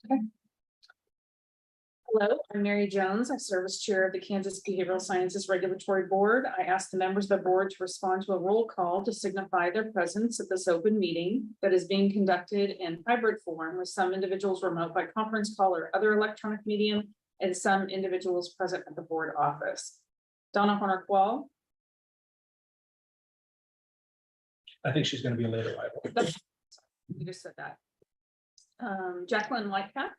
Hello, I'm Mary Jones. I serve as chair of the Kansas Behavioral Sciences Regulatory Board. I ask the members of the board to respond to a roll call to signify their presence at this open meeting that is being conducted in hybrid form with some individuals remote by conference call or other electronic medium and some individuals present at the board office. Donna Horner-Quall. I think she's going to be a later arrival. You just said that. Jacqueline Whitecap.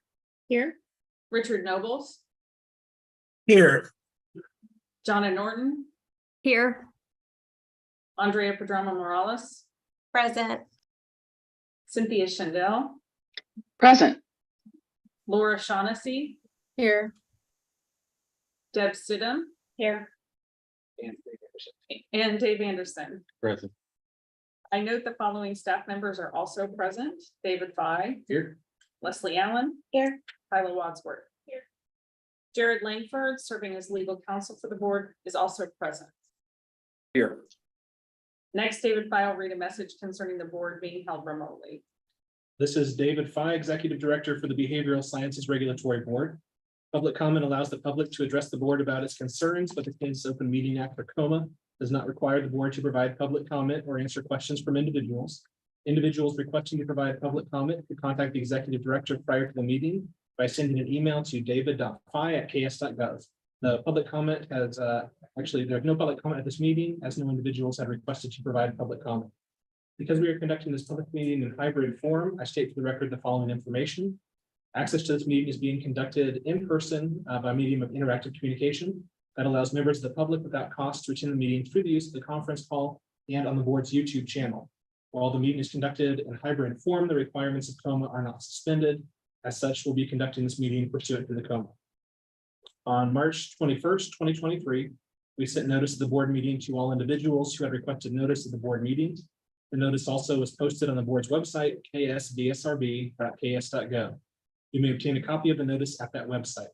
Here. Richard Nobles. Here. Jonna Norton. Here. Andrea Padrama Morales. Present. Cynthia Schindel. Present. Laura Shaughnessy. Here. Deb Stidham. Here. And Dave Anderson. Present. I note the following staff members are also present. David Fye. Here. Leslie Allen. Here. Tyler Wadsworth. Here. Jared Langford, serving as legal counsel for the board, is also present. Here. Next, David Fye will read a message concerning the board being held remotely. This is David Fye, Executive Director for the Behavioral Sciences Regulatory Board. Public comment allows the public to address the board about its concerns, but the Kansas Open Meeting Act, or COMA, does not require the board to provide public comment or answer questions from individuals. Individuals requesting to provide public comment could contact the executive director prior to the meeting by sending an email to david.fye@ks.gov. The public comment has actually, there's no public comment at this meeting, as no individuals have requested to provide public comment. Because we are conducting this public meeting in hybrid form, I state for the record the following information. Access to this meeting is being conducted in person by medium of interactive communication that allows members of the public without cost to attend the meeting through the use of the conference call and on the board's YouTube channel. While the meeting is conducted in hybrid form, the requirements of COMA are not suspended. As such, we'll be conducting this meeting pursuant to the COMA. On March 21st, 2023, we sent notice of the board meeting to all individuals who had requested notice of the board meeting. The notice also was posted on the board's website, ksbsrb.ks.gov. You may obtain a copy of the notice at that website.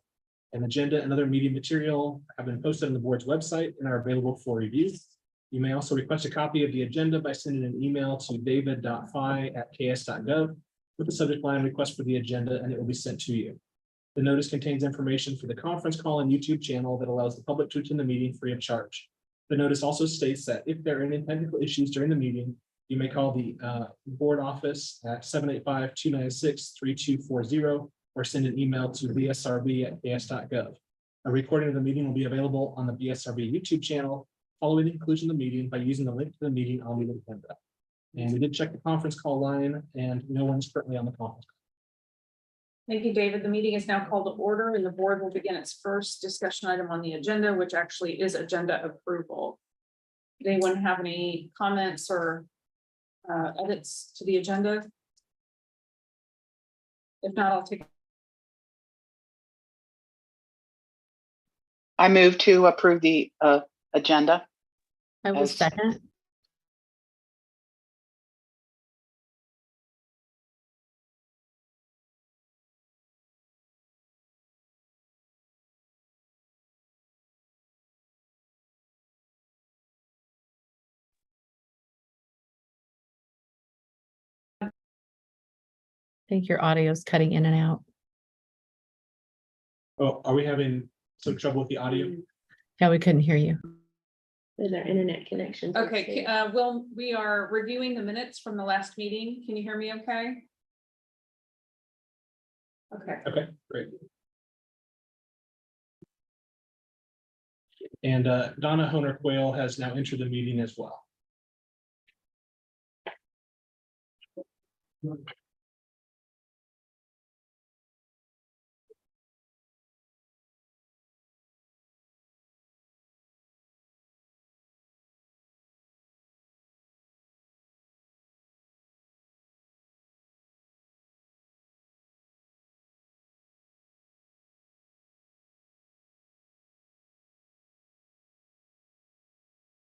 An agenda and other media material have been posted on the board's website and are available for review. You may also request a copy of the agenda by sending an email to david.fye@ks.gov with the subject line request for the agenda, and it will be sent to you. The notice contains information for the conference call and YouTube channel that allows the public to attend the meeting free of charge. The notice also states that if there are any technical issues during the meeting, you may call the board office at 785-296-3240 or send an email to BSRB@ks.gov. A recording of the meeting will be available on the BSRB YouTube channel following the conclusion of the meeting by using the link to the meeting on the agenda. And we did check the conference call line and no one's currently on the conference call. Thank you, David. The meeting is now called to order and the board will begin its first discussion item on the agenda, which actually is agenda approval. Did anyone have any comments or edits to the agenda? If not, I'll take. I move to approve the agenda. I will As- second. I think your audio is cutting in and out. Oh, are we having some trouble with the audio? Yeah, we couldn't hear you. There's our internet connection. Okay, well, we are reviewing the minutes from the last meeting. Can you hear me okay? Okay. Okay, great. And Donna Honer-Quayle has now entered the meeting as well.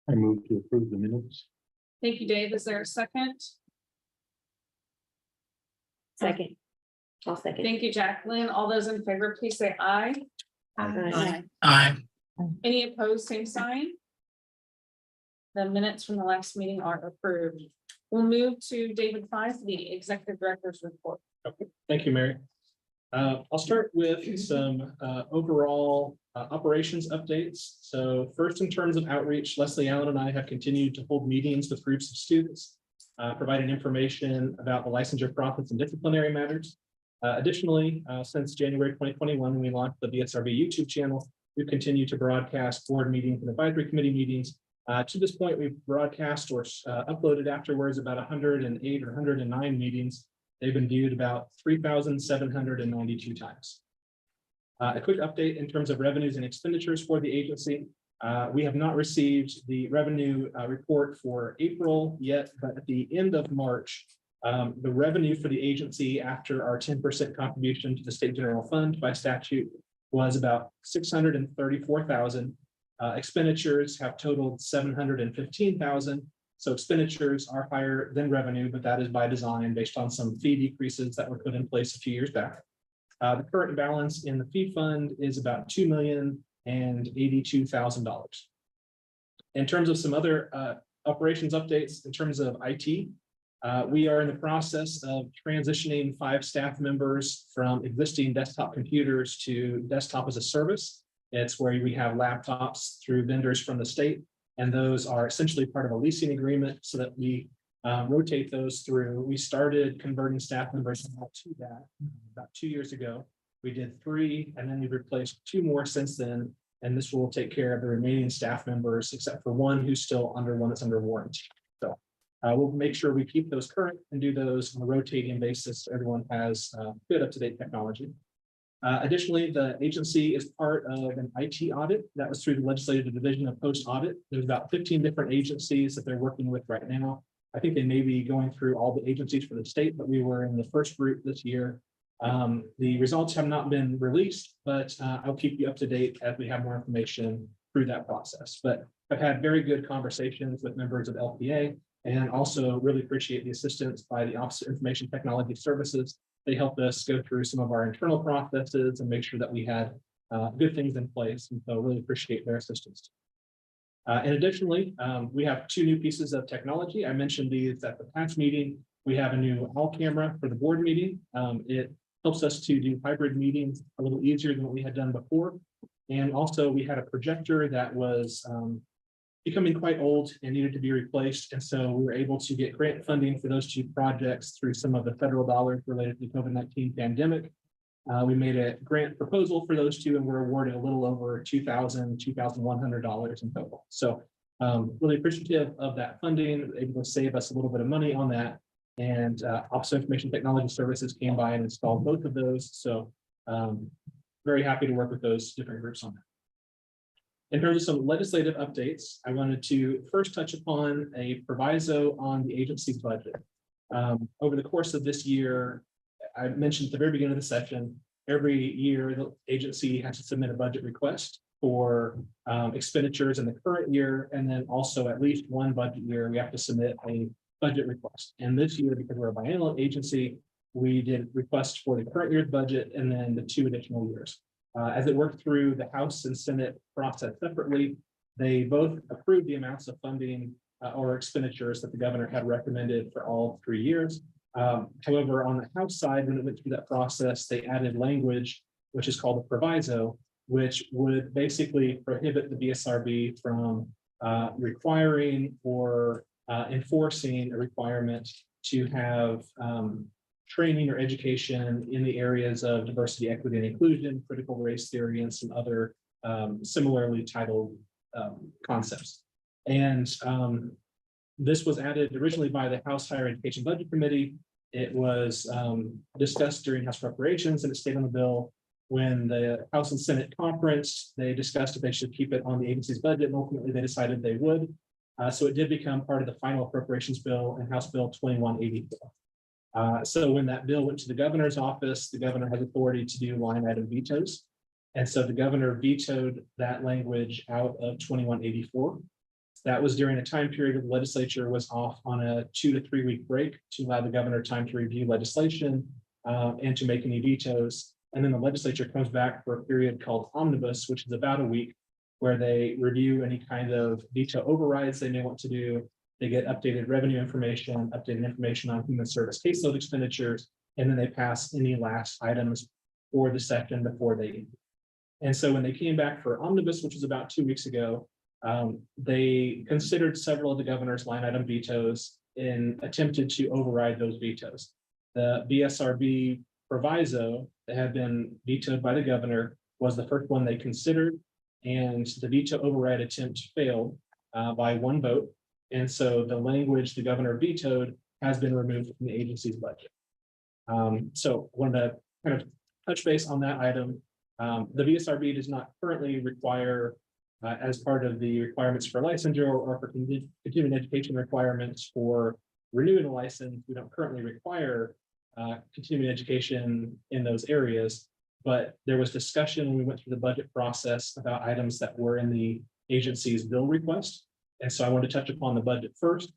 I move to approve the minutes. Thank you, Dave. Is there a second? Second. I'll second. Thank you, Jacqueline. All those in favor, please say aye. Aye. Aye. Any opposed, same sign? The minutes from the last meeting are approved. We'll move to David Fye for the executive director's report. Okay, thank you, Mary. I'll start with some overall operations updates. So first, in terms of outreach, Leslie Allen and I have continued to hold meetings with groups of students, providing information about the licensure process and disciplinary matters. Additionally, since January 2021, when we launched the BSRB YouTube channel, we've continued to broadcast board meetings and advisory committee meetings. To this point, we've broadcast or uploaded afterwards about 108 or 109 meetings. They've been viewed about 3,792 times. A quick update in terms of revenues and expenditures for the agency. We have not received the revenue report for April yet, but at the end of March, the revenue for the agency after our 10% contribution to the state general fund by statute was about $634,000. Expenditures have totaled $715,000. So expenditures are higher than revenue, but that is by design based on some fee decreases that were put in place a few years back. The current balance in the fee fund is about $2,082,000. In terms of some other operations updates, in terms of IT, we are in the process of transitioning 5 staff members from existing desktop computers to desktop as a service. It's where we have laptops through vendors from the state, and those are essentially part of a leasing agreement so that we rotate those through. We started converting staff members to that about 2 years ago. We did 3, and then we replaced 2 more since then. And this will take care of the remaining staff members, except for one who's still under one that's under warranty. So we'll make sure we keep those current and do those on a rotating basis. So everyone has good up-to-date technology. Additionally, the agency is part of an IT audit that was through the Legislative Division of Post Audit. There's about 15 different agencies that they're working with right now. I think they may be going through all the agencies for the state, but we were in the first group this year. The results have not been released, but I'll keep you up to date as we have more information through that process. But I've had very good conversations with members of LPA, and also really appreciate the assistance by the Office of Information Technology Services. They helped us go through some of our internal processes and make sure that we had good things in place. And so really appreciate their assistance. And additionally, we have 2 new pieces of technology. I mentioned these at the past meeting. We have a new all camera for the board meeting. It helps us to do hybrid meetings a little easier than what we had done before. And also we had a projector that was becoming quite old and needed to be replaced. And so we were able to get grant funding for those 2 projects through some of the federal dollars related to the COVID-19 pandemic. We made a grant proposal for those 2 and we're awarded a little over $2,100 in total. So really appreciative of that funding, able to save us a little bit of money on that. And Office of Information Technology Services came by and installed both of those. So very happy to work with those different groups on that. In terms of some legislative updates, I wanted to first touch upon a proviso on the agency's budget. Over the course of this year, I mentioned at the very beginning of the session, every year the agency has to submit a budget request for expenditures in the current year, and then also at least one budget year, we have to submit a budget request. And this year, because we're a biennial agency, we did requests for the current year's budget and then the 2 additional years. As it worked through the House and Senate process separately, they both approved the amounts of funding or expenditures that the governor had recommended for all 3 years. However, on the House side, when it went through that process, they added language, which is called a proviso, which would basically prohibit the BSRB from requiring or enforcing a requirement to have training or education in the areas of diversity, equity, and inclusion, critical race theory, and some other similarly titled concepts. And this was added originally by the House Higher Education Budget Committee. It was discussed during House preparations and it stayed on the bill. When the House and Senate conference, they discussed if they should keep it on the agency's budget, and ultimately they decided they would. So it did become part of the final appropriations bill in House Bill 2184. So when that bill went to the governor's office, the governor has authority to do line item vetoes. And so the governor vetoed that language out of 2184. That was during a time period where the legislature was off on a 2 to 3 week break to allow the governor time to review legislation and to make any vetoes. And then the legislature comes back for a period called omnibus, which is about a week, where they review any kind of veto overrides they may want to do. They get updated revenue information, updated information on human service caseload expenditures, and then they pass any last items for the session before they ended. And so when they came back for omnibus, which was about 2 weeks ago, they considered several of the governor's line item vetoes and attempted to override those vetoes. The BSRB proviso that had been vetoed by the governor was the first one they considered, and the veto override attempt failed by 1 vote. And so the language the governor vetoed has been removed from the agency's budget. So I wanted to kind of touch base on that item. The BSRB does not currently require, as part of the requirements for licensure or for continuing education requirements for renewing a license, we don't currently require continuing education in those areas. But there was discussion when we went through the budget process about items that were in the agency's bill request. And so I want to touch upon the budget first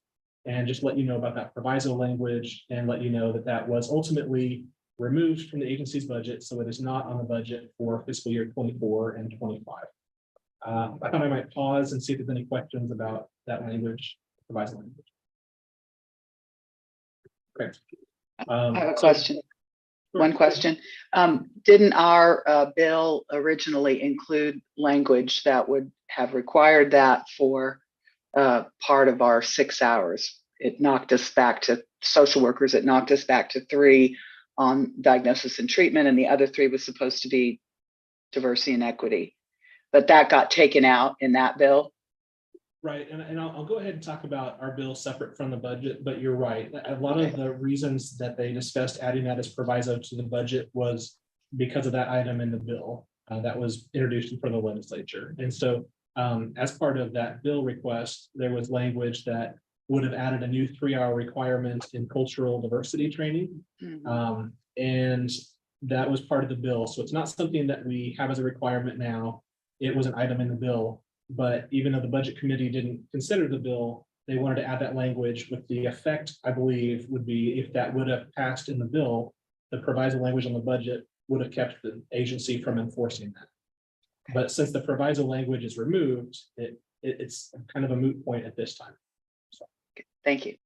and just let you know about that proviso language and let you know that that was ultimately removed from the agency's budget. So it is not on the budget for fiscal year 24 and 25. I thought I might pause and see if there's any questions about that language, proviso language. Okay. I have a So- question. One question. Didn't our bill originally include language that would have required that for part of our 6 hours? It knocked us back to social workers. It knocked us back to 3 on diagnosis and treatment, and the other 3 was supposed to be diversity and equity. But that got taken out in that bill. Right, and I'll go ahead and talk about our bill separate from the budget, but you're right. A lot of the reasons that they discussed adding that as proviso to the budget was because of that item in the bill that was introduced for the legislature. And so as part of that bill request, there was language that would have added a new 3-hour requirement in cultural diversity training. And that was part of the bill. So it's not something that we have as a requirement now. It was an item in the bill. But even though the budget committee didn't consider the bill, they wanted to add that language with the effect, I believe, would be if that would have passed in the bill, the proviso language on the budget would have kept the agency from enforcing that. But since the proviso language is removed, it's kind of a moot point at this time. Thank you.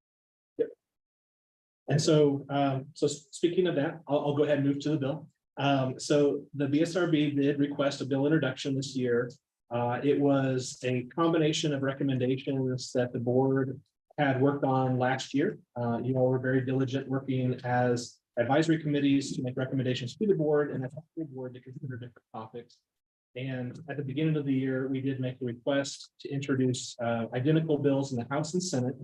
And so, so speaking of that, I'll go ahead and move to the bill. So the BSRB did request a bill introduction this year. It was a combination of recommendations that the board had worked on last year. You all were very diligent working as advisory committees to make recommendations to the board and as a full board to consider different topics. And at the beginning of the year, we did make a request to introduce identical bills in the House and Senate.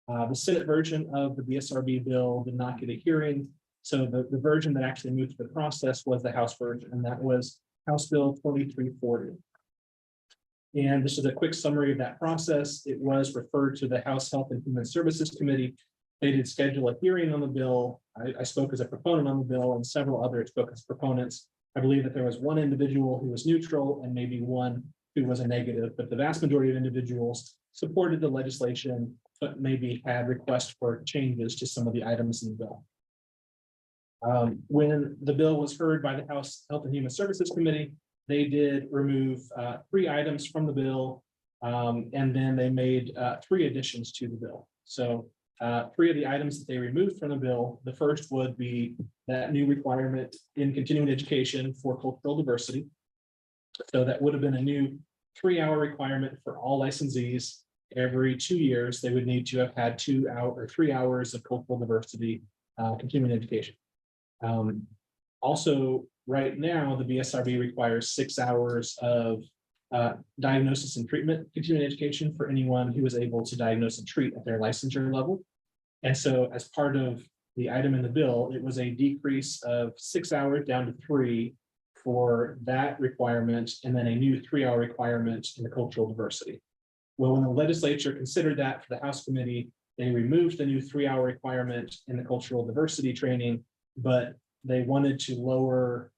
The Senate version of the BSRB bill did not get a hearing. So the version that actually moved through the process was the House version, and that was House Bill 2340. And this is a quick summary of that process. It was referred to the House Health and Human Services Committee. They did schedule a hearing on the bill. I spoke as a proponent on the bill, and several others spoke as proponents. I believe that there was one individual who was neutral and maybe one who was a negative, but the vast majority of individuals supported the legislation, but maybe had requests for changes to some of the items in the bill. When the bill was heard by the House Health and Human Services Committee, they did remove 3 items from the bill, and then they made 3 additions to the bill. So 3 of the items that they removed from the bill, the first would be that new requirement in continuing education for cultural diversity. So that would have been a new 3-hour requirement for all licensees. Every 2 years, they would need to have had 2 hour or 3 hours of cultural diversity continuing education. Also, right now, the BSRB requires 6 hours of diagnosis and treatment continuing education for anyone who is able to diagnose and treat at their licensure level. And so as part of the item in the bill, it was a decrease of 6 hours down to 3 for that requirement, and then a new 3-hour requirement in the cultural diversity. Well, when the legislature considered that for the House committee, they removed the new 3-hour requirement in the cultural diversity training, but they wanted to lower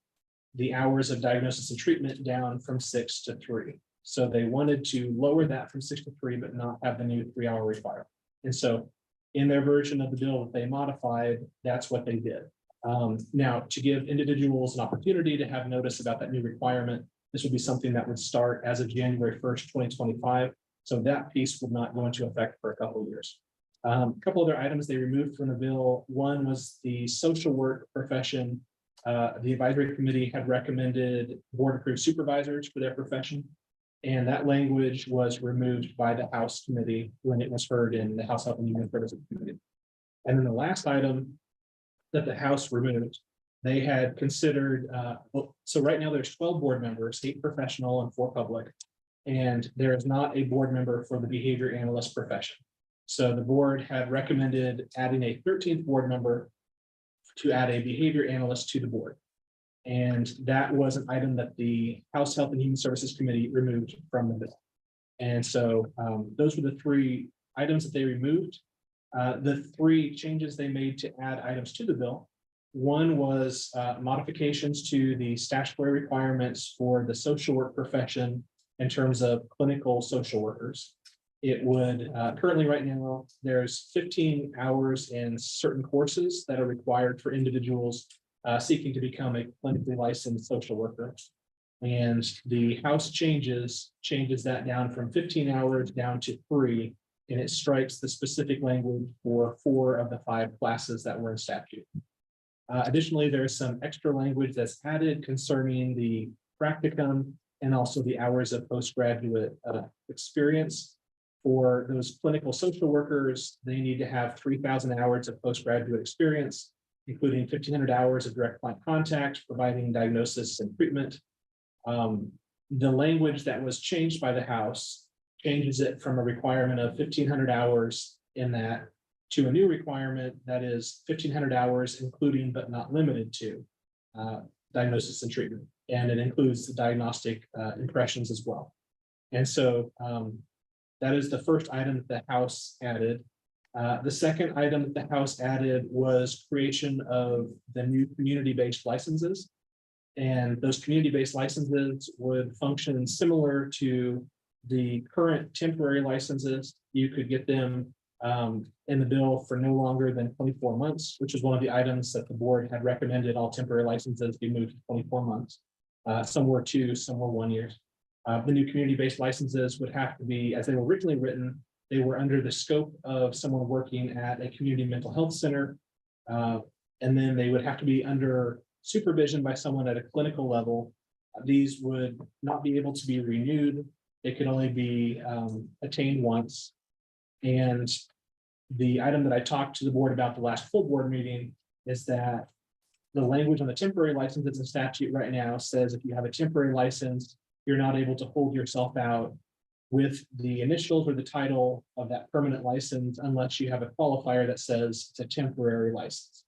the hours of diagnosis and treatment down from 6 to 3. So they wanted to lower that from 6 to 3, but not have the new 3-hour requirement. And so in their version of the bill that they modified, that's what they did. Now, to give individuals an opportunity to have notice about that new requirement, this would be something that would start as of January 1st, 2025. So that piece would not go into effect for a couple of years. A couple other items they removed from the bill. One was the social work profession the advisory committee had recommended board approved supervisors for their profession. And that language was removed by the House committee when it was heard in the House Health and Human Services Committee. And then the last item that the House removed, they had considered, so right now there's 12 board members, 8 professional and 4 public. And there is not a board member for the behavior analyst profession. So the board had recommended adding a 13th board member to add a behavior analyst to the board. And that was an item that the House Health and Human Services Committee removed from the bill. And so those were the 3 items that they removed. The 3 changes they made to add items to the bill. One was modifications to the statutory requirements for the social work profession in terms of clinical social workers. It would currently right now, there's 15 hours in certain courses that are required for individuals seeking to become a clinically licensed social worker. And the House changes that down from 15 hours down to 3, and it strikes the specific language for 4 of the 5 classes that were in statute. Additionally, there's some extra language that's added concerning the practicum and also the hours of postgraduate experience. For those clinical social workers, they need to have 3,000 hours of postgraduate experience, including 1,500 hours of direct client contact, providing diagnosis and treatment. The language that was changed by the House changes it from a requirement of 1,500 hours in that to a new requirement that is 1,500 hours, including but not limited to diagnosis and treatment. And it includes the diagnostic impressions as well. And so that is the first item that the House added. The second item that the House added was creation of the new community-based licenses. And those community-based licenses would function similar to the current temporary licenses. You could get them in the bill for no longer than 24 months, which is one of the items that the board had recommended all temporary licenses be moved to 24 months. Some were 2, some were 1 year. The new community-based licenses would have to be, as they were originally written, they were under the scope of someone working at a community mental health center. And then they would have to be under supervision by someone at a clinical level. These would not be able to be renewed. They could only be attained once. And the item that I talked to the board about the last full board meeting is that the language on the temporary licenses in statute right now says if you have a temporary license, you're not able to hold yourself out with the initials or the title of that permanent license unless you have a qualifier that says it's a temporary license.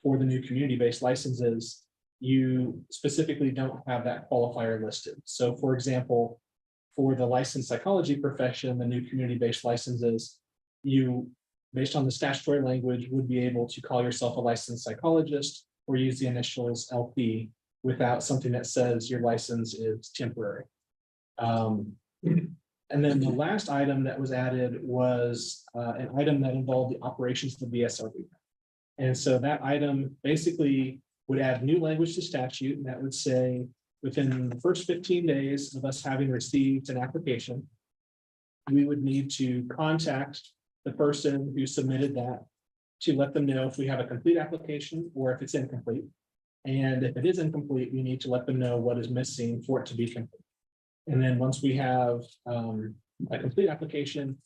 For the new community-based licenses, you specifically don't have that qualifier listed. So for example, for the licensed psychology profession, the new community-based licenses, you, based on the statutory language, would be able to call yourself a licensed psychologist or use the initials LP without something that says your license is temporary. And then the last item that was added was an item that involved the operations of the BSRB. And so that item basically would add new language to statute that would say within the first 15 days of us having received an application, we would need to contact the person who submitted that to let them know if we have a complete application or if it's incomplete. And if it is incomplete, we need to let them know what is missing for it to be complete. And then once we have a complete application,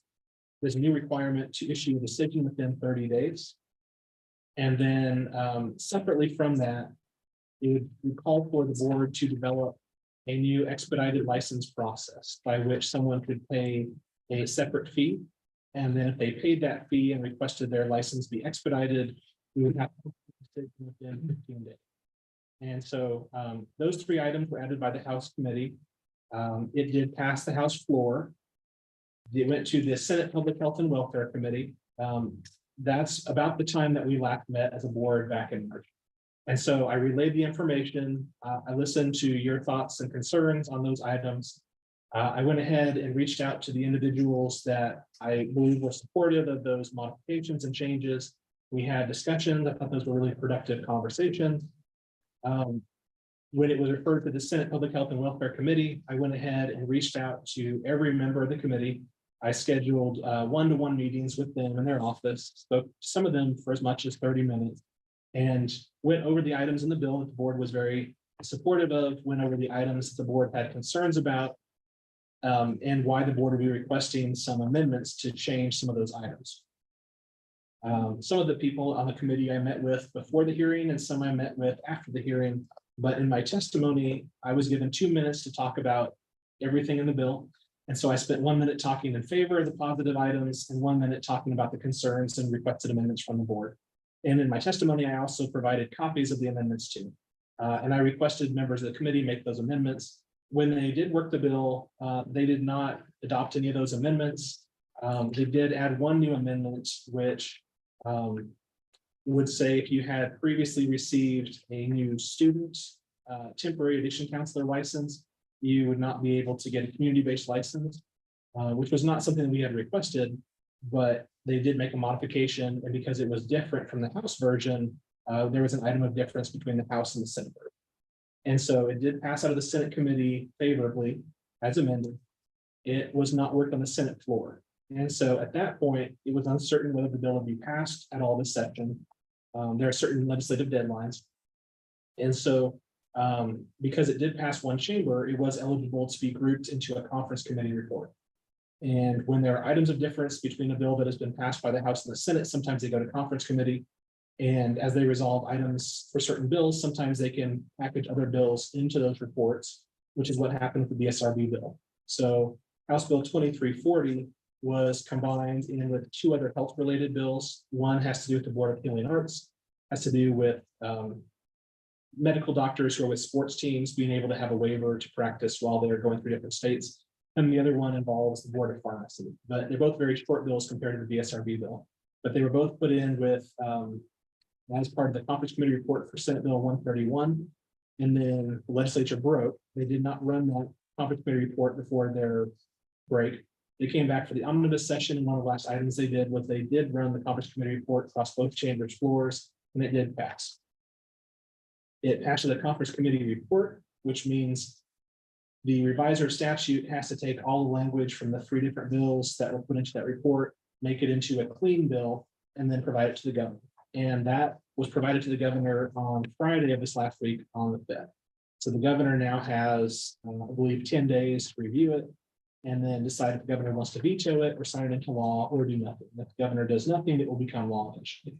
there's a new requirement to issue a decision within 30 days. And then separately from that, it would call for the board to develop a new expedited license process by which someone could pay a separate fee. And then if they paid that fee and requested their license be expedited, we would have to decision within 15 days. And so those 3 items were added by the House committee. It did pass the House floor. It went to the Senate Public Health and Welfare Committee. That's about the time that we last met as a board back in March. And so I relayed the information. I listened to your thoughts and concerns on those items. I went ahead and reached out to the individuals that I believe were supportive of those modifications and changes. We had discussions. I thought those were really productive conversations. When it was referred to the Senate Public Health and Welfare Committee, I went ahead and reached out to every member of the committee. I scheduled one-to-one meetings with them in their office, spoke to some of them for as much as 30 minutes, and went over the items in the bill that the board was very supportive of, went over the items that the board had concerns about, and why the board would be requesting some amendments to change some of those items. Some of the people on the committee I met with before the hearing and some I met with after the hearing. But in my testimony, I was given 2 minutes to talk about everything in the bill. And so I spent 1 minute talking in favor of the positive items and 1 minute talking about the concerns and requested amendments from the board. And in my testimony, I also provided copies of the amendments too. And I requested members of the committee make those amendments. When they did work the bill, they did not adopt any of those amendments. They did add one new amendment, which would say if you had previously received a new student temporary addiction counselor license, you would not be able to get a community-based license, which was not something we had requested, but they did make a modification, and because it was different from the House version, there was an item of difference between the House and the Senate version. And so it did pass out of the Senate committee favorably as amended. It was not worked on the Senate floor. And so at that point, it was uncertain whether the bill would be passed at all this session. There are certain legislative deadlines. And so because it did pass one chamber, it was eligible to be grouped into a conference committee report. And when there are items of difference between a bill that has been passed by the House and the Senate, sometimes they go to conference committee. And as they resolve items for certain bills, sometimes they can package other bills into those reports, which is what happened with the BSRB bill. So House Bill 2340 was combined in with two other health-related bills. One has to do with the Board of Healing Arts, has to do with medical doctors who are with sports teams being able to have a waiver to practice while they're going through different states. And the other one involves the Board of Pharmacy. But they're both very short bills compared to the BSRB bill. But they were both put in with as part of the conference committee report for Senate Bill 131. And then the legislature broke. They did not run that conference committee report before their break. They came back for the omnibus session, and one of the last items they did was they did run the conference committee report across both chambers floors, and it did pass. It passed the conference committee report, which means the revisor statute has to take all the language from the 3 different bills that were put into that report, make it into a clean bill, and then provide it to the governor. And that was provided to the governor on Friday of this last week on the 5th. So the governor now has, I believe, 10 days to review it and then decide if the governor wants to veto it or sign it into law or do nothing. If the governor does nothing, it will become law eventually.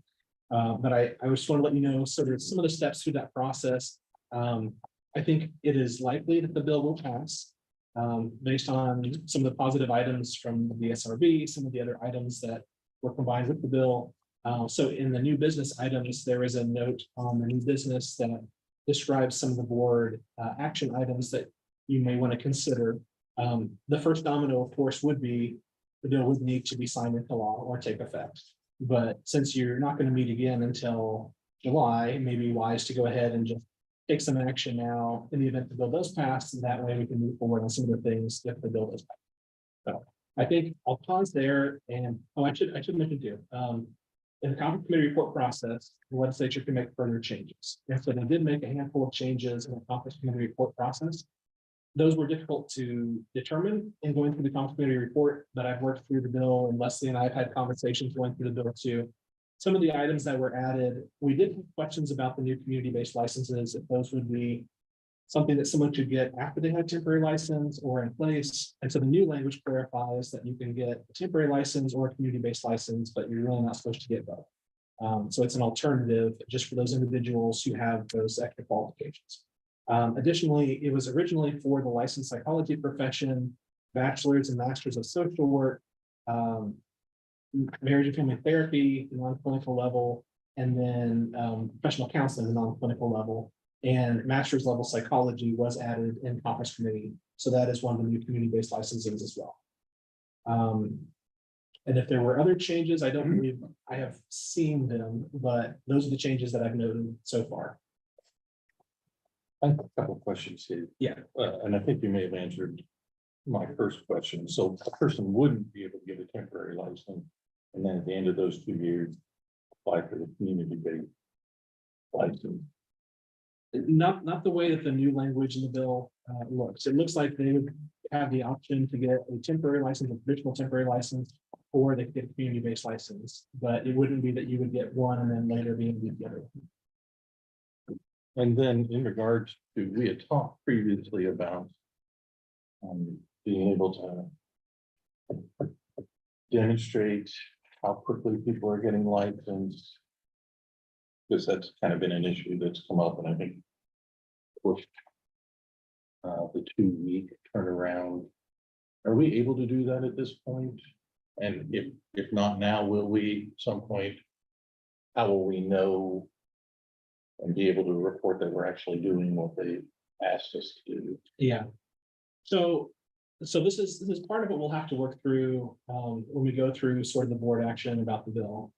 But I just want to let you know, so there's some of the steps through that process. I think it is likely that the bill will pass based on some of the positive items from the BSRB, some of the other items that were combined with the bill. So in the new business items, there is a note on the new business that describes some of the board action items that you may want to consider. The first domino, of course, would be the bill would need to be signed into law or take effect. But since you're not going to meet again until July, it may be wise to go ahead and just take some action now in the event the bill does pass. And that way we can move forward on some of the things if the bill does pass. So I think I'll pause there. And I should mention too. In the conference committee report process, the legislature can make further changes. And so they did make a handful of changes in the conference committee report process. Those were difficult to determine in going through the conference committee report, but I've worked through the bill, and Leslie and I have had conversations going through the bill too. Some of the items that were added, we did have questions about the new community-based licenses, if those would be something that someone could get after they had a temporary license or in place. And so the new language clarifies that you can get a temporary license or a community-based license, but you're really not supposed to get both. So it's an alternative just for those individuals who have those extra qualifications. Additionally, it was originally for the licensed psychology profession, bachelor's and master's of social work, marriage and family therapy, non-clinical level, and then professional counseling, non-clinical level, and master's level psychology was added in conference committee. So that is one of the new community-based licensings as well. And if there were other changes, I don't believe I have seen them, but those are the changes that I've noted so far. I have a couple of questions here. Yeah. And I think you may have answered my first question. So a person wouldn't be able to get a temporary license, and then at the end of those 2 years, apply for the community-based license. Not the way that the new language in the bill looks. It looks like they would have the option to get a temporary license, a traditional temporary license, or they could get a community-based license. But it wouldn't be that you would get one and then later be able to get the other. And then in regards to, we had talked previously about being able to demonstrate how quickly people are getting licensed. Because that's kind of been an issue that's come up, and I think with the 2-week turnaround, are we able to do that at this point? And if not now, will we at some point? How will we know and be able to report that we're actually doing what they asked us to do? Yeah. So this is part of what we'll have to work through when we go through sort of the board action about the bill.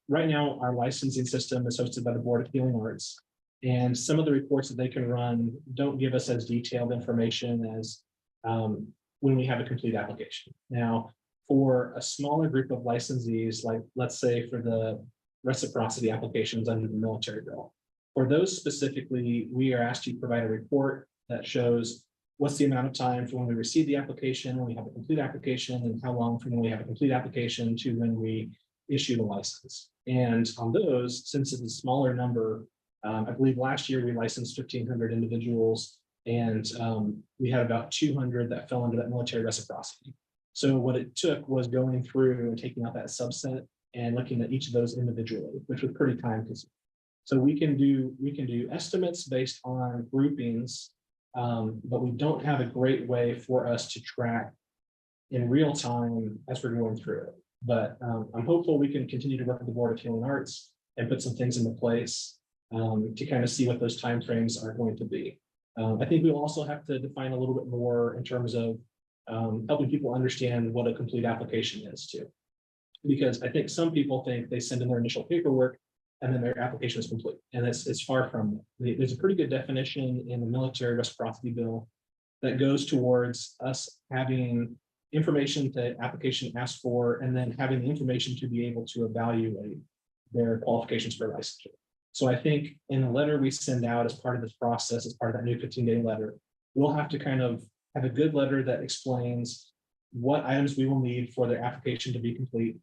Right now, our licensing system is hosted by the Board of Healing Arts. And some of the reports that they can run don't give us as detailed information as when we have a complete application. Now, for a smaller group of licensees, like let's say for the reciprocity applications under the military bill, for those specifically, we are asked to provide a report that shows what's the amount of time from when we receive the application, when we have a complete application, and how long from when we have a complete application to when we issue the license. And on those, since it's a smaller number, I believe last year we licensed 1,500 individuals, and we had about 200 that fell under that military reciprocity. So what it took was going through and taking out that subset and looking at each of those individually, which was pretty time consuming. So we can do estimates based on groupings, but we don't have a great way for us to track in real time as we're going through it. But I'm hopeful we can continue to work with the Board of Healing Arts and put some things into place to kind of see what those timeframes are going to be. I think we'll also have to define a little bit more in terms of helping people understand what a complete application is too. Because I think some people think they send in their initial paperwork and then their application is complete. And it's far from it. There's a pretty good definition in the military reciprocity bill that goes towards us having information the application asks for, and then having the information to be able to evaluate their qualifications for licensure. So I think in the letter we send out as part of this process, as part of that new 15-day letter, we'll have to kind of have a good letter that explains what items we will need for their application to be complete,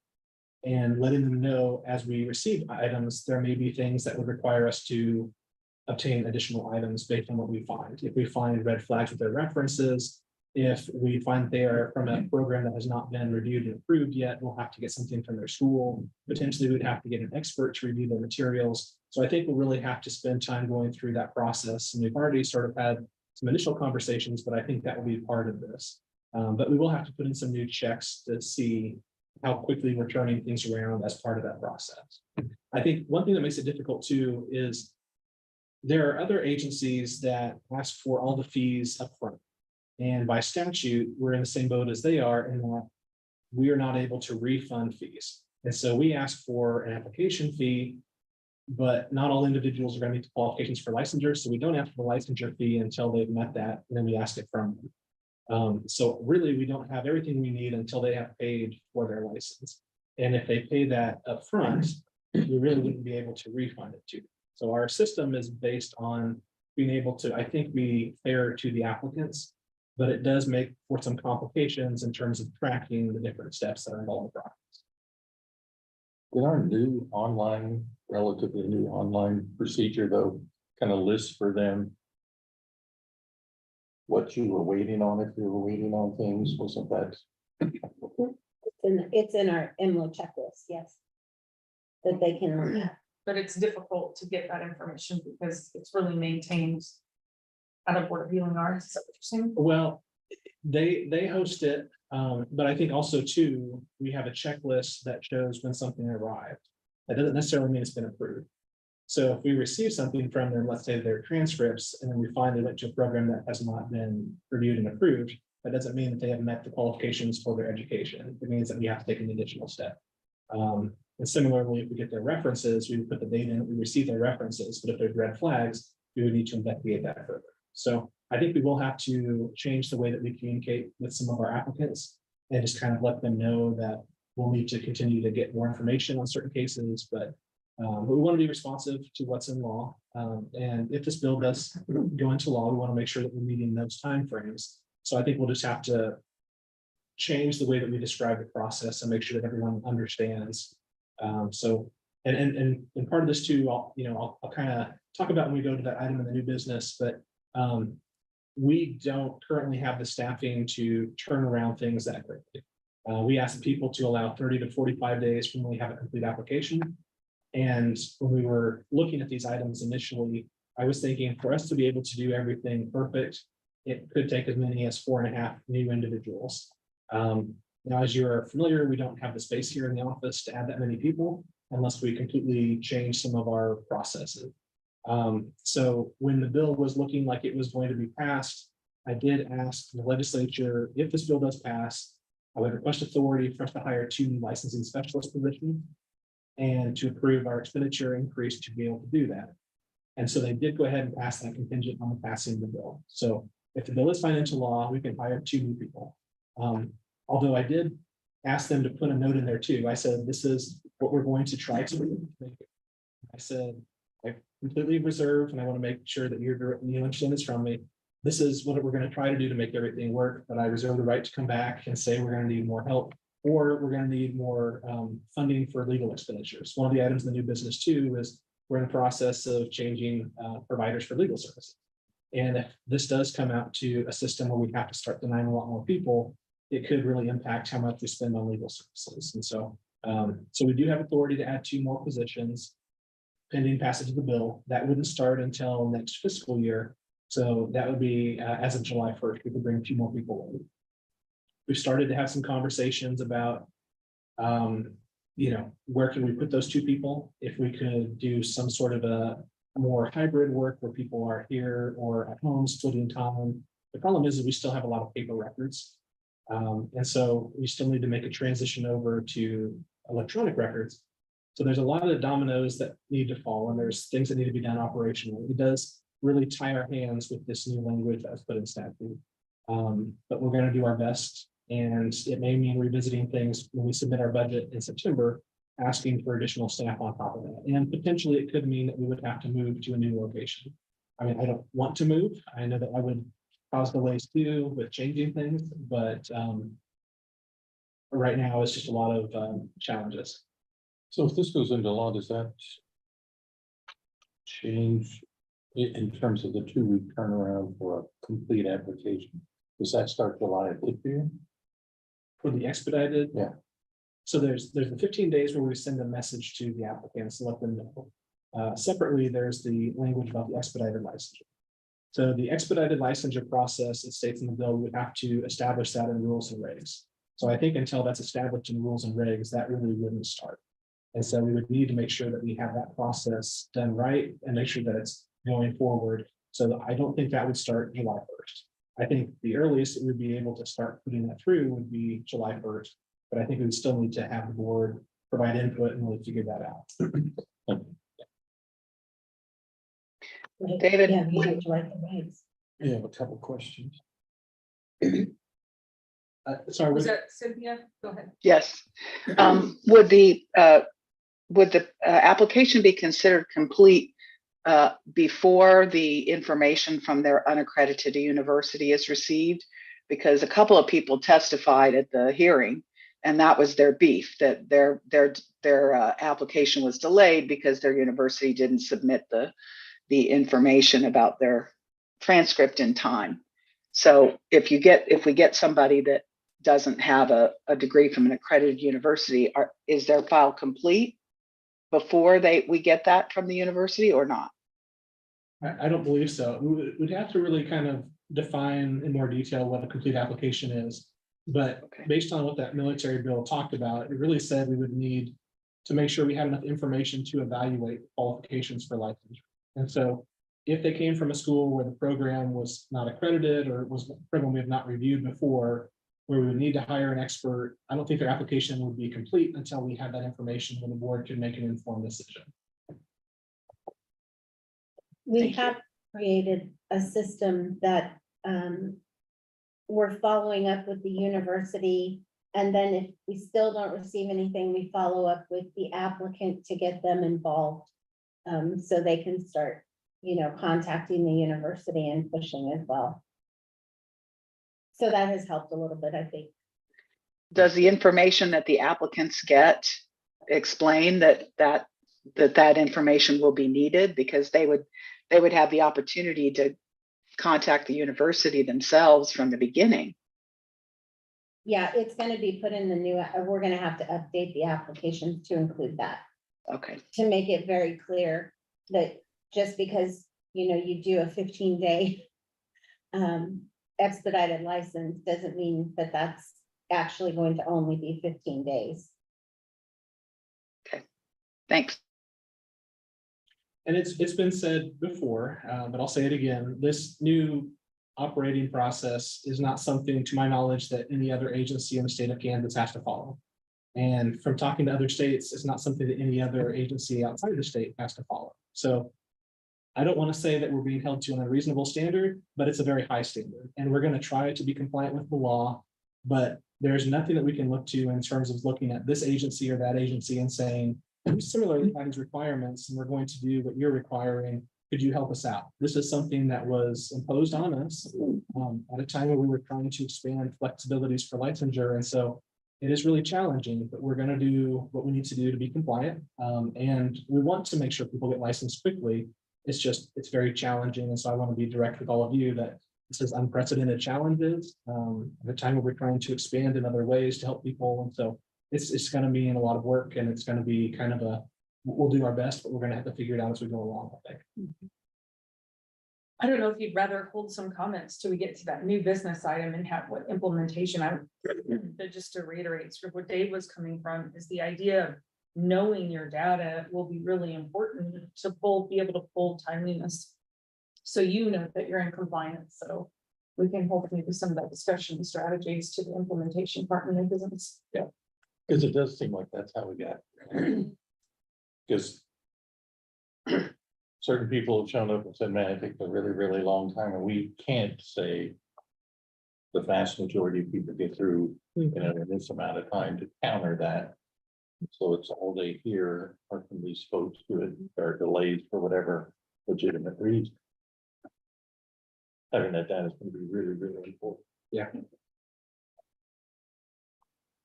and letting them know as we receive items, there may be things that would require us to obtain additional items based on what we find. If we find red flags with their references, if we find they are from a program that has not been reviewed and approved yet, we'll have to get something from their school. Potentially, we'd have to get an expert to review their materials. So I think we'll really have to spend time going through that process. And we've already sort of had some initial conversations, but I think that will be part of this. But we will have to put in some new checks to see how quickly we're turning things around as part of that process. I think one thing that makes it difficult too is there are other agencies that ask for all the fees upfront. And by statute, we're in the same boat as they are in that we are not able to refund fees. And so we ask for an application fee, but not all individuals are going to meet the qualifications for licensure. So we don't ask for the licensure fee until they've met that, and then we ask it from them. So really, we don't have everything we need until they have paid for their license. And if they pay that upfront, we really wouldn't be able to refund it to them. So our system is based on being able to, I think, be fair to the applicants, but it does make for some complications in terms of tracking the different steps that are involved in the process. Did our new online, relatively new online procedure though, kind of list for them what you were waiting on, if you were waiting on things, wasn't that? It's in our MO checklist, yes. That they can, But it's difficult to get that information because it's really maintained out of Board of Healing Arts. Is that what you're saying? Well, they host it, but I think also too, we have a checklist that shows when something arrived. That doesn't necessarily mean it's been approved. So if we receive something from them, let's say their transcripts, and then we find they went to a program that has not been reviewed and approved, that doesn't mean that they have met the qualifications for their education. It means that we have to take an additional step. And similarly, if we get their references, we would put the date in, we receive their references, but if there's red flags, we would need to investigate that further. So I think we will have to change the way that we communicate with some of our applicants and just kind of let them know that we'll need to continue to get more information on certain cases, but we want to be responsive to what's in law. And if this bill does go into law, we want to make sure that we're meeting those timeframes. So I think we'll just have to change the way that we describe the process and make sure that everyone understands. And And part of this too, I'll kind of talk about when we go to that item in the new business, but we don't currently have the staffing to turn around things that quickly. We ask people to allow 30 to 45 days from when we have a complete application. And when we were looking at these items initially, I was thinking for us to be able to do everything perfect, it could take as many as 4.5 new individuals. Now, as you're familiar, we don't have the space here in the office to add that many people unless we completely change some of our processes. So when the bill was looking like it was going to be passed, I did ask the legislature, if this bill does pass, I would request authority for us to hire 2 new licensing specialist positions and to approve our expenditure increase to be able to do that. And so they did go ahead and pass that contingent on the passing of the bill. So if the bill is signed into law, we can hire 2 new people. Although I did ask them to put a note in there too. I said, this is what we're going to try to do. I said, I completely reserve and I want to make sure that you understand this from me. This is what we're going to try to do to make everything work, but I reserve the right to come back and say we're going to need more help or we're going to need more funding for legal expenditures. One of the items in the new business too is we're in the process of changing providers for legal services. And if this does come out to a system where we have to start denying a lot more people, it could really impact how much we spend on legal services. And so, so we do have authority to add 2 more positions pending passage of the bill. That wouldn't start until next fiscal year. So that would be as of July 1st, we could bring 2 more people in. We've started to have some conversations about, where can we put those 2 people? If we could do some sort of a more hybrid work where people are here or at home splitting time. The problem is we still have a lot of paper records. And so we still need to make a transition over to electronic records. So there's a lot of the dominoes that need to fall and there's things that need to be done operationally. It does really tie our hands with this new language that's put in statute. But we're going to do our best. And it may mean revisiting things when we submit our budget in September, asking for additional staff on top of that. And potentially it could mean that we would have to move to a new location. I mean, I don't want to move. I know that I would cause delays too with changing things, but right now it's just a lot of challenges. So if this goes into law, does that change in terms of the 2-week turnaround for a complete application? Does that start July of this year? For the expedited? Yeah. So there's the 15 days where we send a message to the applicants to let them know. Separately, there's the language about the expedited licensure. So the expedited licensure process, it states in the bill, we would have to establish that in rules and regs. So I think until that's established in rules and regs, that really wouldn't start. And so we would need to make sure that we have that process done right and make sure that it's going forward. So I don't think that would start July 1st. I think the earliest that we'd be able to start putting that through would be July 1st. But I think we would still need to have the board provide input and really figure that out. David? Yeah, we have to write the regs. I have a couple questions. Sorry, Was that Cynthia? Go ahead. Yes. Would the application be considered complete before the information from their unaccredited university is received? Because a couple of people testified at the hearing, and that was their beef, that their application was delayed because their university didn't submit the information about their transcript in time. So if we get somebody that doesn't have a degree from an accredited university, is their file complete before we get that from the university or not? I don't believe so. We'd have to really kind of define in more detail what a complete application is. But based on what that military bill talked about, it really said we would need to make sure we had enough information to evaluate qualifications for licensure. And so if they came from a school where the program was not accredited or was a program we have not reviewed before, where we would need to hire an expert, I don't think their application would be complete until we had that information when the board could make an informed decision. We have created a system that we're following up with the university. And then if we still don't receive anything, we follow up with the applicant to get them involved. So they can start, contacting the university and pushing as well. So that has helped a little bit, I think. Does the information that the applicants get explain that that information will be needed, because they would have the opportunity to contact the university themselves from the beginning. Yeah, it's gonna be put in the new, we're gonna have to update the application to include that, Okay, to make it very clear that just because, you know, you do a 15-day expedited license doesn't mean that that's actually going to only be 15 days. thanks. And it's been said before, but I'll say it again, this new operating process is not something, to my knowledge, that any other agency in the state of Kansas has to follow. And from talking to other states, it's not something that any other agency outside of the state has to follow. So I don't want to say that we're being held to an unreasonable standard, but it's a very high standard, and we're going to try to be compliant with the law. But there's nothing that we can look to in terms of looking at this agency or that agency and saying, we similarly have these requirements, and we're going to do what you're requiring. Could you help us out? This is something that was imposed on us at a time when we were trying to expand flexibilities for licensure. And so it is really challenging, but we're going to do what we need to do to be compliant. And we want to make sure people get licensed quickly. It's very challenging. And so I want to be direct with all of you that this is unprecedented challenges at a time when we're trying to expand in other ways to help people. And so it's going to be in a lot of work, and it's going to be kind of we'll do our best, but we're going to have to figure it out as we go along, I think. I don't know if you'd rather hold some comments till we get to that new business item and have what implementation but just to reiterate sort of where Dave was coming from, is the idea of knowing your data will be really important to be able to pull timeliness. So you know that you're in compliance. So we can hopefully do some of that discussion strategies to the implementation part of the business. Yeah, because it does seem like that's how we got. Because certain people have shown up and said, man, it takes a really, really long time, and we can't say the vast majority of people get through, you know, in this amount of time to counter that. So it's all they hear are from these folks who are delays for whatever legitimate reason. Having that data is going to be really, really important. Yeah.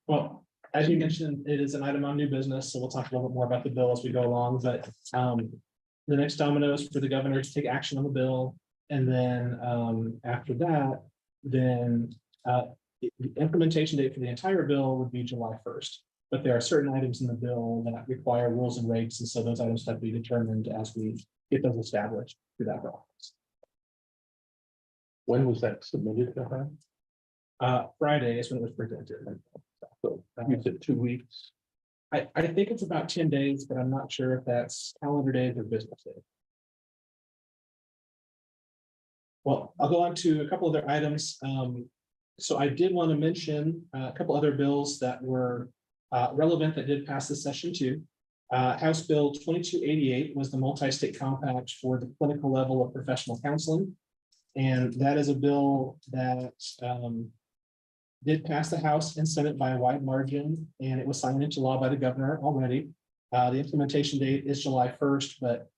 Well, as you mentioned, it is an item on new business, so we'll talk a little bit more about the bill as we go along, but the next domino is for the governor to take action on the bill. And then after that, then the implementation date for the entire bill would be July 1st. But there are certain items in the bill that require rules and regs, and so those items have to be determined as we get those established through that process. When was that submitted to her? Friday is when it was presented. So you said 2 weeks. I think it's about 10 days, but I'm not sure if that's calendar days or business days. Well, I'll go on to a couple other items. So I did want to mention a couple other bills that were relevant that did pass this session too. House Bill 2288 was the multi-state compact for the clinical level of professional counseling. And that is a bill that did pass the House and Senate by a wide margin, and it was signed into law by the governor already. The implementation date is July 1st, but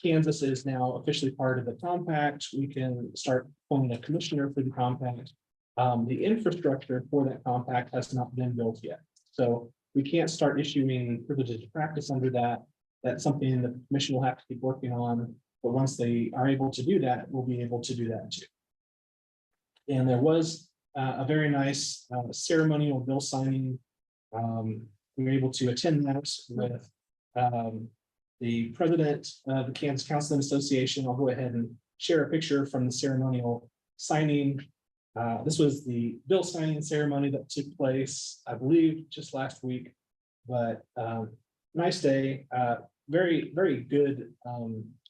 Kansas is now officially part of the compact. We can start appointing a commissioner for the compact. The infrastructure for that compact has not been built yet. So we can't start issuing privileges of practice under that. That's something the commission will have to keep working on. But once they are able to do that, we'll be able to do that too. And there was a very nice ceremonial bill signing. We were able to attend that with the president of the Kansas Counseling Association. I'll go ahead and share a picture from the ceremonial signing. This was the bill signing ceremony that took place, I believe, just last week. But nice day, very, very good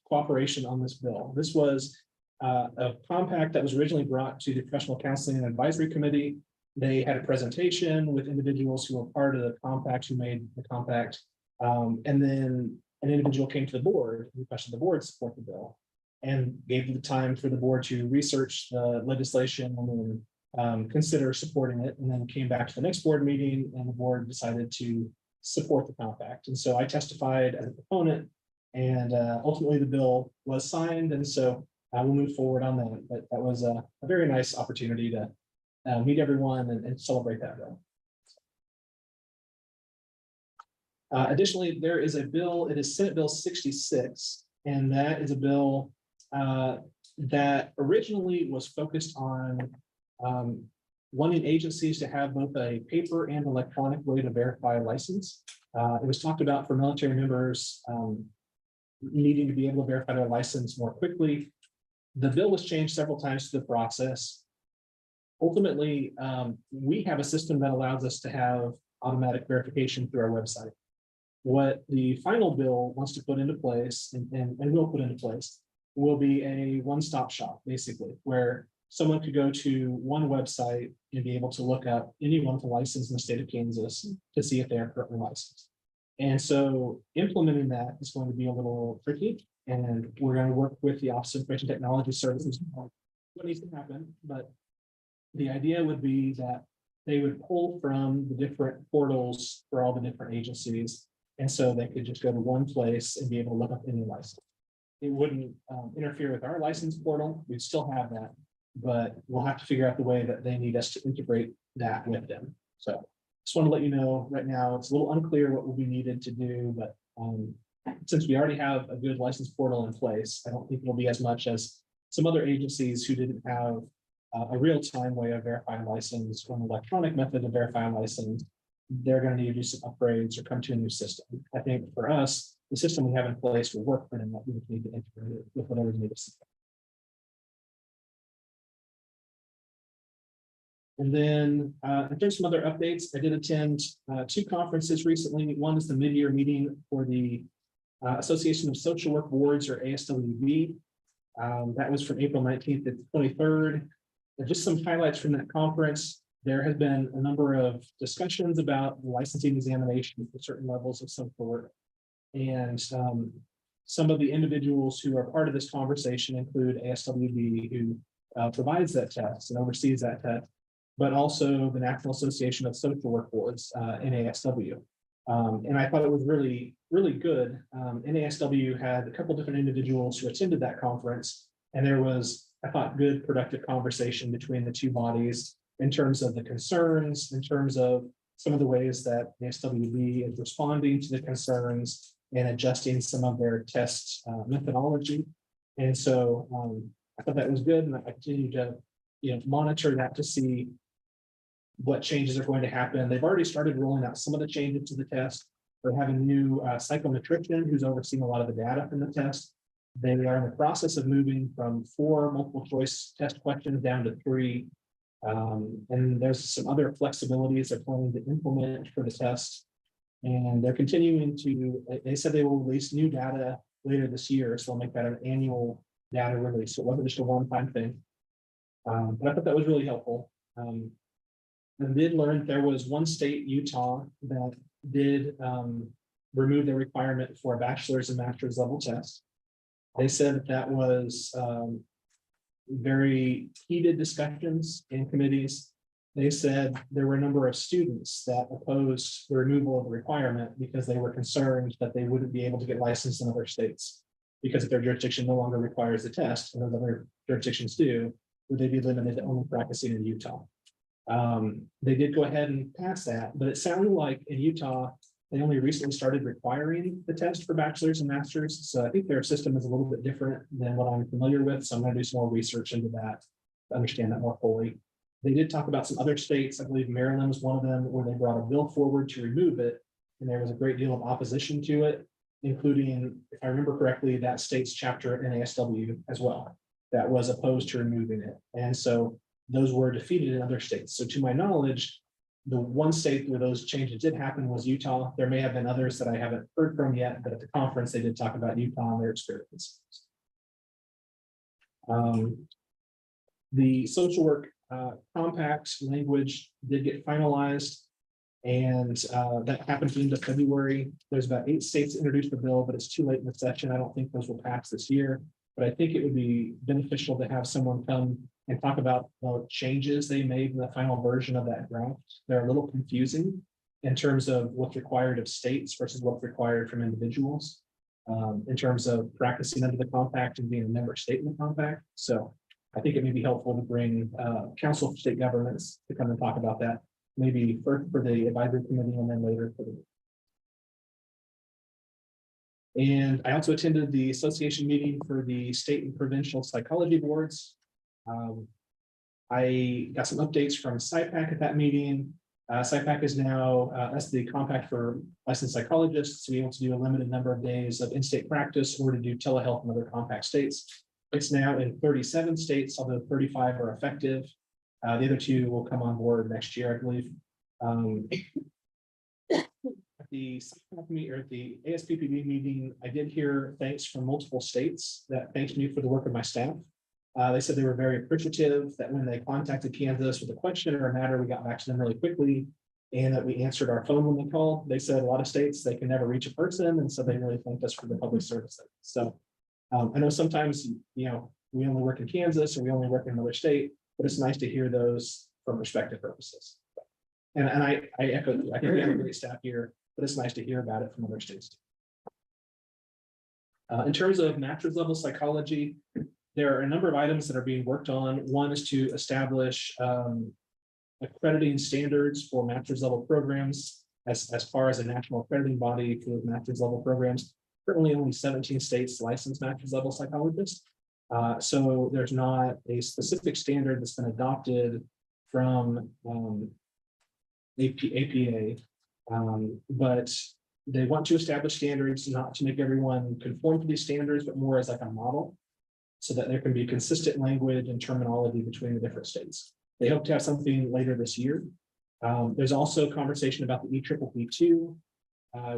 cooperation on this bill. This was a compact that was originally brought to the Professional Counseling and Advisory Committee. They had a presentation with individuals who were part of the compact, who made the compact. And then an individual came to the board, requested the board support the bill, and gave the time for the board to research the legislation and then consider supporting it, and then came back to the next board meeting and the board decided to support the compact. And so I testified as a proponent, and ultimately the bill was signed. And so we'll move forward on that. But that was a very nice opportunity to meet everyone and celebrate that bill. Additionally, there is a bill, it is Senate Bill 66, and that is a bill that originally was focused on wanting agencies to have both a paper and electronic way to verify a license. It was talked about for military members needing to be able to verify their license more quickly. The bill was changed several times through the process. Ultimately, we have a system that allows us to have automatic verification through our website. What the final bill wants to put into place and will put into place will be a one-stop shop, basically, where someone could go to one website and be able to look up anyone with a license in the state of Kansas to see if they are currently licensed. And so implementing that is going to be a little tricky, and we're going to work with the Office of Information Technology Services. What needs to happen, but the idea would be that they would pull from the different portals for all the different agencies. And so they could just go to one place and be able to look up any license. It wouldn't interfere with our license portal. We'd still have that, but we'll have to figure out the way that they need us to integrate that with them. So just want to let you know right now, it's a little unclear what will be needed to do, but since we already have a good license portal in place, I don't think it'll be as much as some other agencies who didn't have a real-time way of verifying license or an electronic method of verifying license. They're going to need to do some upgrades or come to a new system. I think for us, the system we have in place will work for them. We just need to integrate it with whatever we need to see. And then in terms of some other updates, I did attend two conferences recently. One is the mid-year meeting for the Association of Social Work Boards, or ASWB. That was from April 19th to 23rd. And just some highlights from that conference. There has been a number of discussions about licensing examination for certain levels of social work. And some of the individuals who are part of this conversation include ASWB, who provides that test and oversees that test, but also the National Association of Social Work Boards, NASW. And I thought it was really, really good. NASW had a couple different individuals who attended that conference, and there was, I thought, good, productive conversation between the two bodies in terms of the concerns, in terms of some of the ways that the SWB is responding to the concerns and adjusting some of their test methodology. And so I thought that was good, and I continue to monitor that to see what changes are going to happen. They've already started rolling out some of the changes to the test. They're having a new psychometrician who's overseeing a lot of the data from the test. They are in the process of moving from 4 multiple choice test questions down to 3. And there's some other flexibilities they're planning to implement for the test. And they're continuing to, they said they will release new data later this year. So they'll make that an annual data release. So it wasn't just a one-time thing. But I thought that was really helpful. I did learn there was one state, Utah, that did remove the requirement for a bachelor's and master's level test. They said that that was very heated discussions in committees. They said there were a number of students that opposed the removal of the requirement because they were concerned that they wouldn't be able to get licensed in other states because if their jurisdiction no longer requires the test, and those other jurisdictions do, would they be limited to only practicing in Utah? They did go ahead and pass that, but it sounded like in Utah, they only recently started requiring the test for bachelor's and master's. So I think their system is a little bit different than what I'm familiar with. So I'm going to do some more research into that to understand that more fully. They did talk about some other states. I believe Maryland was one of them where they brought a bill forward to remove it. And there was a great deal of opposition to it, including, if I remember correctly, that state's chapter at NASW as well, that was opposed to removing it. And so those were defeated in other states. So to my knowledge, the one state where those changes did happen was Utah. There may have been others that I haven't heard from yet, but at the conference, they did talk about Utah and their experience. The social work compact language did get finalized, and that happened at the end of February. There's about 8 states that introduced the bill, but it's too late in the session. I don't think those will pass this year, but I think it would be beneficial to have someone come and talk about the changes they made in the final version of that draft. They're a little confusing in terms of what's required of states versus what's required from individuals in terms of practicing under the compact and being a member state in the compact. So I think it may be helpful to bring Council for State Governments to come and talk about that, maybe first for the advisory committee and then later for the And I also attended the association meeting for the state and provincial psychology boards. I got some updates from SIPAC at that meeting. SIPAC is now, that's the compact for licensed psychologists to be able to do a limited number of days of in-state practice or to do telehealth in other compact states. It's now in 37 states, although 35 are effective. The other 2 will come on board next year, I believe. At the ASPPB meeting, I did hear thanks from multiple states that thanked me for the work of my staff. They said they were very appreciative that when they contacted Kansas with a question or a matter, we got back to them really quickly and that we answered our phone when they called. They said a lot of states, they can never reach a person. And so they really thanked us for the public service. So I know sometimes, we only work in Kansas or we only work in another state, but it's nice to hear those from respective purposes. And I echo, I think we have a great staff here, but it's nice to hear about it from other states. In terms of master's level psychology, there are a number of items that are being worked on. One is to establish accrediting standards for master's level programs as far as a national accrediting body for master's level programs. Currently, only 17 states license master's level psychologists. So there's not a specific standard that's been adopted from APA, but they want to establish standards, not to make everyone conform to these standards, but more as like a model, so that there can be consistent language and terminology between the different states. They hope to have something later this year. There's also conversation about the ECCC2.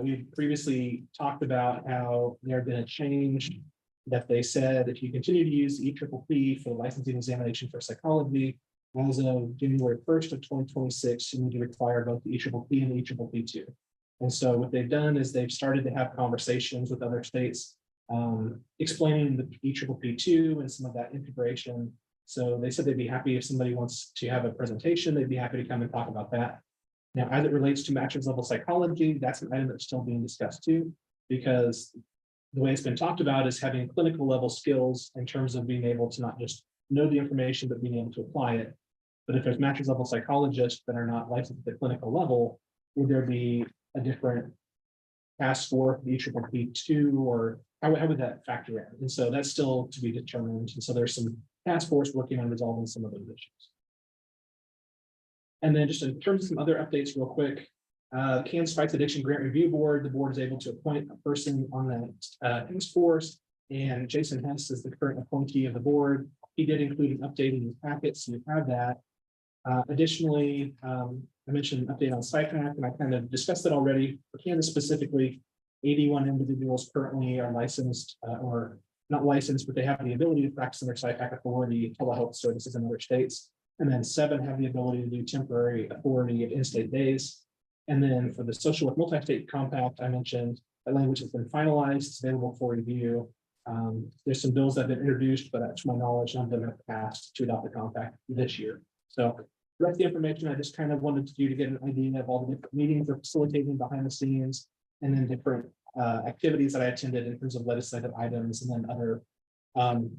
We've previously talked about how there had been a change that they said if you continue to use ECCC for the licensing examination for psychology, as of January 1st of 2026, you need to require both the ECCC and the ECCC2. And so what they've done is they've started to have conversations with other states explaining the ECCC2 and some of that integration. So they said they'd be happy if somebody wants to have a presentation, they'd be happy to come and talk about that. Now, as it relates to master's level psychology, that's an item that's still being discussed too, because the way it's been talked about is having clinical level skills in terms of being able to not just know the information, but being able to apply it. But if there's master's level psychologists that are not licensed at the clinical level, would there be a different task for the ECCC2, or how would that factor in? And so that's still to be determined. And so there's some task force working on resolving some of those issues. And then just in terms of some other updates real quick, Kansas Fights Addiction Grant Review Board, the board is able to appoint a person on that task force, and Jason Hess is the current appointee of the board. He did include an update in his packet, so you have that. Additionally, I mentioned an update on SIPAC, and I kind of discussed it already. For Kansas specifically, 81 individuals currently are licensed or not licensed, but they have the ability to practice under SIPAC authority telehealth services in other states. And then 7 have the ability to do temporary authority of in-state days. And then for the social with multi-state compact, I mentioned that language has been finalized, it's available for review. There's some bills that have been introduced, but to my knowledge, none of them have passed to adopt the compact this year. So that's the information I just kind of wanted you to get an idea of all the different meetings we're facilitating behind the scenes, and then different activities that I attended in terms of legislative items, and then other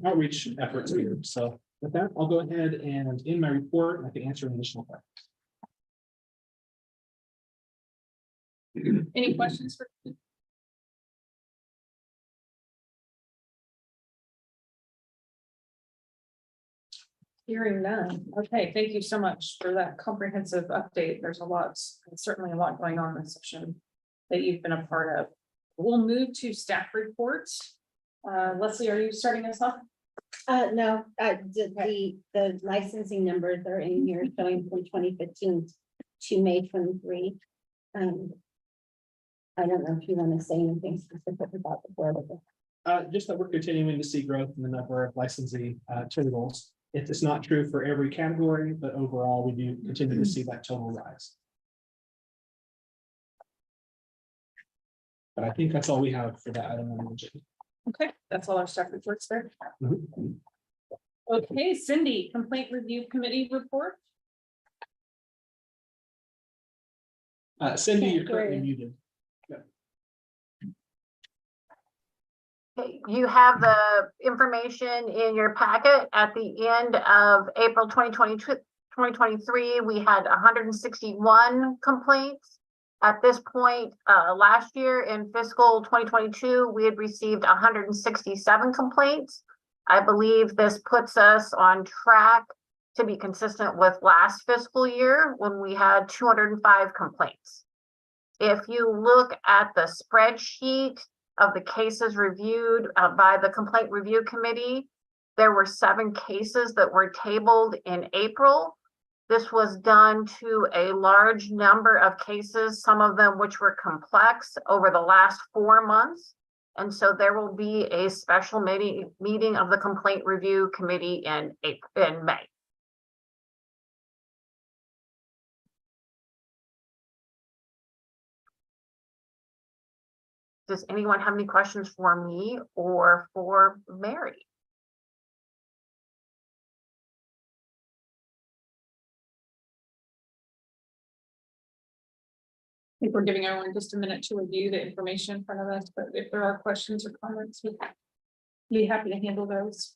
outreach efforts here. So with that, I'll go ahead and in my report, I can answer an additional questions. Any questions for? Hearing none. Okay, thank you so much for that comprehensive update. There's certainly a lot going on in this session that you've been a part of. We'll move to staff reports. Leslie, are you starting us off? No, the licensing numbers are in here showing from 2015 to May 23. I don't know if you want to say anything specific about the board. Just that we're continuing to see growth in the number of licensing totals. It's not true for every category, but overall, we do continue to see that total rise. But I think that's all we have for that item. Okay, that's all our staff reports there. Mhm. Okay, Cindy, complaint review committee report. Cindy, you're currently muted. You have the information in your packet. At the end of April 2023, we had 161 complaints. At this point, last year in fiscal 2022, we had received 167 complaints. I believe this puts us on track to be consistent with last fiscal year when we had 205 complaints. If you look at the spreadsheet of the cases reviewed by the Complaint Review Committee, there were 7 cases that were tabled in April. This was done to a large number of cases, some of them which were complex over the last 4 months. And so there will be a special meeting of the Complaint Review Committee in May. Does anyone have any questions for me or for Mary? I think we're giving everyone just a minute to review the information in front of us, but if there are questions or comments, we'd be happy to handle those.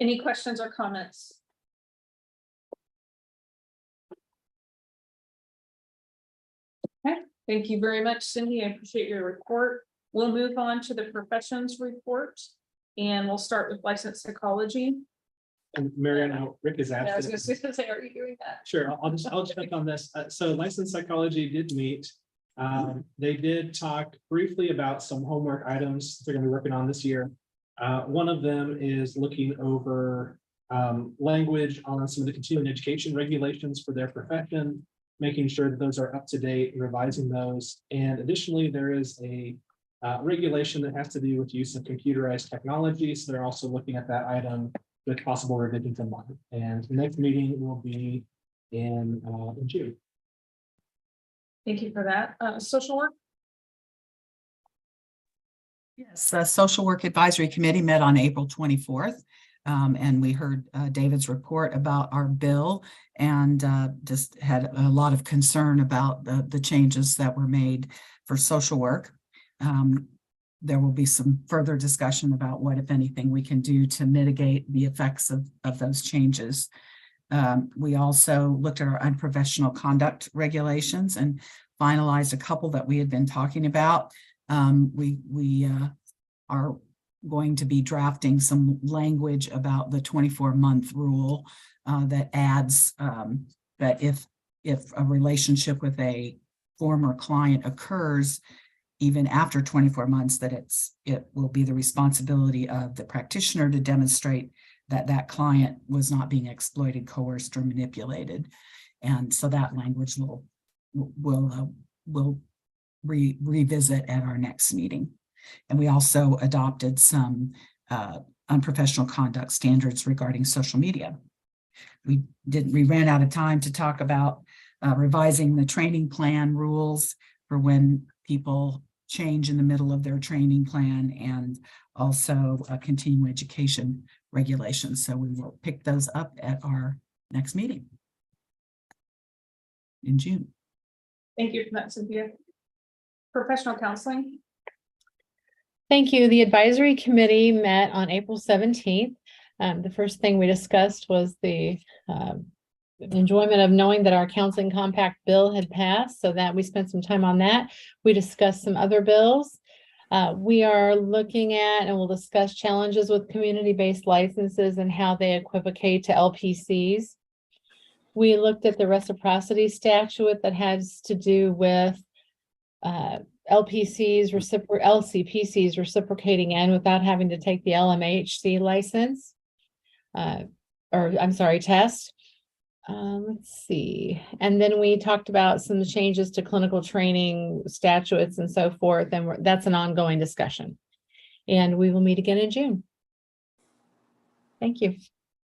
Any questions or comments? Okay, thank you very much, Cindy. I appreciate your report. We'll move on to the professions report, and we'll start with licensed psychology. And Mariana, Rick is Yeah, I was asking. gonna say, are you doing that? Sure, I'll just click on this. So licensed psychology did meet. They did talk briefly about some homework items they're gonna be working on this year. One of them is looking over language on some of the continuing education regulations for their profession, making sure that those are up to date, revising those. And additionally, there is a regulation that has to do with use of computerized technology. So they're also looking at that item with possible revisions in mind. And the next meeting will be in June. Thank you for that. Social work. Yes, the Social Work Advisory Committee met on April 24th. And we heard David's report about our bill and just had a lot of concern about the changes that were made for social work. There will be some further discussion about what, if anything, we can do to mitigate the effects of those changes. We also looked at our unprofessional conduct regulations and finalized a couple that we had been talking about. We are going to be drafting some language about the 24-month rule that adds that if a relationship with a former client occurs, even after 24 months, that it will be the responsibility of the practitioner to demonstrate that that client was not being exploited, coerced, or manipulated. And so that language we'll revisit at our next meeting. And we also adopted some unprofessional conduct standards regarding social media. We ran out of time to talk about revising the training plan rules for when people change in the middle of their training plan, and also continuing education regulations. So we will pick those up at our next meeting in June. Thank you for that, Cynthia. Professional counseling. Thank you. The advisory committee met on April 17th. The first thing we discussed was the enjoyment of knowing that our counseling compact bill had passed, so that we spent some time on that. We discussed some other bills. We are looking at, and we'll discuss, challenges with community-based licenses and how they equivocate to LPCs. We looked at the reciprocity statute that has to do with LCPCs reciprocating in without having to take the LMHC license, test. Let's see. And then we talked about some changes to clinical training statutes and so forth. And that's an ongoing discussion. And we will meet again in June. Thank you.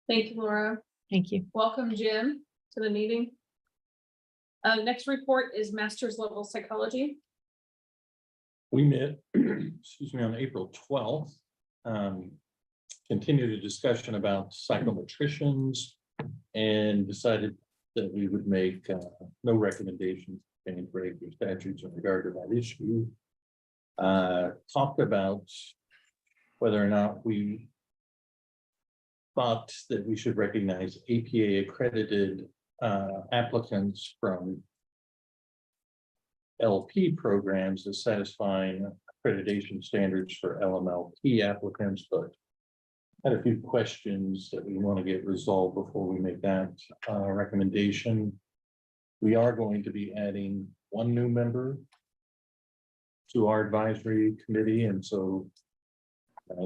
Thank you, Laura. Thank you. Welcome, Jim, to the meeting. Next report is master's level psychology. We met, excuse me, on April 12th. Continued a discussion about psychometricians and decided that we would make no recommendations to change regs or statutes in regard to that issue. Talked about whether or not we thought that we should recognize APA accredited applicants from LP programs as satisfying accreditation standards for LMLP applicants, but had a few questions that we want to get resolved before we make that recommendation. We are going to be adding one new member to our advisory committee, and so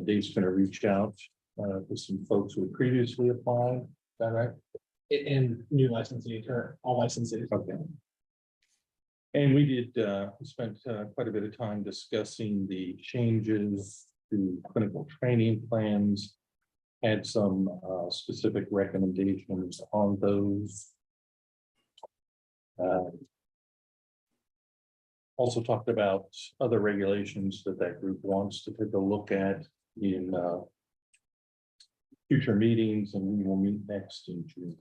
Dave's going to reach out to some folks who had previously applied. Is that right? And new licensees or all licensees. Okay. And we did, we spent quite a bit of time discussing the changes to clinical training plans. Had some specific recommendations on those. Also talked about other regulations that group wants to take a look at in future meetings, and we will meet next in June.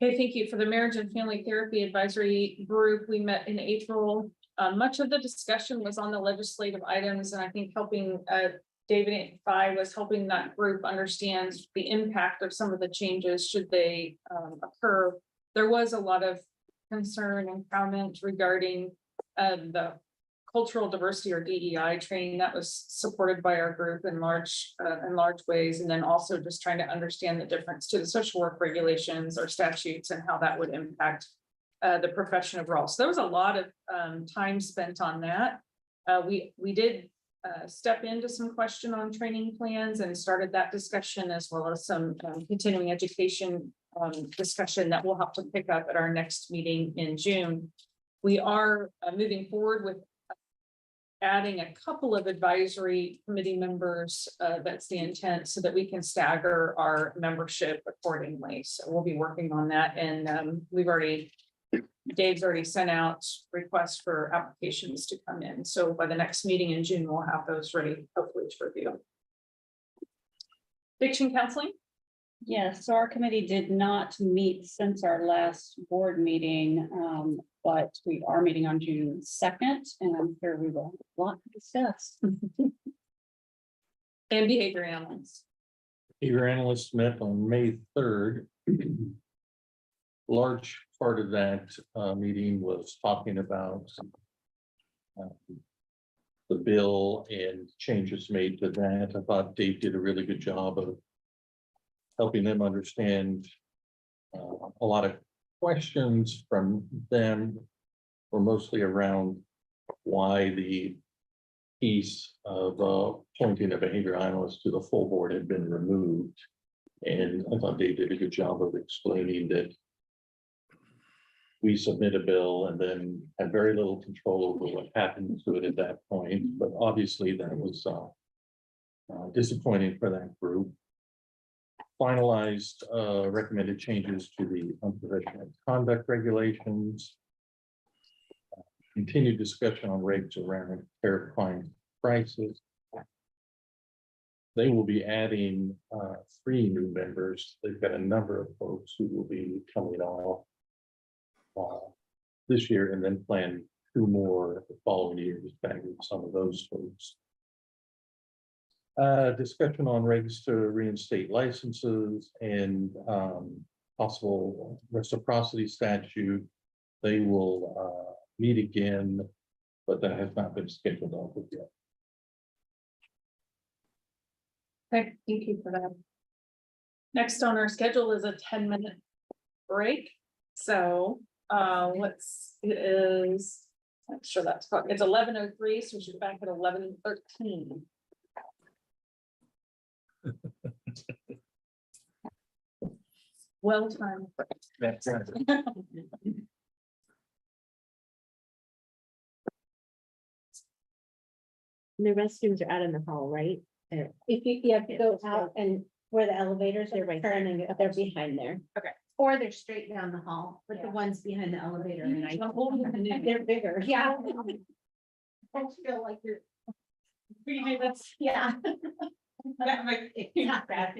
Okay, thank you. For the Marriage and Family Therapy Advisory Group, we met in April. Much of the discussion was on the legislative items, and I think helping David Phi was helping that group understand the impact of some of the changes should they occur. There was a lot of concern and comment regarding the cultural diversity or DEI training that was supported by our group in large ways, and then also just trying to understand the difference to the social work regulations or statutes and how that would impact the profession overall. So there was a lot of time spent on that. We did step into some question on training plans and started that discussion, as well as some continuing education discussion that we'll have to pick up at our next meeting in June. We are moving forward with adding a couple of advisory committee members. That's the intent, so that we can stagger our membership accordingly. So we'll be working on that, and Dave's already sent out requests for applications to come in. So by the next meeting in June, we'll have those ready, hopefully, to review. Addiction counseling? Yes, so our committee did not meet since our last board meeting, but we are meeting on June 2nd, and I'm sure we will have a lot to discuss. And behavior analysts. Behavior analysts met on May 3rd. Large part of that meeting was talking about the bill and changes made to that. I thought Dave did a really good job of helping them understand a lot of questions from them were mostly around why the piece of appointing a behavior analyst to the full board had been removed. And I thought Dave did a good job of explaining that we submit a bill and then had very little control over what happened to it at that point. But obviously that was disappointing for that group. Finalized recommended changes to the unprofessional conduct regulations. Continued discussion on regs around terrifying prices. They will be adding 3 new members. They've got a number of folks who will be coming off this year, and then plan 2 more the following year, just back with some of those folks. Discussion on regs to reinstate licenses and possible reciprocity statute. They will meet again, but that has not been scheduled off yet. Okay, thank you for that. Next on our schedule is a 10-minute break. So it is, I'm sure that's, it's 11:03, so we should be back at 11:13. Well timed. That's right. The restrooms are out in the hall, right? If you have to go out and where the elevators They're are right turning, they're behind there. Or they're straight down the hall, but the ones behind the elevator are nice. They're bigger, yeah. I feel like you're. That's, yeah. That might, it's not bad.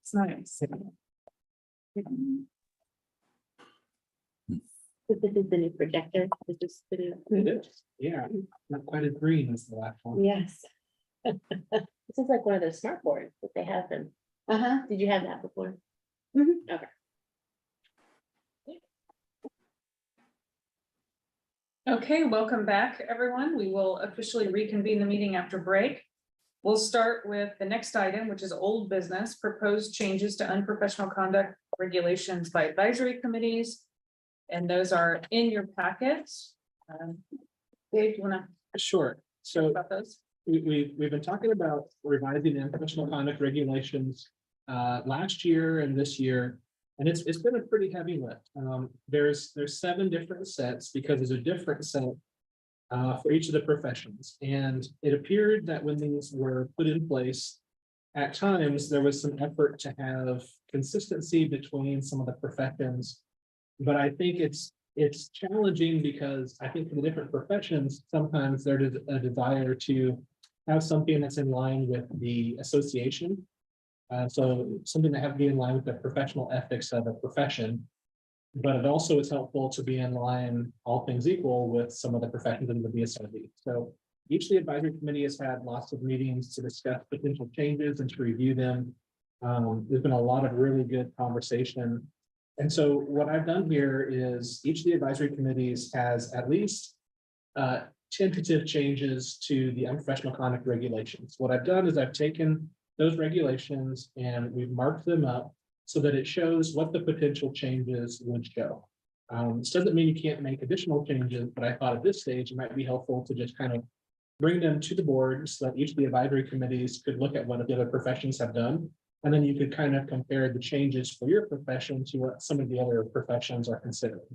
It's nice. This is the new projector. This is the new. It is, yeah, not quite as green as the last one. Yes. This is like one of those smart boards that they have them. Uh-huh. Did you have that before? Okay, welcome back, everyone. We will officially reconvene the meeting after break. We'll start with the next item, which is old business, proposed changes to unprofessional conduct regulations by advisory committees. And those are in your packets. Dave, do you want to Sure, talk so about those? we've been talking about revising the unprofessional conduct regulations last year and this year. And it's been a pretty heavy lift. There's 7 different sets because there's a different set for each of the professions. And it appeared that when these were put in place, at times there was some effort to have consistency between some of the professions. But I think it's challenging because I think for the different professions, sometimes there's a desire to have something that's in line with the association. So something that have to be in line with the professional ethics of a profession. But it also is helpful to be in line, all things equal, with some of the professions in the BSRB. So each of the advisory committee has had lots of meetings to discuss potential changes and to review them. There's been a lot of really good conversation. And so what I've done here is each of the advisory committees has at least tentative changes to the unprofessional conduct regulations. What I've done is I've taken those regulations and we've marked them up so that it shows what the potential changes would show. This doesn't mean you can't make additional changes, but I thought at this stage, it might be helpful to just kind of bring them to the board so that each of the advisory committees could look at what the other professions have done. And then you could kind of compare the changes for your profession to what some of the other professions are considering.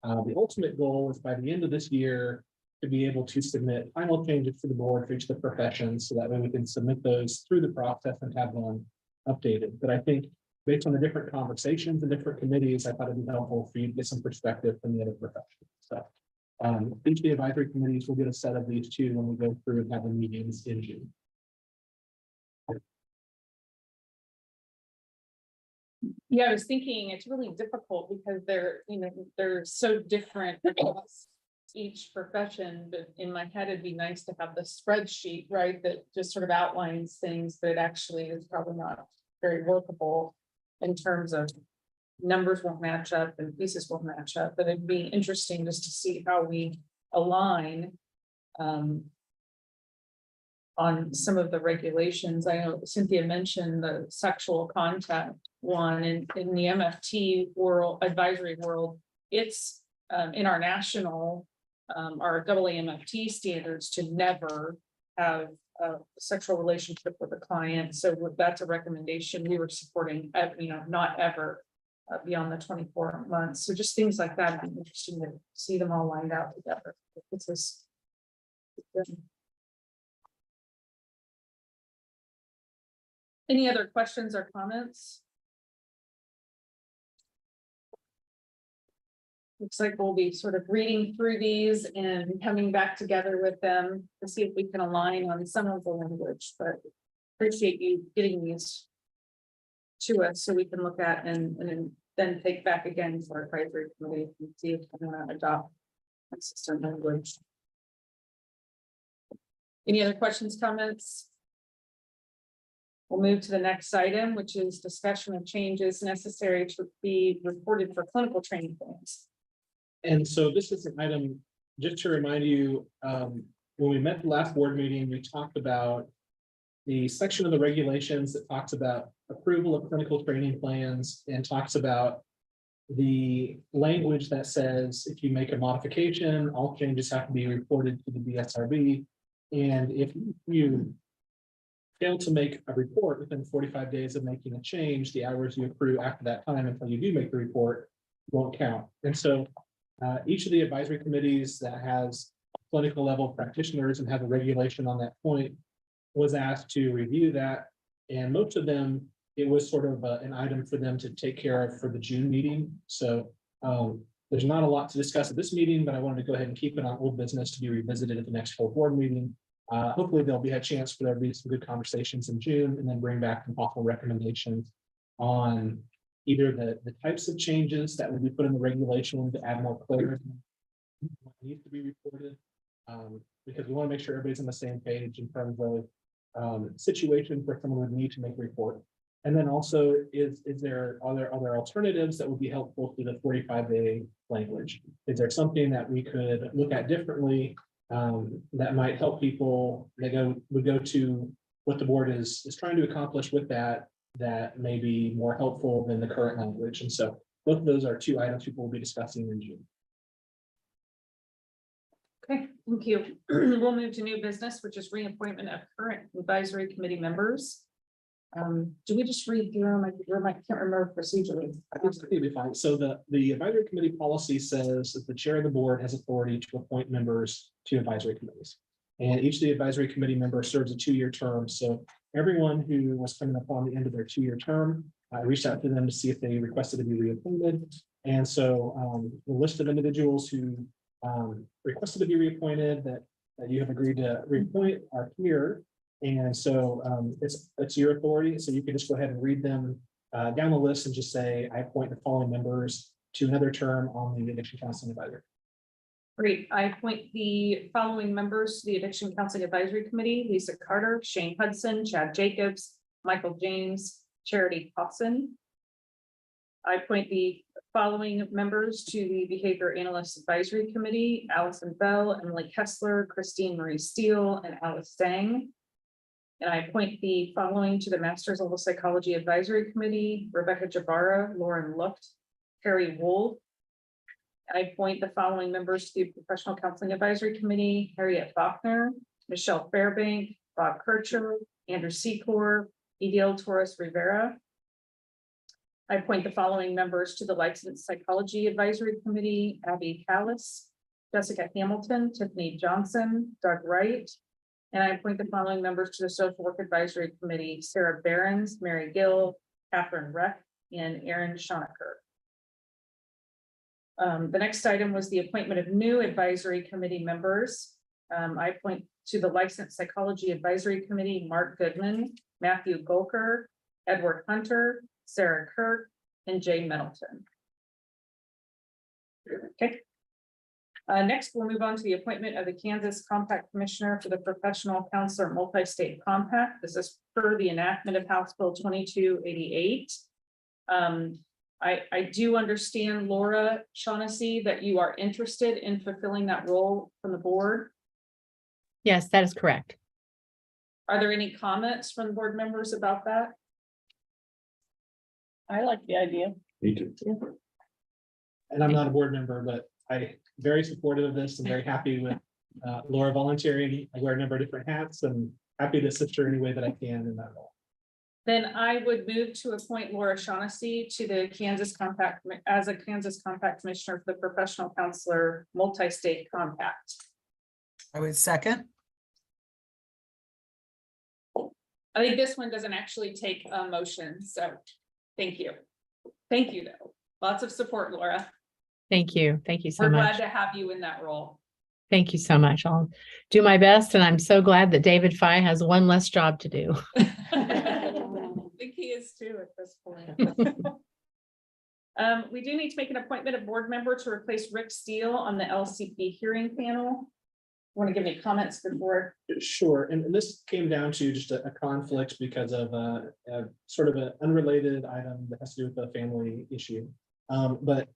The ultimate goal is by the end of this year to be able to submit final changes to the board for each of the professions, so that way we can submit those through the process and have them updated. But I think based on the different conversations and different committees, I thought it'd be helpful for you to get some perspective from the other professions. So each of the advisory committees will get a set of these 2 when we go through and have the meetings in June. Yeah, I was thinking it's really difficult because they're so different across each profession, but in my head, it'd be nice to have the spreadsheet, right? That just sort of outlines things, but it actually is probably not very workable in terms of numbers won't match up and pieces won't match up, but it'd be interesting just to see how we align on some of the regulations. I know Cynthia mentioned the sexual contact one in the MFT world, advisory world. It's in our national, our AAMFT standards to never have a sexual relationship with a client. So that's a recommendation we were supporting, not ever beyond the 24 months. So just things like that. It'd be interesting to see them all lined out together. It's this. Any other questions or comments? Looks like we'll be sort of reading through these and coming back together with them to see if we can align on some of the language, but appreciate you getting these to us so we can look at and then take back again to our advisory committee and see if we want to adopt consistent language. Any other questions, comments? We'll move to the next item, which is discussion of changes necessary to be reported for clinical training plans. And so this is an item, just to remind you, when we met the last board meeting, we talked about the section of the regulations that talks about approval of clinical training plans and talks about the language that says if you make a modification, all changes have to be reported to the BSRB. And if you fail to make a report within 45 days of making a change, the hours you accrue after that time until you do make the report won't count. And so each of the advisory committees that has clinical level practitioners and have a regulation on that point was asked to review that. And most of them, it was sort of an item for them to take care of for the June meeting. So there's not a lot to discuss at this meeting, but I wanted to go ahead and keep it on old business to be revisited at the next full board meeting. Hopefully there'll be a chance for there to be some good conversations in June and then bring back some possible recommendations on either the types of changes that would be put in the regulation to add more clarity. What needs to be reported, because we want to make sure everybody's on the same page in terms of situation where someone would need to make a report. And then also, are there other alternatives that would be helpful to the 45-day language? Is there something that we could look at differently that might help people that would go to what the board is trying to accomplish with that may be more helpful than the current language? And so both of those are two items people will be discussing in June. Okay, thank you. We'll move to new business, which is reappointment of current advisory committee members. Do we just read through them? I can't remember procedurally. I think it'll be fine. So the advisory committee policy says that the chair of the board has authority to appoint members to advisory committees. And each of the advisory committee members serves a 2-year term. So everyone who was coming up on the end of their 2-year term, I reached out to them to see if they requested to be reappointed. And so the list of individuals who requested to be reappointed that you have agreed to reappoint are here. And so it's your authority. So you can just go ahead and read them down the list and just say, I appoint the following members to another term on the Addiction Counseling Advisory. Great. I appoint the following members to the Addiction Counseling Advisory Committee: Lisa Carter, Shane Hudson, Chad Jacobs, Michael James, Charity Hobson. I appoint the following members to the Behavior Analyst Advisory Committee: Allison Bell, Emily Kessler, Christine Marie Steele, and Alice Dang. And I appoint the following to the Masters Level Psychology Advisory Committee: Rebecca Jabara, Lauren Lucht, Harry Wool. I appoint the following members to the Professional Counseling Advisory Committee: Harriet Faulkner, Michelle Fairbank, Bob Kircher, Andrew Secor, Edil Torres Rivera. I appoint the following members to the Licensed Psychology Advisory Committee: Abby Callis, Jessica Hamilton, Tiffany Johnson, Doug Wright. And I appoint the following members to the Social Work Advisory Committee: Sarah Behrens, Mary Gill, Catherine Reck, and Aaron Schonecker. The next item was the appointment of new advisory committee members. I appoint to the Licensed Psychology Advisory Committee: Mark Goodman, Matthew Golker, Edward Hunter, Sarah Kirk, and Jay Middleton. Okay. Next, we'll move on to the appointment of the Kansas Compact Commissioner for the Professional Counselor Multi-State Compact. This is per the enactment of House Bill 2288. I do understand, Laura Shaughnessy, that you are interested in fulfilling that role from the board. Yes, that is correct. Are there any comments from board members about that? I like the idea. Me too. And I'm not a board member, but I'm very supportive of this and very happy with Laura volunteering. I wear a number of different hats and happy to assist her any way that I can in that role. Then I would move to appoint Laura Shaughnessy to the Kansas Compact as a Kansas Compact Commissioner for the Professional Counselor Multi-State Compact. I would second. I think this one doesn't actually take a motion, so thank you. Thank you, though. Lots of support, Laura. Thank you. Thank you so We're much. glad to have you in that role. Thank you so much. I'll do my best, and I'm so glad that David Fye has one less job to do. I think he is too at this point. We do need to make an appointment of board member to replace Rick Steele on the LCP hearing panel. Want to give any comments before? Sure, and this came down to just a conflict because of a sort of an unrelated item that has to do with the family issue. But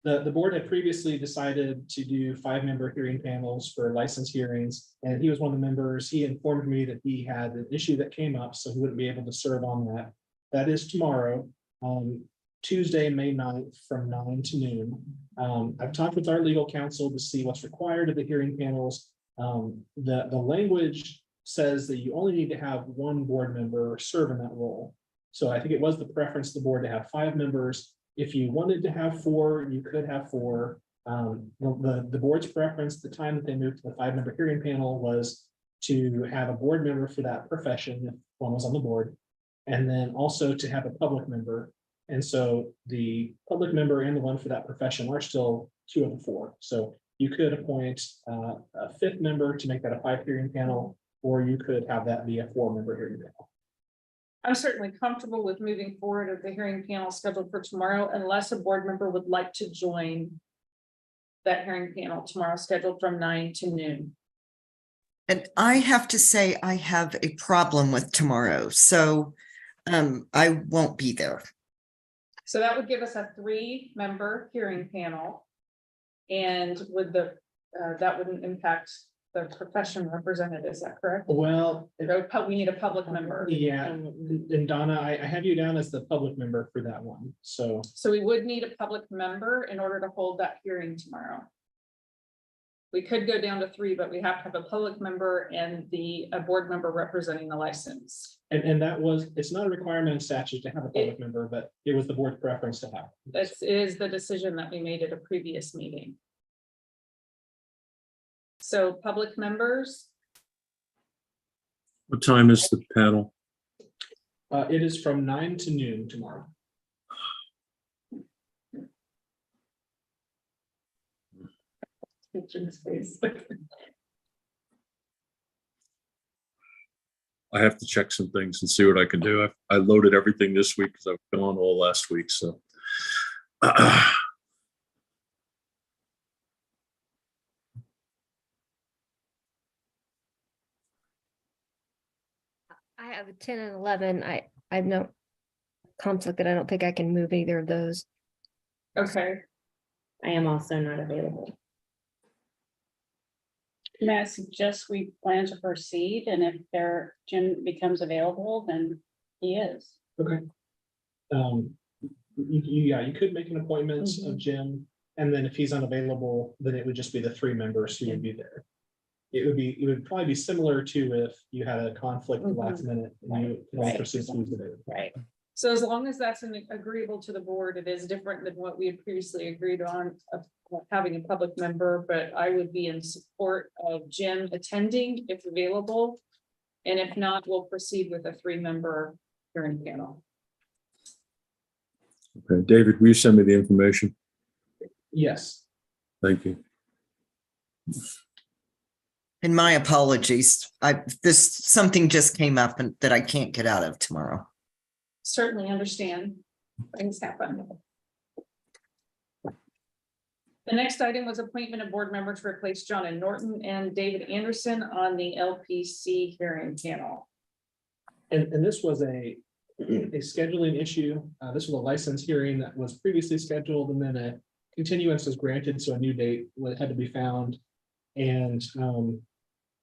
the board had previously decided to do 5-member hearing panels for licensed hearings, and he was one of the members. He informed me that he had an issue that came up, so he wouldn't be able to serve on that. That is tomorrow, Tuesday, May 9th from 9 to noon. I've talked with our legal counsel to see what's required of the hearing panels. The language says that you only need to have 1 board member serve in that role. So I think it was the preference of the board to have 5 members. If you wanted to have 4, you could have 4. The board's preference, the time that they moved to the 5-member hearing panel, was to have a board member for that profession, if one was on the board, and then also to have a public member. And so the public member and the one for that profession are still 2 of the 4. So you could appoint a 5th member to make that a 5 hearing panel, or you could have that be a 4-member hearing panel. I'm certainly comfortable with moving forward with the hearing panel scheduled for tomorrow, unless a board member would like to join that hearing panel tomorrow, scheduled from 9 to noon. And I have to say, I have a problem with tomorrow, so I won't be there. So that would give us a 3-member hearing panel. And with the, that wouldn't impact the profession represented, is that correct? Well, We need a public member. yeah, and Donna, I have you down as the public member for that one, so. So we would need a public member in order to hold that hearing tomorrow. We could go down to 3, but we have to have a public member and a board member representing the license. And that was, it's not a requirement in statute to have a public member, but it was the board's preference to have. This is the decision that we made at a previous meeting. So public members, What time is the panel? It is from 9 to noon tomorrow. I have to check some things and see what I can do. I loaded everything this week because I've gone all last week, so. I have a 10 and 11. I have no conflict that I don't think I can move either of those. okay, I am also not available. May I suggest we plan to proceed, and if Jim becomes available, then he is. Okay. You could make an appointment of Jim, and then if he's unavailable, then it would just be the 3 members who would be there. It would probably be similar to if you had a conflict last minute and you only proceed to use it. Right. so as long as that's agreeable to the board, it is different than what we had previously agreed on of having a public member, but I would be in support of Jim attending if available. And if not, we'll proceed with a 3-member hearing panel. Okay, David, will you send me the information? Yes, Thank you. And my apologies. Something just came up and that I can't get out of tomorrow. Certainly understand, things happen. The next item was appointment of board member to replace John and Norton and David Anderson on the LPC hearing panel. and this was a scheduling issue. This was a license hearing that was previously scheduled, and then a continuance was granted, so a new date had to be found. And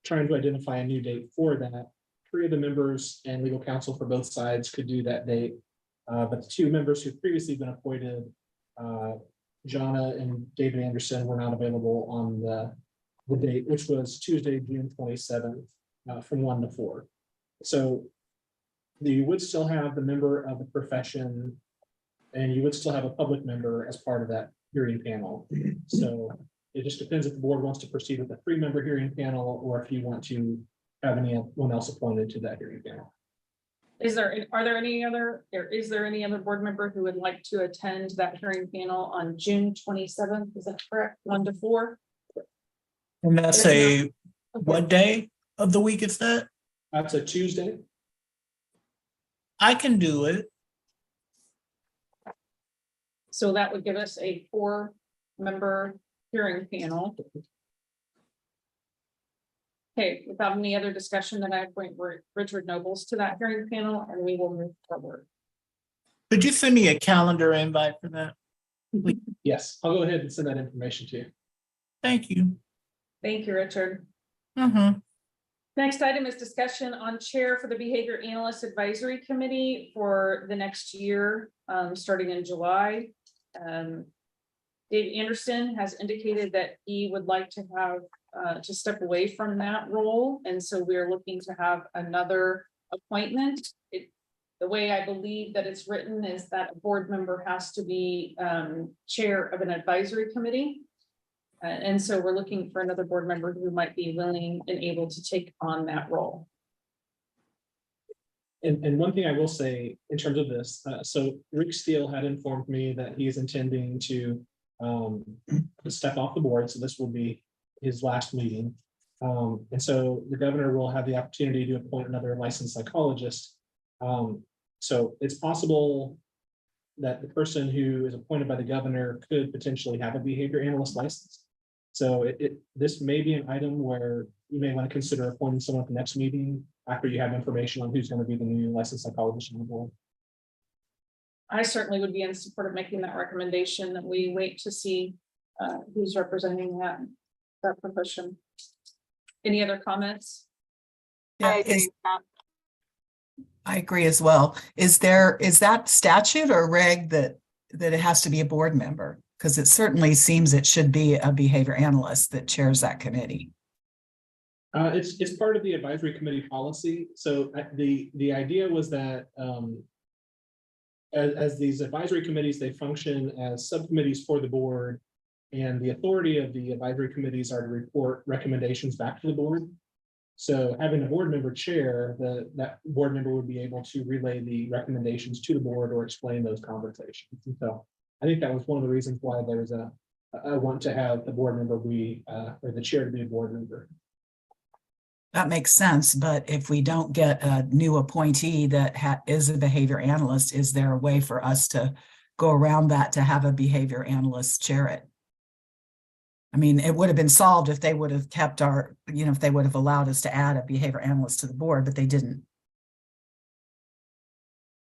trying to identify a new date for that. 3 of the members and legal counsel for both sides could do that date. But the 2 members who've previously been appointed, Jonna and David Anderson, were not available on the date, which was Tuesday, June 27th, from 1 to 4. So you would still have the member of the profession, and you would still have a public member as part of that hearing panel. So it just depends if the board wants to proceed with a 3-member hearing panel, or if you want to have anyone else appointed to that hearing panel. Is there any other board member who would like to attend that hearing panel on June 27th? Is that correct? 1 to 4? And that's There's what day of the week is that? That's a Tuesday. I can do it. So that would give us a 4-member hearing panel. Okay, without any other discussion, then I appoint Richard Nobles to that hearing panel, and we will move forward. Could you send me a calendar invite for that? Yes, I'll go ahead and send that information to you. Thank you. Thank you, Richard. Mhm. Next item is discussion on chair for the Behavior Analyst Advisory Committee for the next year, starting in July. Dave Anderson has indicated that he would like to have to step away from that role, and so we're looking to have another appointment. The way I believe that it's written is that a board member has to be chair of an advisory committee. And so we're looking for another board member who might be willing and able to take on that role. And one thing I will say in terms of this, so Rick Steele had informed me that he is intending to step off the board, so this will be his last meeting. And so the governor will have the opportunity to appoint another licensed psychologist. So it's possible that the person who is appointed by the governor could potentially have a behavior analyst license. So this may be an item where you may want to consider appointing someone at the next meeting after you have information on who's going to be the new licensed psychologist on the board. I certainly would be in support of making that recommendation that we wait to see who's representing that profession. Any other comments? Yeah, I agree as well. Is that statute or reg that it has to be a board member? Because it certainly seems it should be a behavior analyst that chairs that committee. It's part of the advisory committee policy. So the idea was that as these advisory committees, they function as subcommittees for the board, and the authority of the advisory committees are to report recommendations back to the board. So having a board member chair, that board member would be able to relay the recommendations to the board or explain those conversations. And so I think that was one of the reasons why there was a want to have the board member be or the chair to be a board member. That makes sense, but if we don't get a new appointee that is a behavior analyst, is there a way for us to go around that to have a behavior analyst chair it? I mean, it would have been solved if they would have kept if they would have allowed us to add a behavior analyst to the board, but they didn't.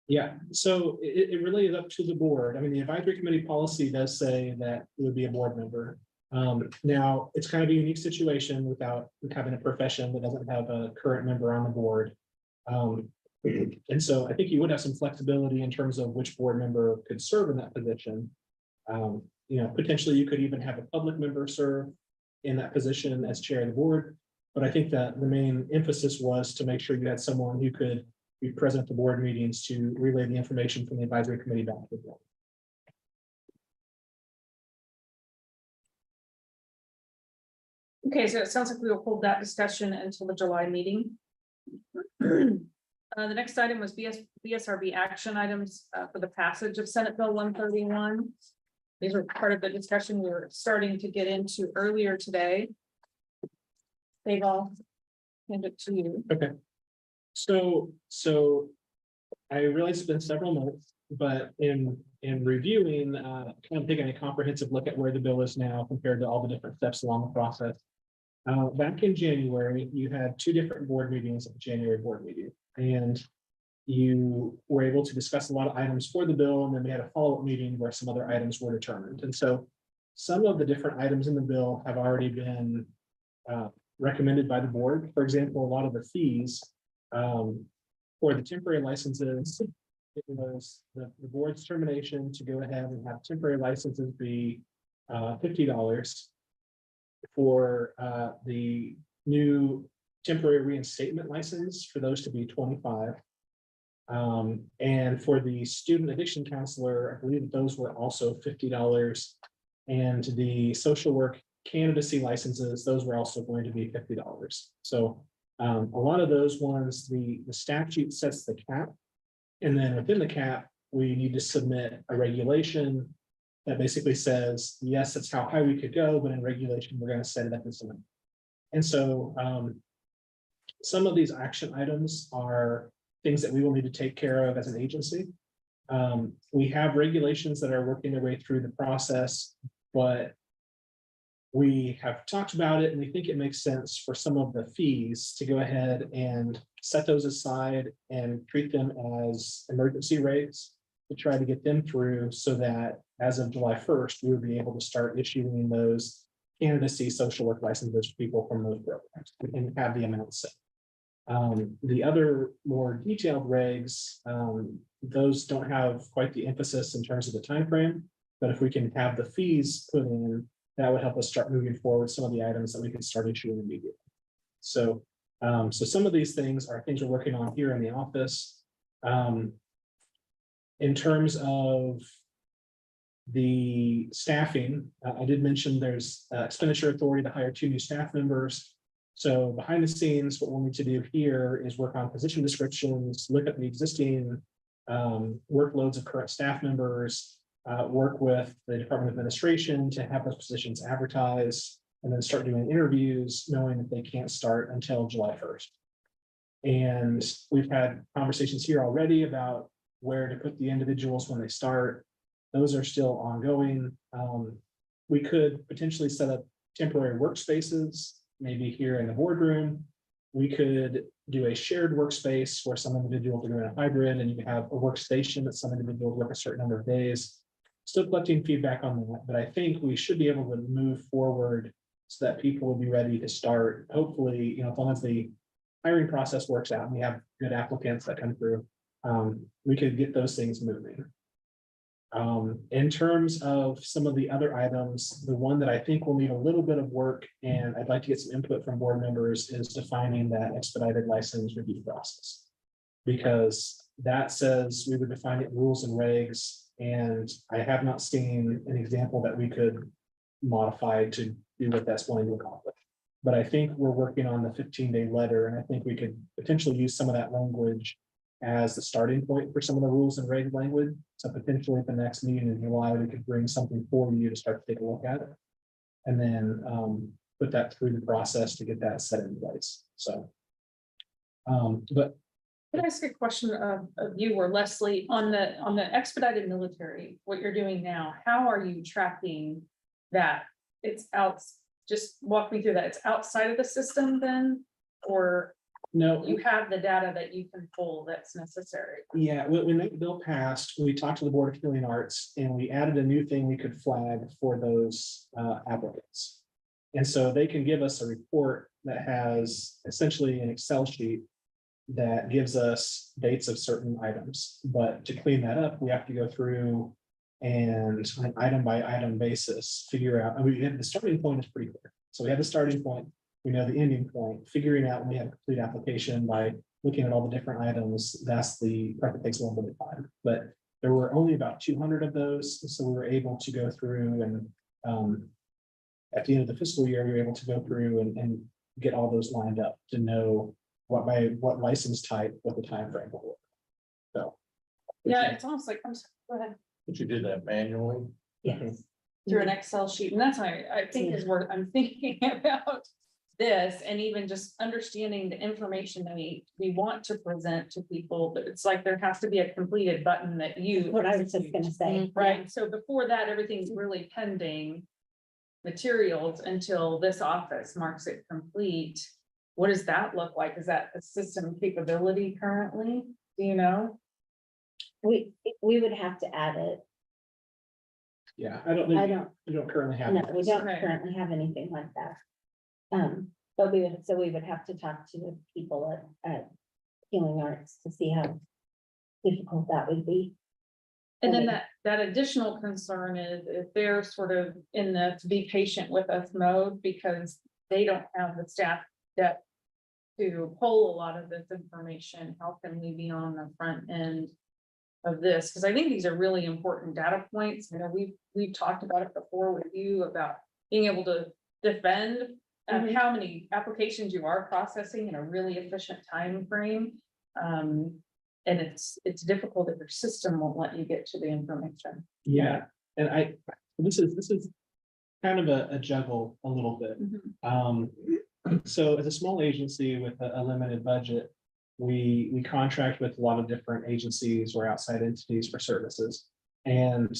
Yeah, so it really is up to the board. I mean, the advisory committee policy does say that it would be a board member. Now, it's kind of a unique situation without having a profession that doesn't have a current member on the board. And so I think you would have some flexibility in terms of which board member could serve in that position. Potentially you could even have a public member serve in that position as chair of the board. But I think that the main emphasis was to make sure you had someone who could be present at the board meetings to relay the information from the advisory committee back to the board. Okay, so it sounds like we will hold that discussion until the July meeting. The next item was BSRB action items for the passage of Senate Bill 131. These are part of the discussion we were starting to get into earlier today. They've all handed it to you. Okay. So I realized it's been several months, but in reviewing, kind of taking a comprehensive look at where the bill is now compared to all the different steps along the process. Back in January, you had two different board meetings at the January board meeting, and you were able to discuss a lot of items for the bill, and then we had a follow-up meeting where some other items were determined. And so some of the different items in the bill have already been recommended by the board. For example, a lot of the fees for the temporary licenses, it was the board's determination to go ahead and have temporary licenses be $50. For the new temporary reinstatement license, for those to be $25. And for the student addiction counselor, I believe that those were also $50. And the social work candidacy licenses, those were also going to be $50. So a lot of those ones, the statute sets the cap. And then within the cap, we need to submit a regulation that basically says, yes, that's how high we could go, but in regulation, we're going to set it at this amount. And so some of these action items are things that we will need to take care of as an agency. We have regulations that are working their way through the process, but we have talked about it and we think it makes sense for some of the fees to go ahead and set those aside and treat them as emergency rates to try to get them through so that as of July 1st, we would be able to start issuing those candidacy social work licenses for people from those programs and have the amount set. The other more detailed regs, those don't have quite the emphasis in terms of the time frame, but if we can have the fees put in, that would help us start moving forward some of the items that we can start issuing immediately. So some of these things are things we're working on here in the office. In terms of the staffing, I did mention there's expenditure authority to hire 2 new staff members. So behind the scenes, what we'll need to do here is work on position descriptions, look at the existing workloads of current staff members, work with the Department of Administration to have those positions advertised, and then start doing interviews, knowing that they can't start until July 1st. And we've had conversations here already about where to put the individuals when they start. Those are still ongoing. We could potentially set up temporary workspaces, maybe here in the boardroom. We could do a shared workspace where some individuals are doing a hybrid and you can have a workstation that some individuals work a certain number of days. Still collecting feedback on that, but I think we should be able to move forward so that people will be ready to start. Hopefully, as long as the hiring process works out and we have good applicants that come through, we could get those things moving. In terms of some of the other items, the one that I think will need a little bit of work and I'd like to get some input from board members is defining that expedited license review process. Because that says we would define it rules and regs, and I have not seen an example that we could modify to do what that's wanting to accomplish. But I think we're working on the 15-day letter, and I think we could potentially use some of that language as the starting point for some of the rules and reg language. So potentially at the next meeting in July, we could bring something for you to start to take a look at it. And then put that through the process to get that set in place. So, but Can I ask a question of you or Leslie on the expedited military, what you're doing now, how are you tracking that? It's out, just walk me through that. It's outside of the system then, or no, you have the data that you can pull that's necessary? yeah, when that bill passed, we talked to the Board of Healing Arts and we added a new thing we could flag for those applicants. And so they can give us a report that has essentially an Excel sheet that gives us dates of certain items. But to clean that up, we have to go through and on an item by item basis, figure out, the starting point is pretty clear. So we have the starting point, we know the ending point, figuring out when we have a complete application by looking at all the different items, that's the part that takes a little bit of time. But there were only about 200 of those. So we were able to go through and at the end of the fiscal year, we were able to go through and get all those lined up to know what license type, what the time frame will be. So. Yeah, it's almost like, I'm sorry, go ahead. But you did that manually? Yes. Through an Excel sheet, and that's why I think is where I'm thinking about this, and even just understanding the information that we want to present to people, but it's like there has to be a completed button that you. What I was just gonna say. Right, so before that, everything's really pending materials until this office marks it complete. What does that look like? Is that a system capability currently? Do you know? We would have to add it. Yeah, I don't I think, don't, we don't currently have. no, we don't Okay. currently have anything like that. But we would have to talk to the people at Healing Arts to see how difficult that would be. And then Okay. that additional concern is if they're sort of in the to be patient with us mode because they don't have the staff depth to pull a lot of this information, how can we be on the front end of this? Because I think these are really important data points. You know, we've talked about it before with you about being able to defend how many applications you are processing in a really efficient time frame. And it's difficult if your system won't let you get to the information. Yeah, and this is kind of a juggle a little bit. So as a small agency with a limited budget, we contract with a lot of different agencies or outside entities for services. And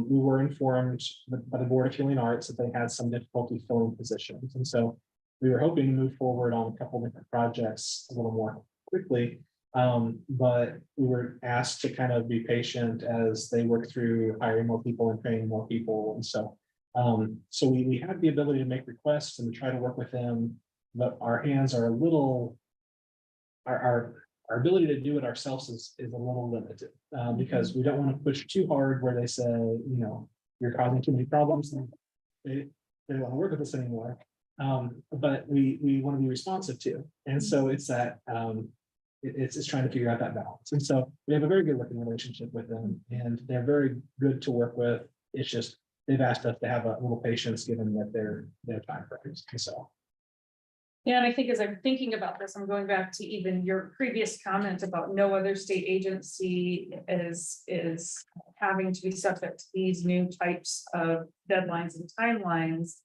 we were informed by the Board of Healing Arts that they had some difficulty filling positions. And so we were hoping to move forward on a couple different projects a little more quickly. But we were asked to kind of be patient as they work through hiring more people and training more people. And so we had the ability to make requests and to try to work with them, but our hands are a little, our ability to do it ourselves is a little limited, because we don't want to push too hard where they say, you know, you're causing too many problems and they don't want to work with us anymore. But we want to be responsive to. And so it's that it's trying to figure out that balance. And so we have a very good working relationship with them and they're very good to work with. It's just, they've asked us to have a little patience given that their time frames. And so. Yeah, and I think as I'm thinking about this, I'm going back to even your previous comment about no other state agency is having to be subject to these new types of deadlines and timelines.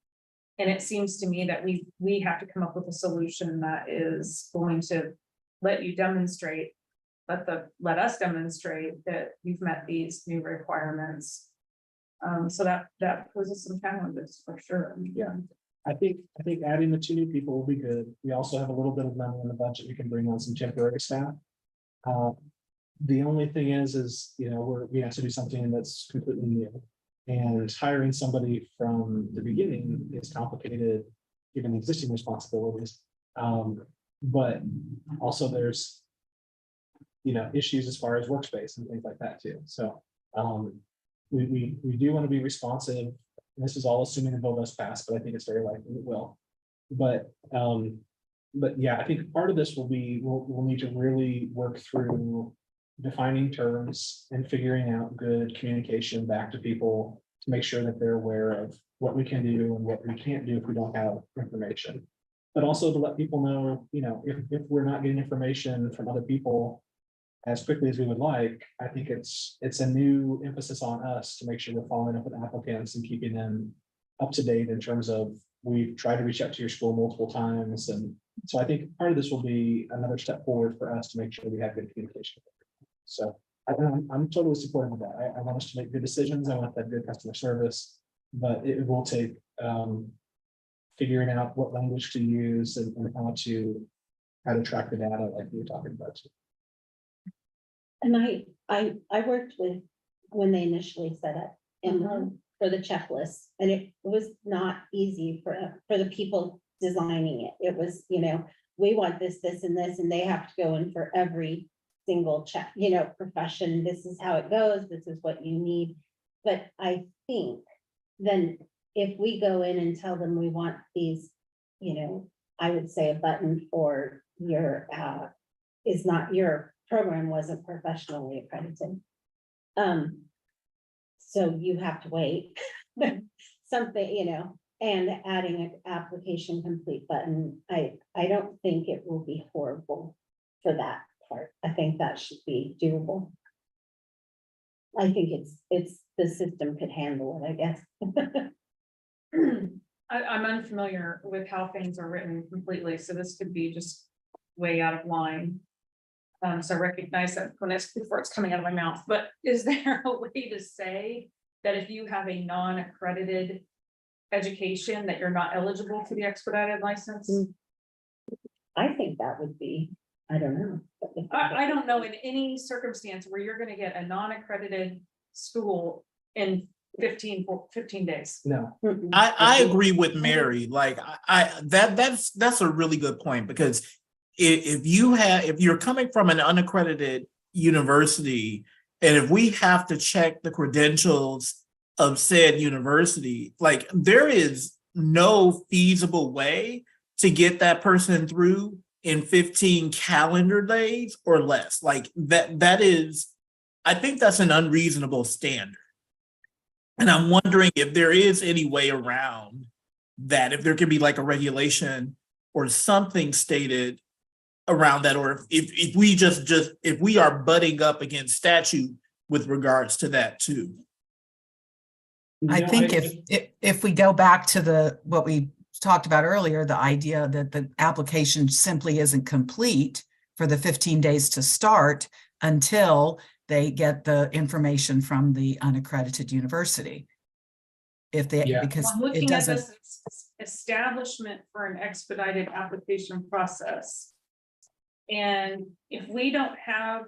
And it seems to me that we have to come up with a solution that is going to let you demonstrate, let us demonstrate that you've met these new requirements. So that poses some challenges for sure. Yeah. I think adding the 2 new people will be good. We also have a little bit of money in the budget. We can bring on some temporary staff. The only thing is, you know, we have to do something that's completely new. And hiring somebody from the beginning is complicated, given the existing responsibilities. But also there's, you know, issues as far as workspace and things like that too. So we do want to be responsive. This is all assuming the bill does pass, but I think it's very likely it will. But yeah, I think part of this will be, we'll need to really work through defining terms and figuring out good communication back to people to make sure that they're aware of what we can do and what we can't do if we don't have information. But also to let people know, you know, if we're not getting information from other people as quickly as we would like, I think it's a new emphasis on us to make sure we're following up with applicants and keeping them up to date in terms of, we've tried to reach out to your school multiple times. And so I think part of this will be another step forward for us to make sure we have good communication. So I'm totally supportive of that. I want us to make good decisions. I want that good customer service, but it will take figuring out what language to use and how to track the data like we were talking about. And I worked with, when they initially set up and for the checklist, and it was not easy for the people designing it. It was, you know, we want this, this, and this, and they have to go in for every single check, you know, profession. This is how it goes. This is what you need. But I think then if we go in and tell them we want these, you know, I would say a button for your, is not, your program wasn't professionally accredited. So you have to wait, something, you know, and adding an application complete button, I don't think it will be horrible for that part. I think that should be doable. I think it's, the system could handle it, I guess. I'm unfamiliar with how things are written completely, so this could be just way out of line. So I recognize that before it's coming out of my mouth, but is there a way to say that if you have a non-accredited education, that you're not eligible for the expedited license? I think that would be, I don't know. I don't know in any circumstance where you're gonna get a non-accredited school in 15 days. No, I agree with Mary. Like that's a really good point, because if you're coming from an unaccredited university, and if we have to check the credentials of said university, like there is no feasible way to get that person through in 15 calendar days or less. Like that is, I think that's an unreasonable standard. And I'm wondering if there is any way around that, if there could be like a regulation or something stated around that, or if we if we are butting up against statute with regards to that too. I No, think if we go back to what we talked about earlier, the idea that the application simply isn't complete for the 15 days to start until they get the information from the unaccredited university. If they, Yeah. because I'm it looking at doesn't, this establishment for an expedited application process. And if we don't have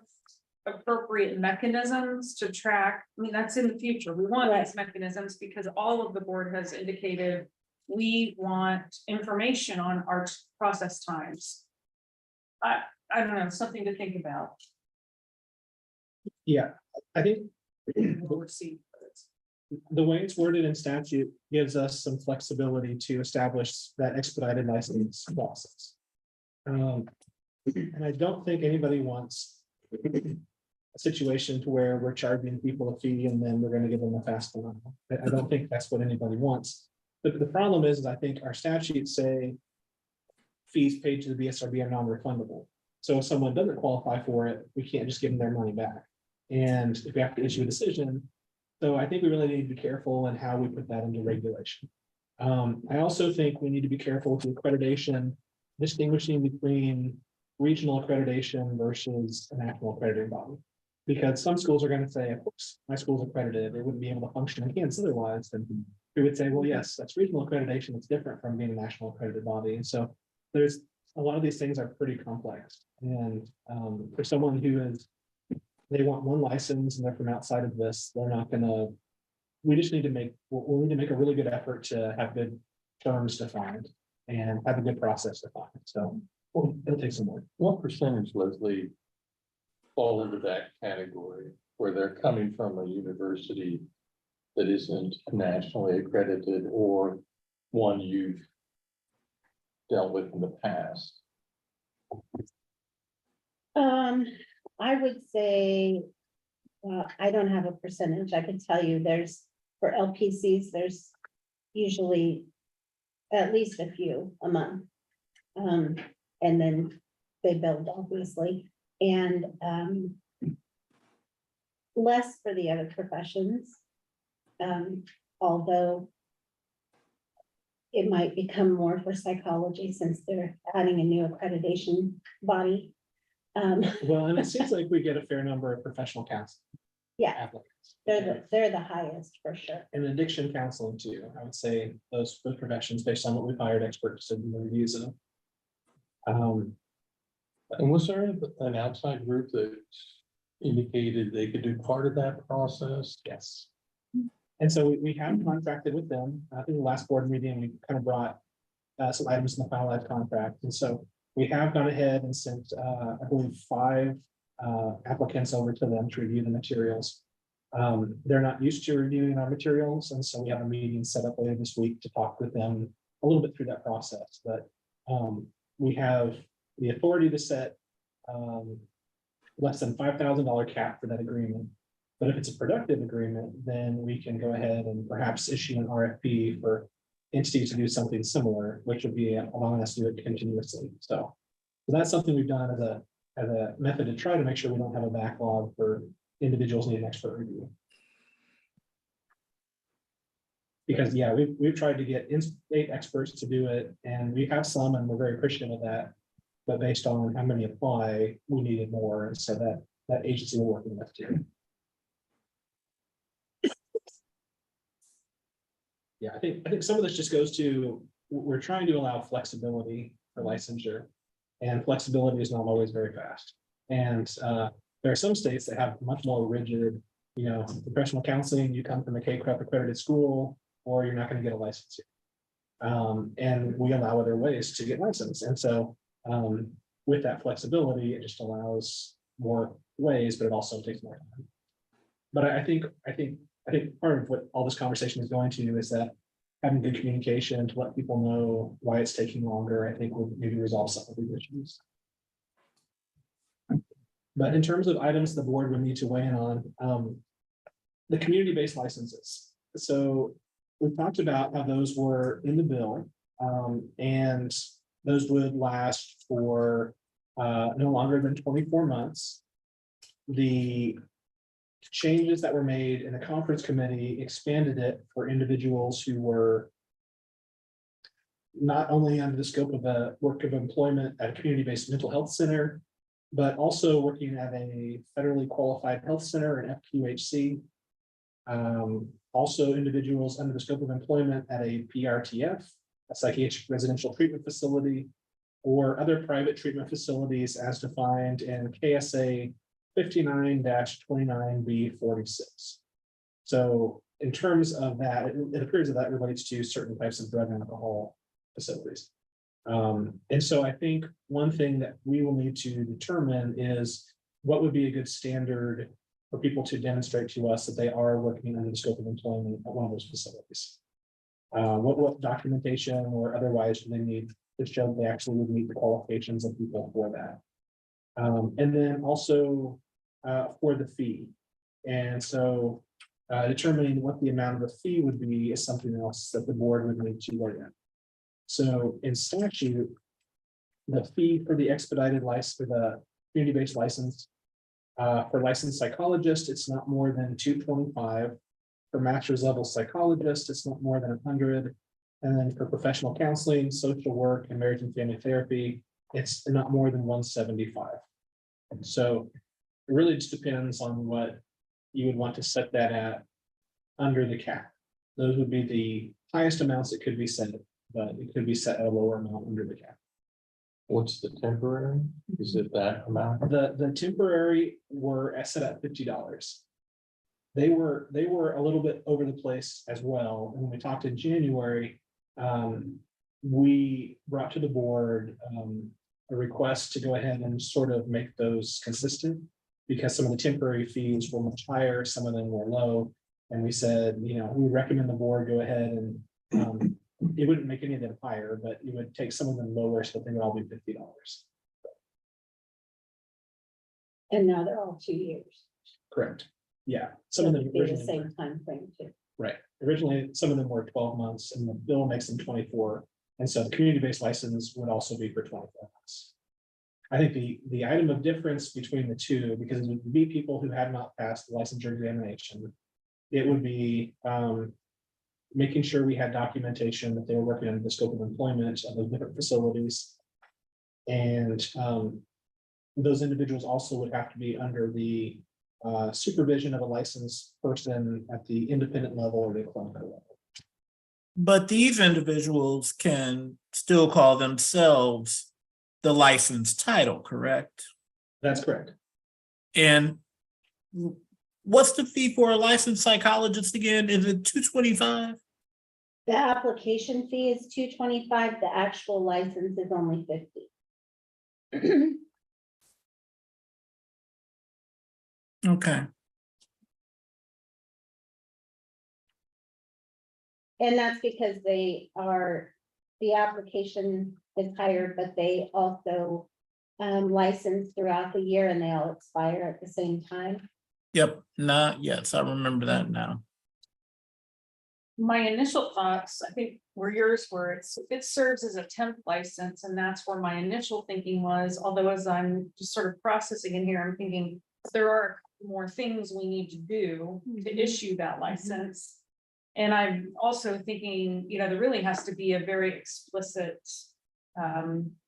appropriate mechanisms to track, I mean, that's in the future. We want these mechanisms because all of the board has indicated we want information on our process times. I don't know, something to think about. yeah, I think We'll see. the way it's worded in statute gives us some flexibility to establish that expedited license process. And I don't think anybody wants a situation to where we're charging people a fee and then we're going to give them a fast one. I don't think that's what anybody wants. But the problem is I think our statutes say fees paid to the BSRB are non-refundable. So if someone doesn't qualify for it, we can't just give them their money back. And if we have to issue a decision, so I think we really need to be careful in how we put that into regulation. I also think we need to be careful with the accreditation, distinguishing between regional accreditation versus a national accrediting body. Because some schools are going to say, of course, my school's accredited, it wouldn't be able to function in Kansas otherwise. And we would say, well, yes, that's regional accreditation. It's different from being a national accredited body. And so there's a lot of these things are pretty complex. And for someone who is, they want one license and they're from outside of this, they're not gonna, we just need to make, we'll need to make a really good effort to have good terms defined and have a good process defined. So it'll take some work. What percentage, Leslie, fall into that category where they're coming from a university that isn't nationally accredited or one you've dealt with in the past? I would say, I don't have a percentage. I can tell you there's, for LPCs, there's usually at least a few a month. And then they build, obviously, and less for the other professions. Although it might become more for psychology since they're adding a new accreditation body. Well, and it seems like we get a fair number of professional counseling Yeah, applicants. they're the highest for sure. And addiction counseling too. I would say those professions, based on what we've hired experts to do the reviews of. And was there an outside group that indicated they could do part of that process? Yes. And so we have contracted with them. I think the last board meeting, we kind of brought some items in the finalized contract. And so we have gone ahead and sent, I believe, 5 applicants over to them to review the materials. They're not used to reviewing our materials. And so we have a meeting set up later this week to talk with them a little bit through that process. But we have the authority to set less than $5,000 cap for that agreement. But if it's a productive agreement, then we can go ahead and perhaps issue an RFP for entities to do something similar, which would be allowing us to do it continuously. So that's something we've done as a method to try to make sure we don't have a backlog for individuals needing expert review. Because yeah, we've tried to get in-state experts to do it, and we have some, and we're very appreciative of that. But based on how many apply, we needed more, and so that agency we're working with too. Yeah, I think some of this just goes to, we're trying to allow flexibility for licensure, and flexibility is not always very fast. And there are some states that have much more rigid, professional counseling. You come from a KCREP accredited school, or you're not going to get a license here. And we allow other ways to get licensed. And so with that flexibility, it just allows more ways, but it also takes more time. But I think part of what all this conversation is going to is that having good communication to let people know why it's taking longer, I think will maybe resolve some of these issues. But in terms of items the board would need to weigh in on, the community-based licenses. So we talked about how those were in the bill, and those would last for no longer than 24 months. The changes that were made in the conference committee expanded it for individuals who were not only under the scope of a work of employment at a community-based mental health center, but also working at a federally qualified health center, an FQHC. Also individuals under the scope of employment at a PRTF, a psychiatric residential treatment facility, or other private treatment facilities as defined in KSA 59-29B46. So in terms of that, it appears that relates to certain types of drug and alcohol facilities. And so I think one thing that we will need to determine is what would be a good standard for people to demonstrate to us that they are working under the scope of employment at one of those facilities. What documentation or otherwise do they need to show they actually would meet the qualifications of people for that? And then also for the fee. And so determining what the amount of the fee would be is something else that the board would need to look at. So in statute, the fee for the expedited license, for the community-based license, for licensed psychologist, it's not more than $225. For master's level psychologist, it's not more than $100. And then for professional counseling, social work, and marriage and family therapy, it's not more than 175. And so it really just depends on what you would want to set that at under the cap. Those would be the highest amounts that could be set, but it could be set at a lower amount under the cap. What's the temporary? Is it that amount? The temporary were set at $50. They were a little bit over the place as well. And when we talked in January, we brought to the board a request to go ahead and sort of make those consistent, because some of the temporary fees were much higher, some of them were low. And we said, we recommend the board go ahead and it wouldn't make any of them higher, but it would take some of them lower so that they would all be $50. And now they're all 2 years. Correct. Yeah, some So of them it'd be the originally, same time frame too. right. Originally, some of them were 12 months and the bill makes them 24. And so the community-based license would also be for 24 months. I think the item of difference between the two, because it would be people who had not passed the licensure examination, it would be making sure we had documentation that they were working under the scope of employment of the different facilities. And those individuals also would have to be under the supervision of a licensed person at the independent level or the clinical level. But these individuals can still call themselves the licensed title, correct? That's correct. And what's the fee for a licensed psychologist again? Is it $225? The application fee is $225, the actual license is only $50. Okay. And that's because the application is higher, but they also license throughout the year and they all expire at the same time. Yep. Yes, I remember that now. My initial thoughts, I think were yours, where it serves as a temp license, and that's where my initial thinking was, although as I'm just sort of processing in here, I'm thinking there are more things we need to do to issue that license. And I'm also thinking, there really has to be a very explicit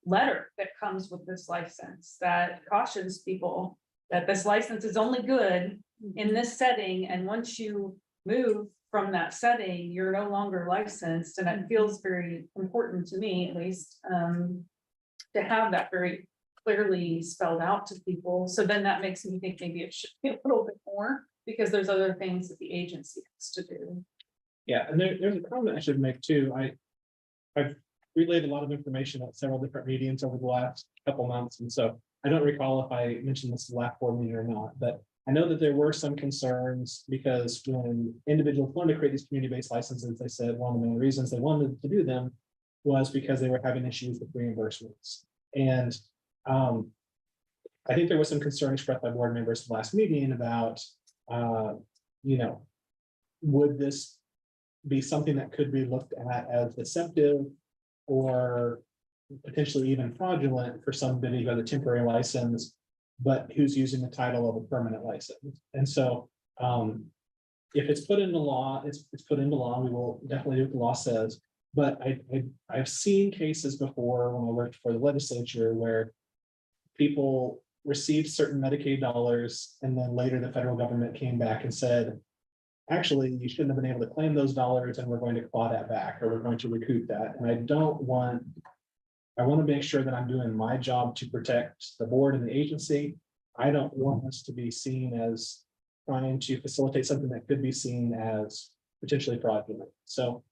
letter that comes with this license that cautions people that this license is only good in this setting, and once you move from that setting, you're no longer licensed. And it feels very important to me, at least, to have that very clearly spelled out to people. So then that makes me think maybe it should be a little bit more, because there's other things that the agency has to do. Yeah, and there's a comment I should make too. I've relayed a lot of information at several different meetings over the last couple months, and so I don't recall if I mentioned this in the last board meeting or not, but I know that there were some concerns because when individuals wanted to create these community-based licenses, they said one of the main reasons they wanted to do them was because they were having issues with reimbursements. And I think there was some concern expressed by board members at the last meeting about, would this be something that could be looked at as deceptive or potentially even fraudulent for somebody who has a temporary license, but who's using the title of a permanent license. And so if it's put into law, it's put into law. We will definitely do what the law says. But I've seen cases before when I worked for the legislature where people received certain Medicaid dollars, and then later the federal government came back and said, actually, you shouldn't have been able to claim those dollars, and we're going to claw that back, or we're going to recoup that. And I want to make sure that I'm doing my job to protect the board and the agency. I don't want us to be seen as trying to facilitate something that could be seen as potentially fraudulent. So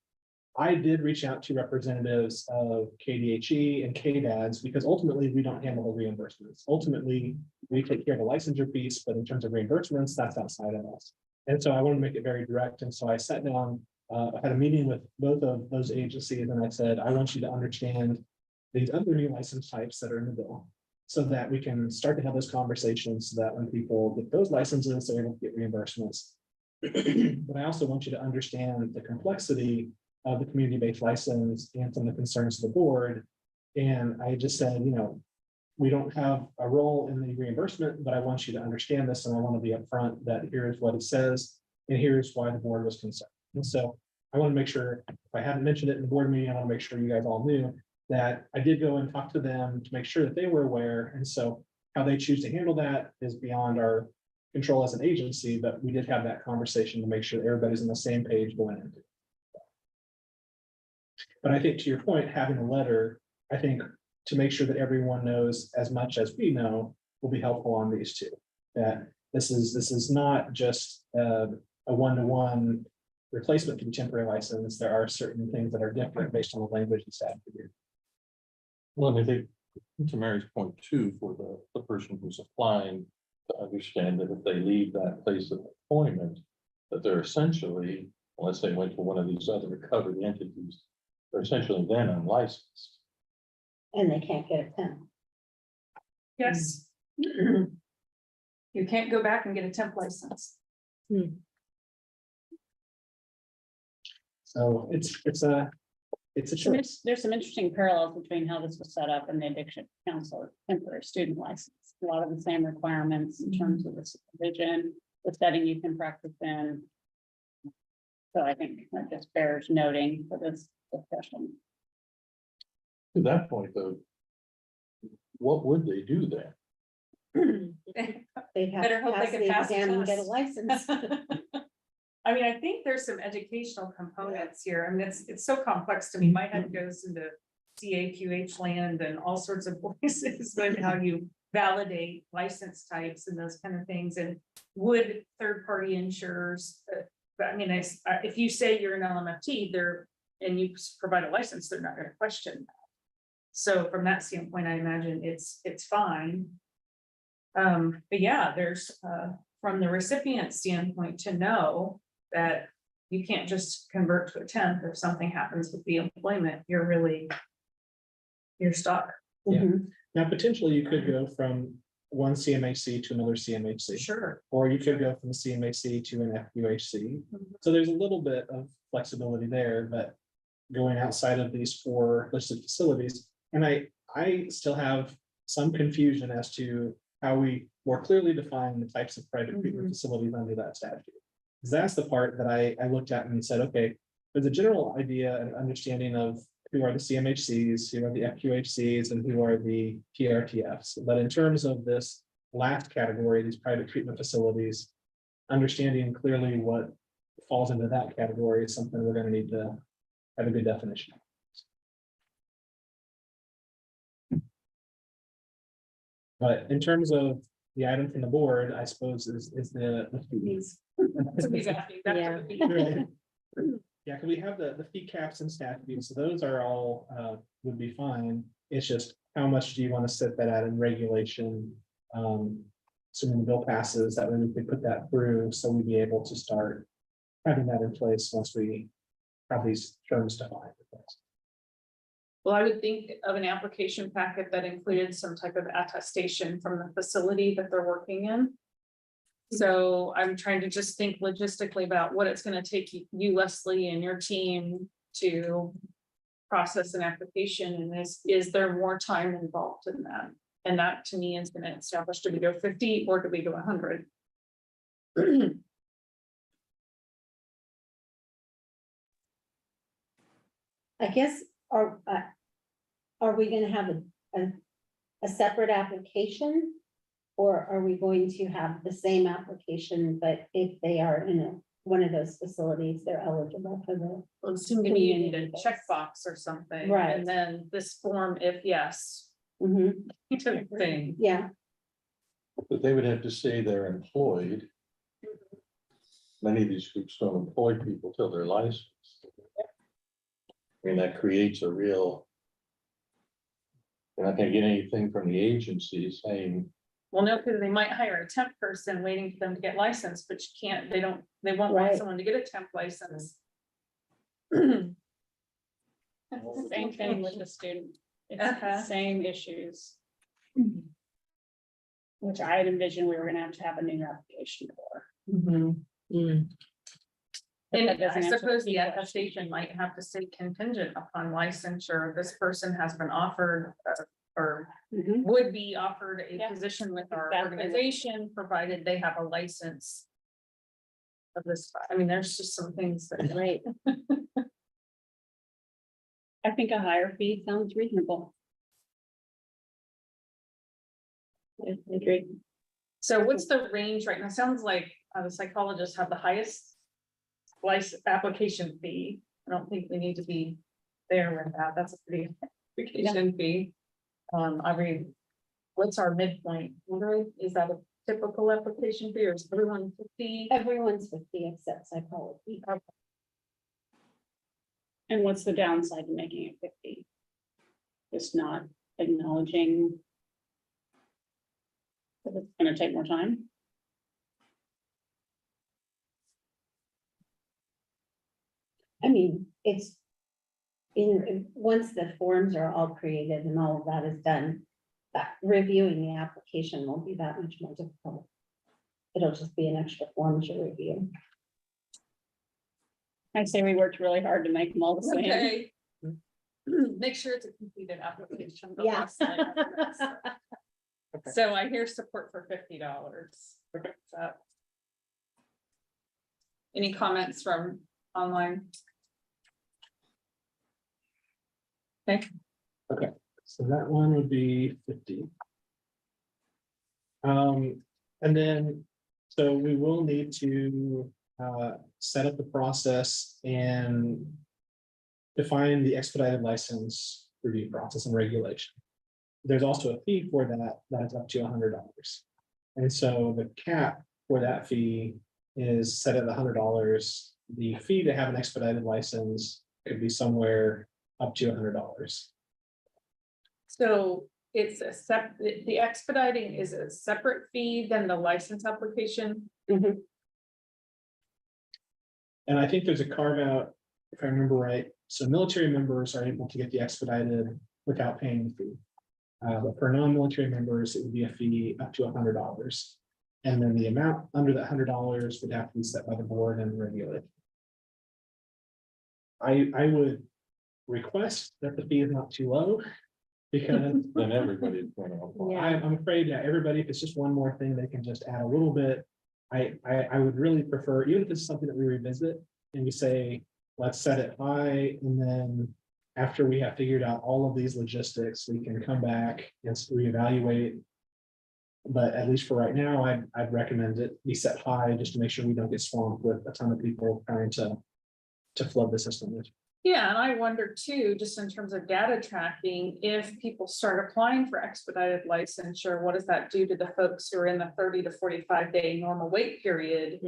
I did reach out to representatives of KDHE and KDADS because ultimately we don't handle the reimbursements. Ultimately, we take care of the licensure piece, but in terms of reimbursements, that's outside of us. And so I want to make it very direct. And so I sat down, I had a meeting with both of those agencies, and I said, I want you to understand these other new license types that are in the bill, so that we can start to have those conversations so that when people get those licenses, they're able to get reimbursements. But I also want you to understand the complexity of the community-based license and some of the concerns of the board. And I just said, we don't have a role in the reimbursement, but I want you to understand this, and I want to be upfront that here's what it says, and here's why the board was concerned. And so I want to make sure, if I hadn't mentioned it in the board meeting, I want to make sure you guys all knew that I did go and talk to them to make sure that they were aware. And so how they choose to handle that is beyond our control as an agency, but we did have that conversation to make sure everybody's on the same page going into it. But I think to your point, having a letter, I think to make sure that everyone knows as much as we know will be helpful on these two. That this is not just a one-to-one replacement for the temporary license. There are certain things that are different based on the language and statute. Well, I think to Mary's point too, for the person who's applying to understand that if they leave that place of employment, that they're essentially, unless they went to one of these other covered entities, they're essentially then unlicensed. And they can't get a temp. Yes. You can't go back and get a temp license. So it's a choice. There's some interesting parallels between how this was set up and the addiction counselor temporary student license. A lot of the same requirements in terms of the supervision, the setting you can practice in. So I think that just bears noting for this discussion. To that point though, what would they do then? They'd have Better to hope they pass can the pass the exam and get a test. license. I mean, I think there's some educational components here. I mean, it's so complex to me. My head goes into CAQH land and all sorts of places, but how you validate license types and those kind of things. And would third-party insurers, but I mean, if you say you're an LMFT there and you provide a license, they're not going to question that. So from that standpoint, I imagine it's fine. But yeah, there's from the recipient standpoint to know that you can't just convert to a temp if something happens with the employment, you're stuck. Yeah. Mhm. Now, potentially you could go from one CMHC to another CMHC. Sure. Or you could go from a CMHC to an FQHC. So there's a little bit of flexibility there, but going outside of these 4 listed facilities, and I still have some confusion as to how we more clearly define the types of private treatment facilities under that statute. Because that's the part that I looked at and said, okay, there's a general idea and understanding of who are the CMHCs, who are the FQHCs, and who are the PRTFs. But in terms of this last category, these private treatment facilities, understanding clearly what falls into that category is something we're going to need to have a good definition. But in terms of the item from the board, I suppose is the fees. Yeah. Right. Yeah, can we have the fee caps and statutes? So those are all would be fine. It's just how much do you want to set that at in regulation? Assuming the bill passes, that way we could put that through, so we'd be able to start having that in place once we have these terms defined. Well, I would think of an application packet that included some type of attestation from the facility that they're working in. So I'm trying to just think logistically about what it's going to take you, Leslie, and your team to process an application, and is there more time involved in that? And that to me is going to establish, do we go 50 or do we go 100? I guess, are we gonna have a separate application? Or are we going to have the same application, but if they are in one of those facilities, they're eligible for the. Well, it seemed to me you need a checkbox or something. Right. And then this form, if yes, Mhm. thing. Yeah, But they would have to say they're employed. Many of these groups don't employ people till they're licensed. I mean, that creates a real. You're not gonna get anything from the agency saying, Well, no, because they might hire a temp person waiting for them to get licensed, but you can't, they won't want Right. someone to get a temp license. Same thing with the student. It's the Uh-huh. same issues. Which I had envisioned we were gonna have a new application for. And That I doesn't answer suppose the the question. attestation might have to say contingent upon licensure, this person has been offered or Mhm. would be offered a Yeah. position with our Exactly. organization, provided they have a license. Of this, I mean, there's just some things that. right. I think a higher fee sounds reasonable. I agree. So what's the range right now? Sounds like the psychologists have the highest license application fee. I don't think we need to be there with that. That's a pretty application fee. I mean, what's our midpoint? Wondering, is that a typical application fee or is everyone 50? Everyone's 50 except psychology. And what's the downside to making it 50? Just not acknowledging that it's gonna take more time. I mean, it's once the forms are all created and all of that is done, reviewing the application won't be that much more difficult. It'll just be an extra form to review. I say we worked really hard to make them all the same. Okay. Make sure it's a completed application. but Yeah. less like others. So I hear support for $50. So- Any comments from online? Okay, So that one would be 50. And then, so we will need to set up the process and define the expedited license review process and regulation. There's also a fee for that, that is up to $100. And so the cap for that fee is set at $100. The fee to have an expedited license could be somewhere up to $100. so it's the expediting is a separate fee than the license application. And I think there's a carve out, if I remember right, so military members are able to get the expedited without paying the fee. But for non-military members, it would be a fee up to $100. And then the amount under that $100 would have to be set by the board and regulated. I would request that the fee is not too low. Because Then everybody's going to apply. I'm afraid that everybody, if it's just one more thing, they can just add a little bit. I would really prefer, even if it's something that we revisit and we say, let's set it high, and then after we have figured out all of these logistics, we can come back and reevaluate. But at least for right now, I'd recommend it be set high just to make sure we don't get swamped with a ton of people trying to flood the system. Yeah, and I wonder too, just in terms of data tracking, if people start applying for expedited licensure, what does that do to the folks who are in the 30 to 45 day normal wait period?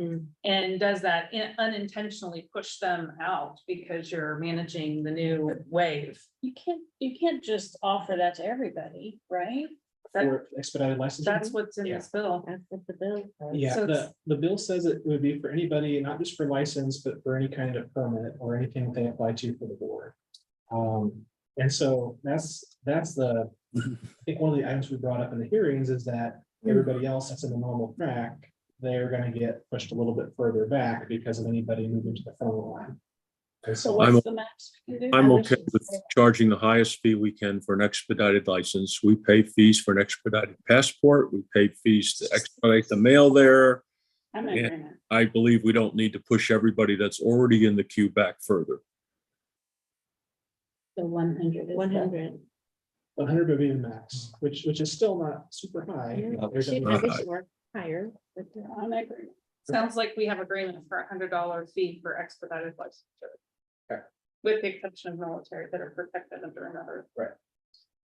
And does that unintentionally push them out because you're managing the new wave? You can't just offer that to everybody, right? For expedited license. That's what's in this bill. That's what the bill says. Yeah, So the bill says it would be for anybody, not just for license, but for any kind of permit or anything they apply to for the board. And so that's the, I think one of the items we brought up in the hearings is that everybody else that's in the normal track, they're gonna get pushed a little bit further back because of anybody moving to the front line. And So so what's the max we can do? I'm okay with charging the highest fee we can for an expedited license. We pay fees for an expedited passport. We pay fees to expedite the mail there. I'm in agreement. I believe we don't need to push everybody that's already in the queue back further. So 100 is 100. 100 would be the max, which is still not super high. There's a- work higher. I'm in agreement. Sounds like we have agreement for $100 fee for expedited licensure. Okay. With the exception of military that are protected under another.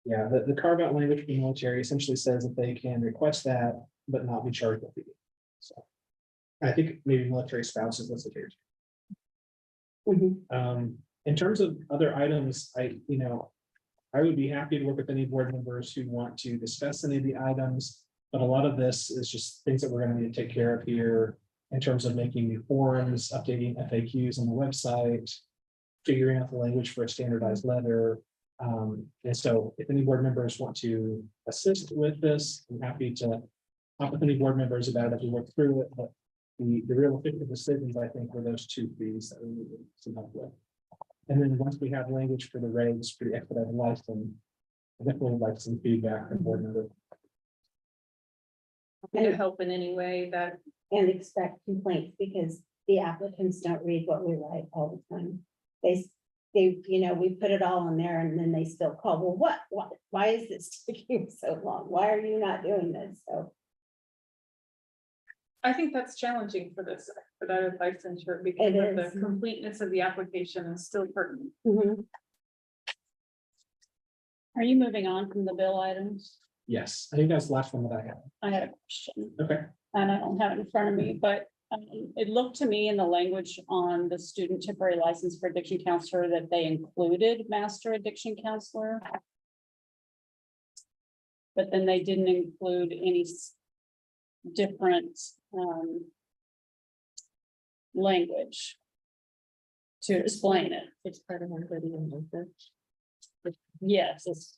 Yeah, the carve out language for the military essentially says that they can request that, but not be charged a fee. So I think maybe military spouses listed here. In terms of other items, I would be happy to work with any board members who want to discuss any of the items. But a lot of this is just things that we're gonna need to take care of here in terms of making new forms, updating FAQs on the website, figuring out the language for a standardized letter. And so if any board members want to assist with this, I'm happy to talk with any board members about it as we work through it, but the real effective decisions, I think, were those two fees that we needed some help with. And then once we have language for the regs for the expedited license, I definitely would like some feedback from board members. To help in any way that, And expect complaints because the applicants don't read what we write all the time. we put it all in there and then they still call, well, why is this taking so long? Why are you not doing this? So. I think that's challenging for this, for that licensure, because It of is. the completeness of the application is still pertinent. Are you moving on from the bill items? Yes, I think that's the last one that I have. I had a question. Okay. And I don't have it in front of me, but it looked to me in the language on the student temporary license for addiction counselor that they included master addiction counselor. But then they didn't include any different language to explain it. It's part of our video. Yes, it's.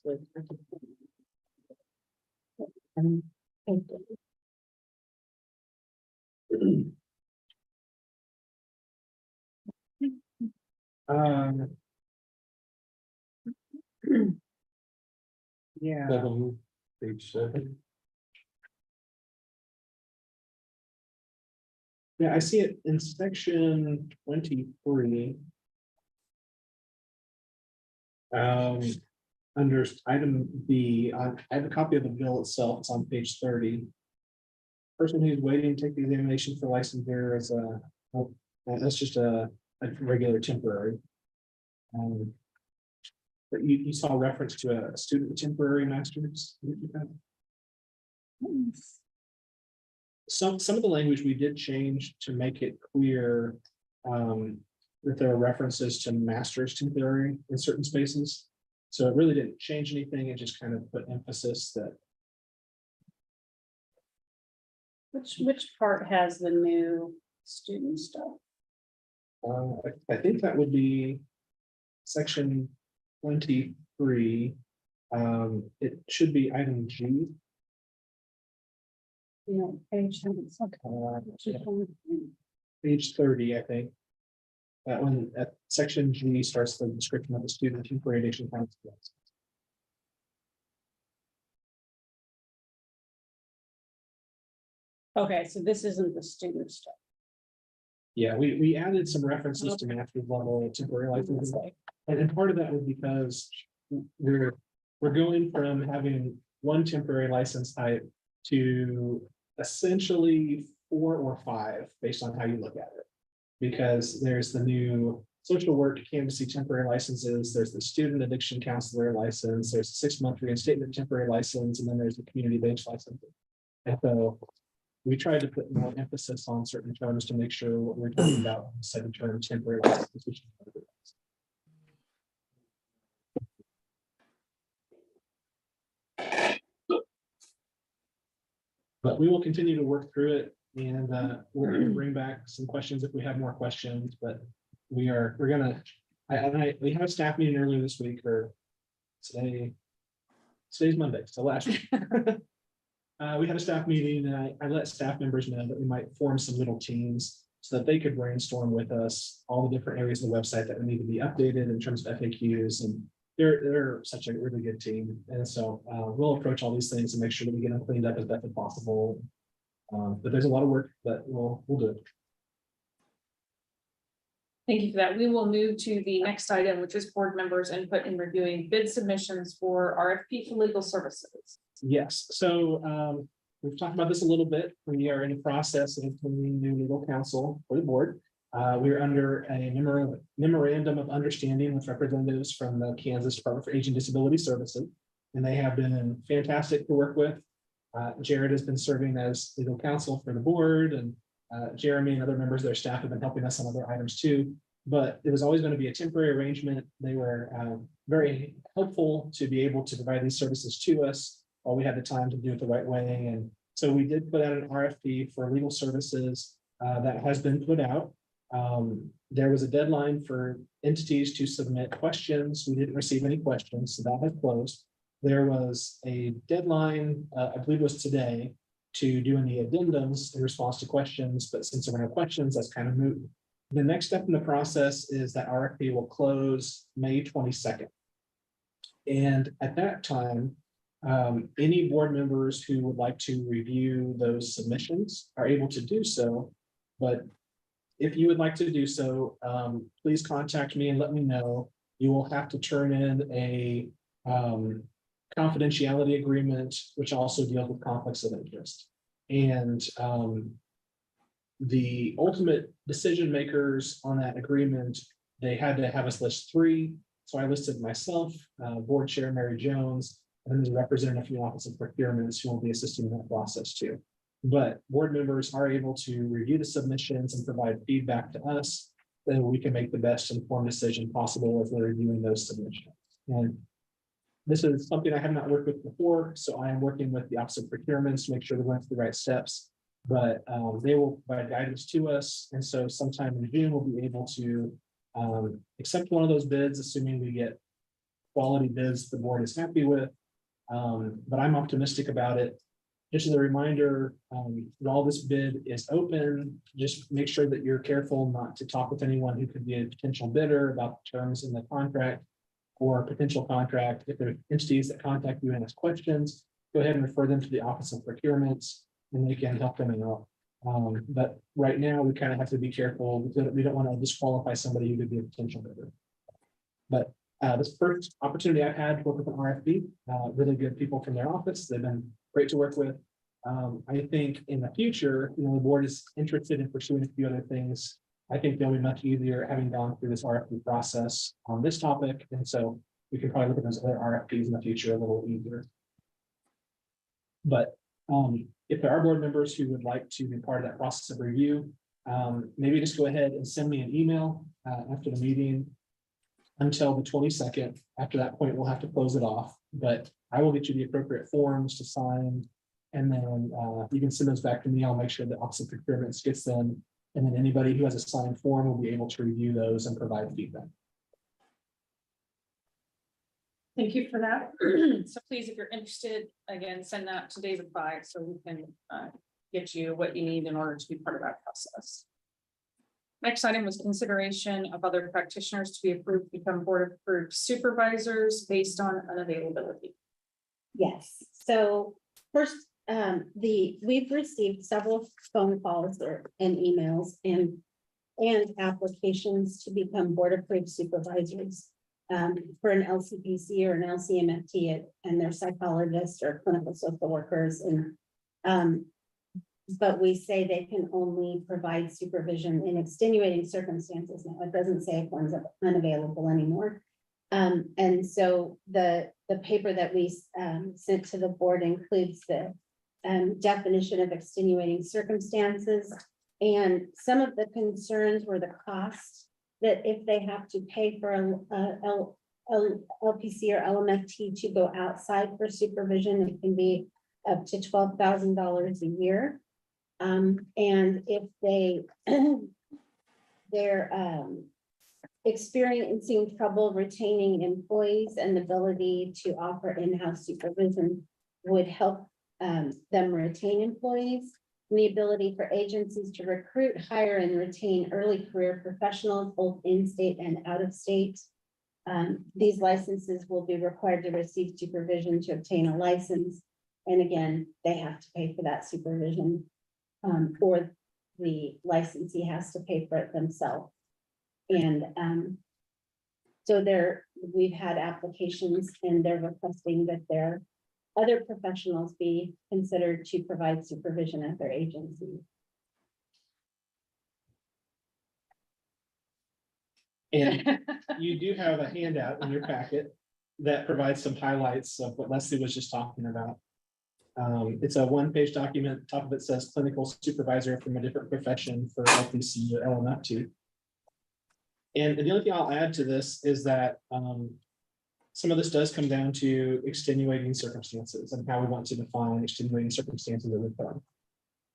Yeah. Page 7. Yeah, I see it in section 23. Under item B, I have a copy of the bill itself. It's on page 30. Person who's waiting to take the examination for licensure is that's just a regular temporary. But you saw reference to a student temporary master's. Some of the language we did change to make it clear that there are references to master's temporary in certain spaces. So it really didn't change anything. It just kind of put emphasis that. Which part has the new student stuff? I think that would be section 23. It should be item G. Page. Page 30, I think. That one at section G starts the description of the student temporary addiction counselor. Okay, so this isn't the student stuff. Yeah, we added some references to master's level temporary licenses. And part of that was because we're going from having one temporary license type to essentially 4 or 5, based on how you look at it. Because there's the new social work canvassing temporary licenses, there's the student addiction counselor license, there's a 6-month reinstatement temporary license, and then there's the community based license. And so we tried to put more emphasis on certain terms to make sure what we're talking about said term temporary license. But we will continue to work through it, and we're going to bring back some questions if we have more questions. But we have a staff meeting earlier this week, or today's Monday, so last week. We had a staff meeting, and I let staff members know that we might form some little teams so that they could brainstorm with us all the different areas of the website that need to be updated in terms of FAQs. And they're such a really good team. And so we'll approach all these things and make sure that we get them cleaned up as best as possible. But there's a lot of work, but we'll do it. Thank you for that. We will move to the next item, which is board members' input in reviewing bid submissions for RFP for legal services. Yes, so we've talked about this a little bit. We are in the process of appointing new legal counsel for the board. We're under a memorandum of understanding with representatives from the Kansas Department for Age and Disability Services, and they have been fantastic to work with. Jared has been serving as legal counsel for the board, and Jeremy and other members of their staff have been helping us on other items too. But it was always going to be a temporary arrangement. They were very helpful to be able to provide these services to us while we had the time to do it the right way. And so we did put out an RFP for legal services that has been put out. There was a deadline for entities to submit questions. We didn't receive any questions, so that has closed. There was a deadline, I believe it was today, to do any addendums in response to questions, but since there were no questions, that's kind of moot. The next step in the process is that RFP will close May 22nd. And at that time, any board members who would like to review those submissions are able to do so. But if you would like to do so, please contact me and let me know. you will have to turn in a confidentiality agreement, which also deals with conflicts of interest. And the ultimate decision makers on that agreement, they had to have us list 3. So I listed myself, board chair Mary Jones, and then the representative from the Office of Procurements who will be assisting in that process too. But board members are able to review the submissions and provide feedback to us, then we can make the best informed decision possible as we're reviewing those submissions. And this is something I have not worked with before, so I am working with the Office of Procurements to make sure we're going through the right steps. But they will provide guidance to us, and so sometime in June, we'll be able to accept one of those bids, assuming we get quality bids the board is happy with. But I'm optimistic about it. Just as a reminder, while this bid is open, just make sure that you're careful not to talk with anyone who could be a potential bidder about the terms in the contract or potential contract. If there are entities that contact you and ask questions, go ahead and refer them to the Office of Procurements and they can help them out. But right now, we kind of have to be careful because we don't want to disqualify somebody who could be a potential bidder. But this first opportunity I've had to work with an RFP, really good people from their office. They've been great to work with. I think in the future, the board is interested in pursuing a few other things. I think they'll be much easier having gone through this RFP process on this topic. And so we can probably look at those other RFPs in the future a little easier. But if there are board members who would like to be part of that process of review, maybe just go ahead and send me an email after the meeting until the 22nd. After that point, we'll have to close it off, but I will get you the appropriate forms to sign. And then you can send those back to me. I'll make sure the Office of Procurement gets them. And then anybody who has a signed form will be able to review those and provide feedback. Thank you for that. So please, if you're interested, again, send that to David Fye so we can get you what you need in order to be part of that process. Next item was consideration of other practitioners to be approved to become board approved supervisors based on unavailability. Yes, so first, we've received several phone calls and emails and applications to become board approved supervisors for an LCPC or an LCMFT and their psychologists or clinical social workers. And but we say they can only provide supervision in extenuating circumstances. Now, it doesn't say if one's unavailable anymore. And so the paper that we sent to the board includes the definition of extenuating circumstances. And some of the concerns were the cost, that if they have to pay for a LPC or LMFT to go outside for supervision, it can be up to $12,000 a year. And if they're experiencing trouble retaining employees, and the ability to offer in-house supervision would help them retain employees. And the ability for agencies to recruit, hire, and retain early career professionals, both in-state and out-of-state. These licenses will be required to receive supervision to obtain a license. And again, they have to pay for that supervision, or the licensee has to pay for it themselves. And so we've had applications and they're requesting that their other professionals be considered to provide supervision at their agency. And you do have a handout in your packet that provides some highlights of what Leslie was just talking about. It's a one-page document. Top of it says clinical supervisor from a different profession for LPC or LMFT. And the only thing I'll add to this is that some of this does come down to extenuating circumstances and how we want to define extenuating circumstances of the firm.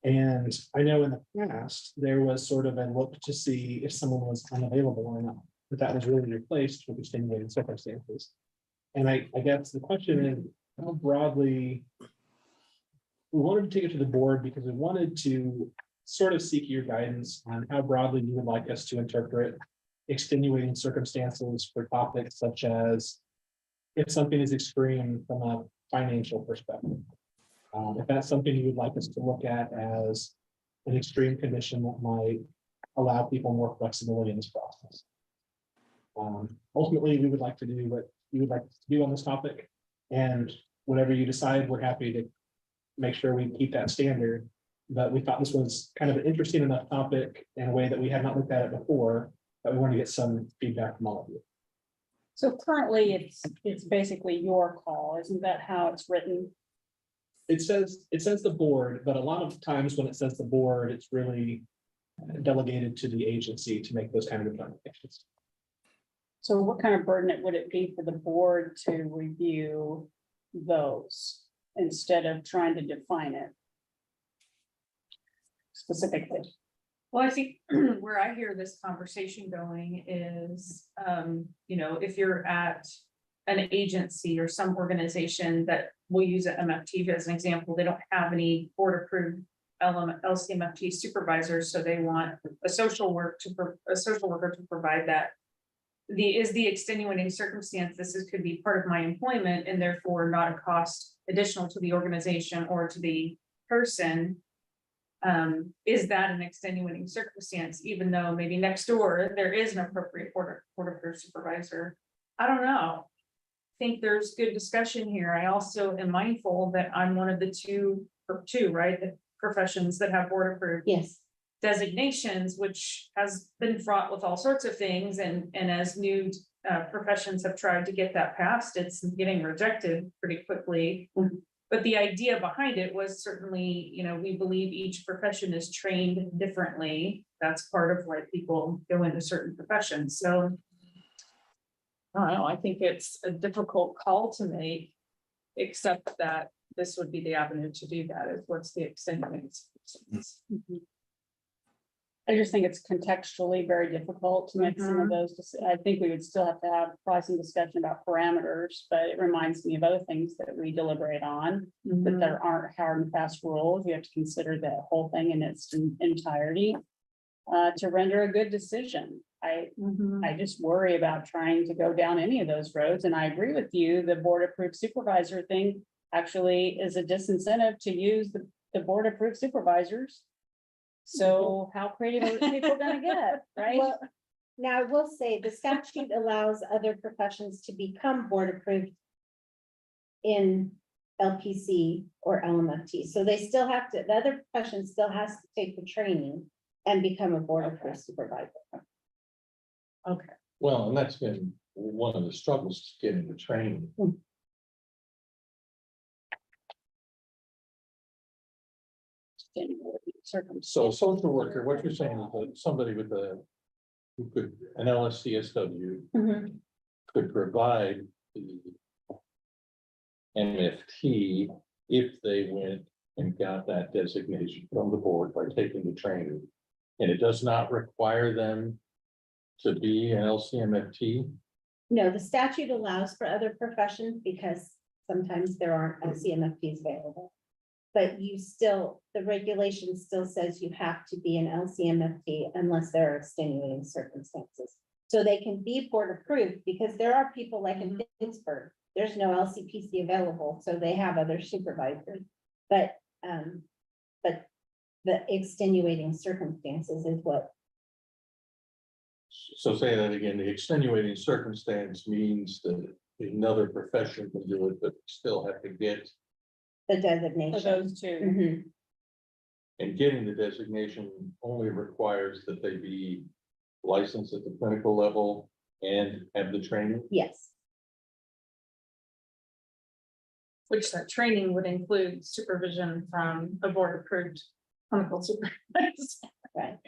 And I know in the past, there was sort of a look to see if someone was unavailable or not, but that was really replaced with extenuating circumstances. And I guess the question is, how broadly, we wanted to take it to the board because we wanted to sort of seek your guidance on how broadly you would like us to interpret extenuating circumstances for topics such as if something is extreme from a financial perspective. If that's something you would like us to look at as an extreme condition that might allow people more flexibility in this process. Ultimately, we would like to do what you would like to do on this topic. And whatever you decide, we're happy to make sure we keep that standard. But we thought this was kind of an interesting enough topic in a way that we had not looked at it before, that we want to get some feedback from all of you. So currently, it's basically your call, isn't that how it's written? It says the board, but a lot of times when it says the board, it's really delegated to the agency to make those kind of determinations. So what kind of burden would it be for the board to review those instead of trying to define it specifically? Well, I think where I hear this conversation going is, if you're at an agency or some organization that we'll use at MFT as an example, they don't have any board approved LCMFT supervisors, so they want a social worker to provide that. Is the extenuating circumstance, could be part of my employment and therefore not a cost additional to the organization or to the person. Is that an extenuating circumstance, even though maybe next door there is an appropriate board approved supervisor? I don't know. I think there's good discussion here. I also am mindful that I'm one of the two, right, the professions that have board approved Yes. designations, which has been fraught with all sorts of things. And as new professions have tried to get that passed, it's getting rejected pretty quickly. Mhm. But the idea behind it was certainly, we believe each profession is trained differently. That's part of why people go into certain professions. So I don't know, I think it's a difficult call to make, except that this would be the avenue to do that, is what's the extenuating circumstance. I just think it's contextually very difficult to make some of those. I think we would still have to have probably some discussion about parameters, but it reminds me of other things that we deliberate on, that there aren't hard and fast rules. You have to consider the whole thing in its entirety to render a good decision. I just worry about trying to go down any of those roads. And I agree with you, the board approved supervisor thing actually is a disincentive to use the board approved supervisors. So how creative are people gonna get, right? Well, now I will say the statute allows other professions to become board approved in LPC or LMFT. So they still have to, the other profession still has to take the training and become a board approved supervisor. Okay. Well, and that's been one of the struggles, getting the training. So a social worker, what you're saying is that somebody with an LSCSW could provide the MFT if they went and got that designation from the board by taking the training. And it does not require them to be an LCMFT. No, the statute allows for other professions because sometimes there aren't LCMFTs available. But you still, the regulation still says you have to be an LCMFT unless there are extenuating circumstances. So they can be board approved because there are people like in Pittsburgh, there's no LCPC available, so they have other supervisors. But the extenuating circumstances is what. So say that again, the extenuating circumstance means that another profession can do it, but still have to get. The For designation. those two. Mhm. And getting the designation only requires that they be licensed at the clinical level and have the training. Yes, Which that training would include supervision from a board approved clinical supervisor. right.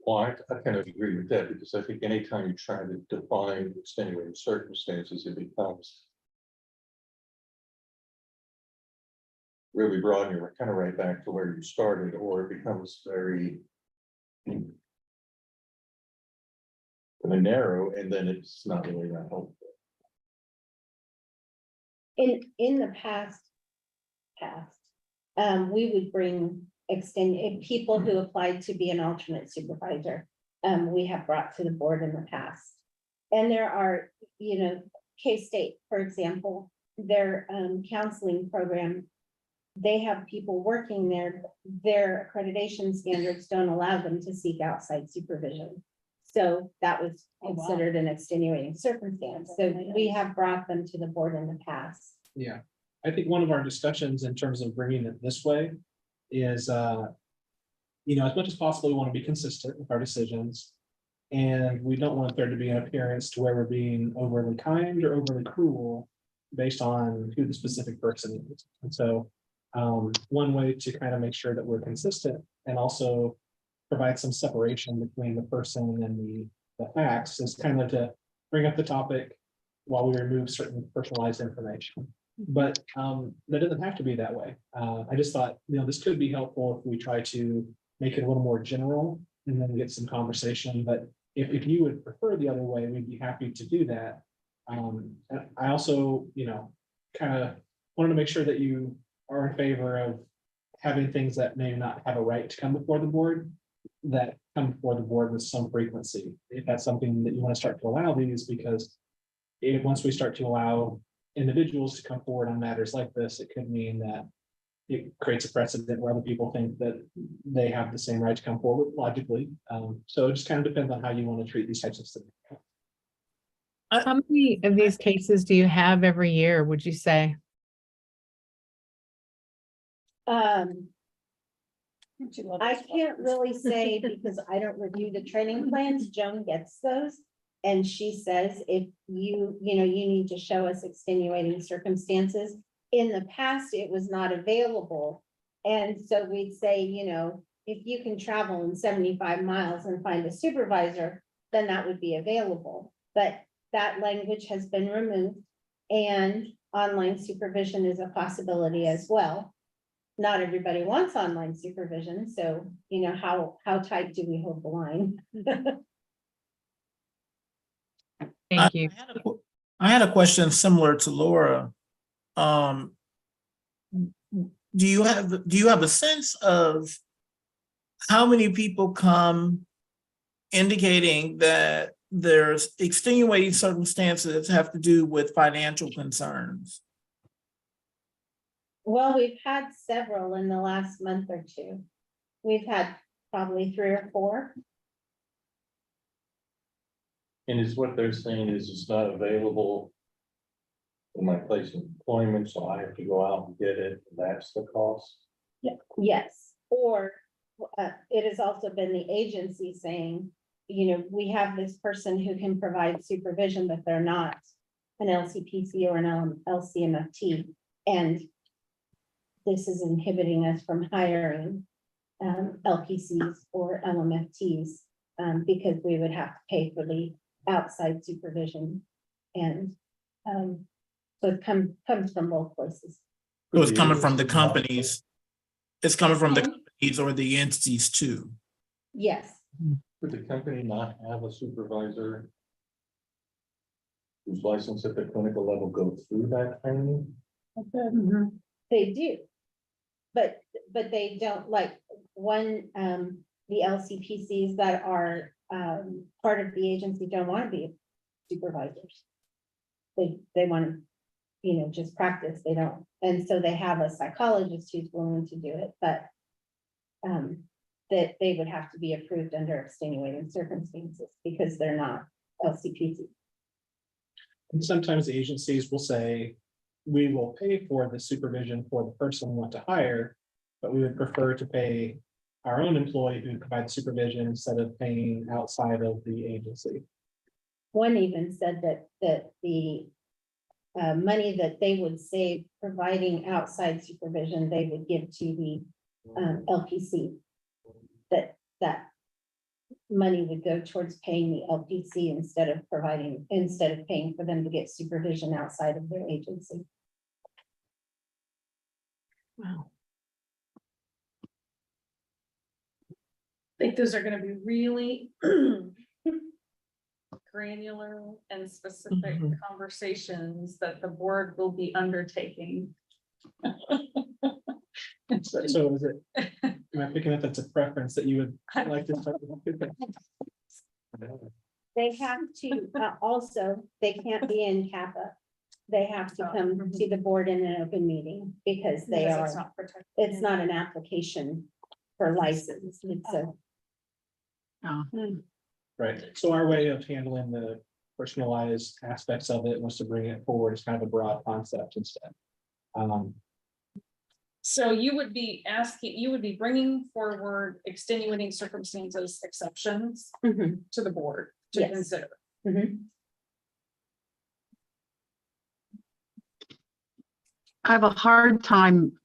Well, I kind of agree with that because I think anytime you try to define extenuating circumstances, it becomes really broad, and you're kind of right back to where you started, or it becomes very narrow, and then it's not really that helpful. In the past, we would bring people who applied to be an alternate supervisor. We have brought to the board in the past. And there are, K-State, for example, their counseling program they have people working there, their accreditation standards don't allow them to seek outside supervision. So that was Oh, wow. considered an extenuating circumstance. So we have brought them to the board in the past. Yeah, I think one of our discussions in terms of bringing it this way is, as much as possible, we want to be consistent with our decisions. And we don't want there to be an appearance to where we're being overly kind or overly cruel based on who the specific person is. And so, one way to kind of make sure that we're consistent and also provide some separation between the person and the acts is kind of to bring up the topic while we remove certain personalized information. But that doesn't have to be that way. I just thought, this could be helpful if we try to make it a little more general and then get some conversation. But if you would prefer the other way, we'd be happy to do that. And I also, kind of wanted to make sure that you are in favor of having things that may not have a right to come before the board, that come before the board with some frequency. If that's something that you want to start to allow these, because once we start to allow individuals to come forward on matters like this, it could mean that it creates a precedent where other people think that they have the same right to come forward logically. So it just kind of depends on how you want to treat these types of things. How many of these cases do you have every year, would you say? I can't really say because I don't review the training plans. Joan gets those. And she says, if you need to show us extenuating circumstances. In the past, it was not available. And so we'd say, if you can travel in 75 miles and find a supervisor, then that would be available. But that language has been removed and online supervision is a possibility as well. Not everybody wants online supervision. So, how tight do we hold the line? Thank you. I had a question similar to Laura. Do you have a sense of how many people come indicating that there's extenuating circumstances have to do with financial concerns? Well, we've had several in the last month or two. We've had probably 3 or 4. And is what they're saying is it's not available in my place of employment, so I have to go out and get it, and that's the cost? Yes, or it has also been the agency saying, we have this person who can provide supervision, but they're not an LCPC or an LCMFT. And this is inhibiting us from hiring LPCs or LMFTs because we would have to pay for the outside supervision. And so it comes from both places. So it's coming from the companies. It's coming from the companies or the entities too. Yes. Would the company not have a supervisor who's licensed at the clinical level go through that training? They do. But they don't, like the LCPCs that are part of the agency don't want to be supervisors. They want to, just practice. They don't. And so they have a psychologist who's willing to do it, but that they would have to be approved under extenuating circumstances because they're not LCPC. And sometimes the agencies will say, we will pay for the supervision for the person we want to hire, but we would prefer to pay our own employee who provides supervision instead of paying outside of the agency. One even said that the money that they would save providing outside supervision, they would give to the LPC. That money would go towards paying the LPC instead of paying for them to get supervision outside of their agency. Wow. I think those are gonna be really granular and specific conversations that the board will be undertaking. So is it, am I picking up that's a preference that you would like to start with? They have to, also, they can't be in CAPA. they have to come to the board in an open meeting because they Because are, it's not protected. it's not an application for license. It's a, Right, so our way of handling the personalized aspects of it was to bring it forward as kind of a broad concept instead. So you would be asking, you would be bringing forward extenuating circumstances, exceptions Mhm. to the board to Yes. consider. Mhm. I have a hard time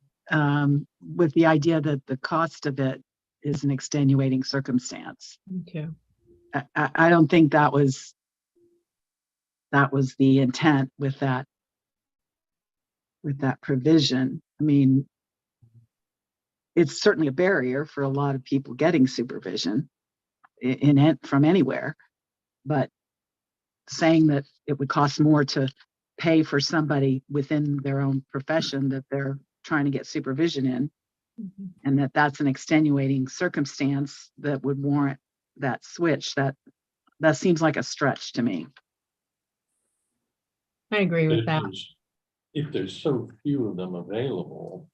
with the idea that the cost of it is an extenuating circumstance. Okay. I don't think that was the intent with that provision. I mean, it's certainly a barrier for a lot of people getting supervision in it from anywhere, but saying that it would cost more to pay for somebody within their own profession that they're trying to get supervision in, and that's an extenuating circumstance that would warrant that switch, that seems like a stretch to me. I agree with that. If there's so few of them available.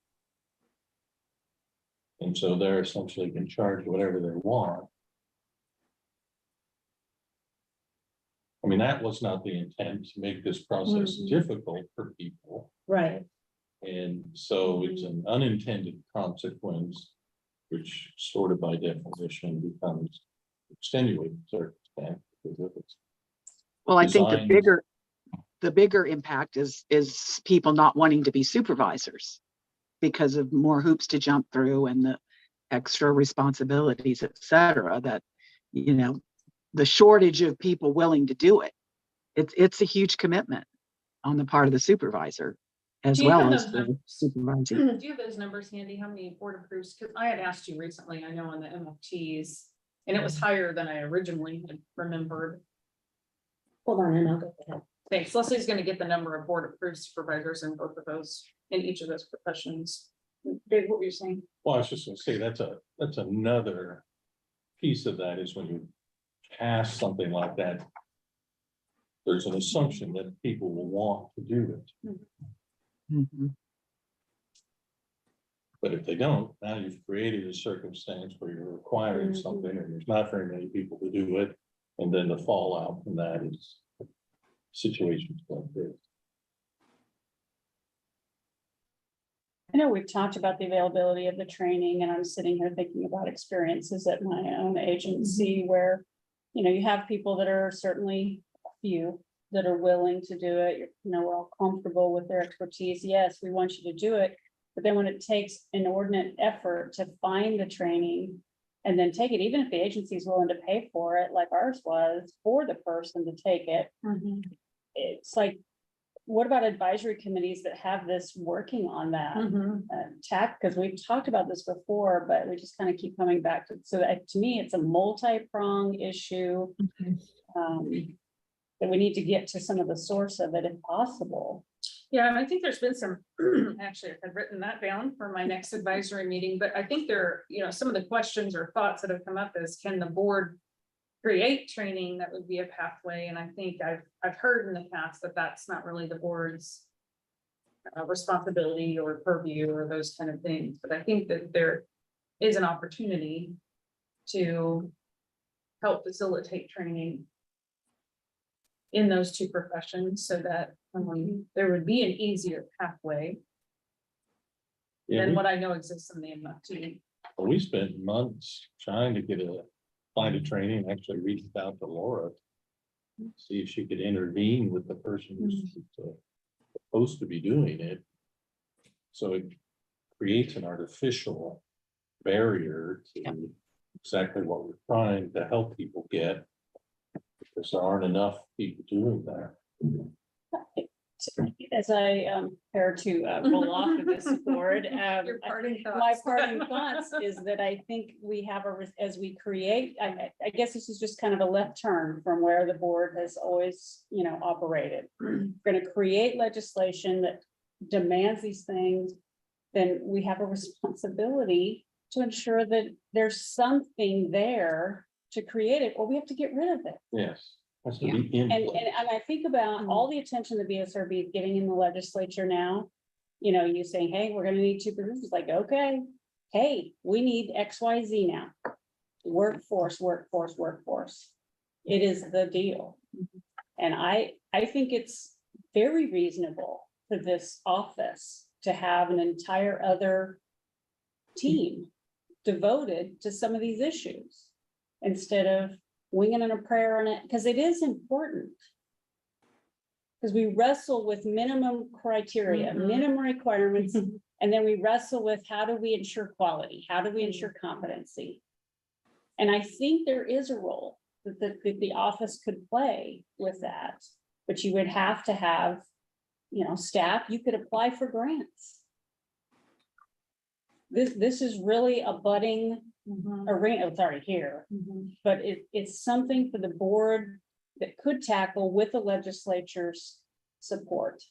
And so they're essentially can charge whatever they want. I mean, that was not the intent, to make this process difficult for people. right. And so it's an unintended consequence, which sort of by definition becomes extenuating circumstance. Because if it's Well, I think designed- the bigger impact is people not wanting to be supervisors because of more hoops to jump through and the extra responsibilities, et cetera, that, you know, the shortage of people willing to do it. It's a huge commitment on the part of the supervisor as Do you well have as those the numbers? supervisor. Do you have those numbers handy? How many board approves? Because I had asked you recently, I know on the MFTs, and it was higher than I originally had remembered. Hold on, and I'll go ahead. Thanks. Leslie's gonna get the number of board approved supervisors in both of those, in each of those professions. Dave, what were you saying? Well, I was just gonna say, that's another piece of that is when you pass something like that. There's an assumption that people will want to do it, Mhm. but if they don't, now you've created a circumstance where you're requiring something and there's not very many people to do it. And then the fallout from that is situations like this. I know we've talked about the availability of the training, and I'm sitting here thinking about experiences at my own agency where, you know, you have people that are certainly a few that are willing to do it. You know, we're all comfortable with their expertise. Yes, we want you to do it. But then when it takes inordinate effort to find the training and then take it, even if the agency is willing to pay for it, like ours was, for the person to take it, it's like, what about advisory committees that have this working on that? Because we've talked about this before, but we just kind of keep coming back to, so to me, it's a multi-pronged issue. That we need to get to some of the source of it if possible. Yeah, and I think there's been some, actually, I've written that down for my next advisory meeting, but I think there, you know, some of the questions or thoughts that have come up is, can the board create training that would be a pathway? And I think I've heard in the past that that's not really the board's responsibility or purview or those kind of things, but I think that there is an opportunity to help facilitate training in those two professions so that there would be an easier pathway Yeah, than what I know exists in the MFT. we spent months trying to find a training, actually reached out to Laura. See if she could intervene with the person who's supposed to be doing it. So it creates an artificial barrier to exactly what we're trying to help people get. Because there aren't enough people doing that. As I prepare to roll off of this board, Your parting my thoughts. parting thoughts is that I think we have as we create, I guess this is just kind of a left turn from where the board has always, you know, operated. We're going to create legislation that demands these things, then we have a responsibility to ensure that there's something there to create it, or we have to get rid of it. Yes. Has to Yeah. be input. And I think about all the attention the BSRB is getting in the legislature now. You know, you saying, hey, we're gonna need two positions, like, okay, hey, we need XYZ now. Workforce, workforce, workforce. It is the deal. And I think it's very reasonable for this office to have an entire other team devoted to some of these issues instead of winging in a prayer on it, because it is important. Because we wrestle with minimum criteria, minimum requirements, and then we wrestle with how do we ensure quality? How do we ensure competency? And I think there is a role that the office could play with that, but you would have to have, you know, staff. You could apply for grants. This is really a budding arena. It's already here, but it's something for the board that could tackle with the legislature's support.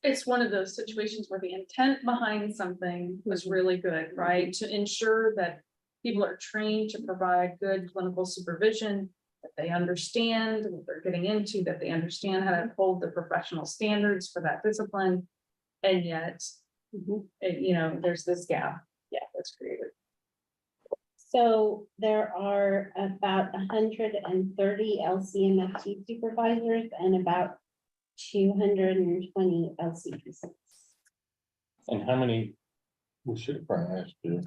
It's one of those situations where the intent behind something was really good, right? To ensure that people are trained to provide good clinical supervision, that they understand what they're getting into, that they understand how to uphold the professional standards for that discipline. And yet, you know, there's this gap, that's created. So there are about 130 LCMFT supervisors and about 220 LCPCs. And how many, we should have probably asked you,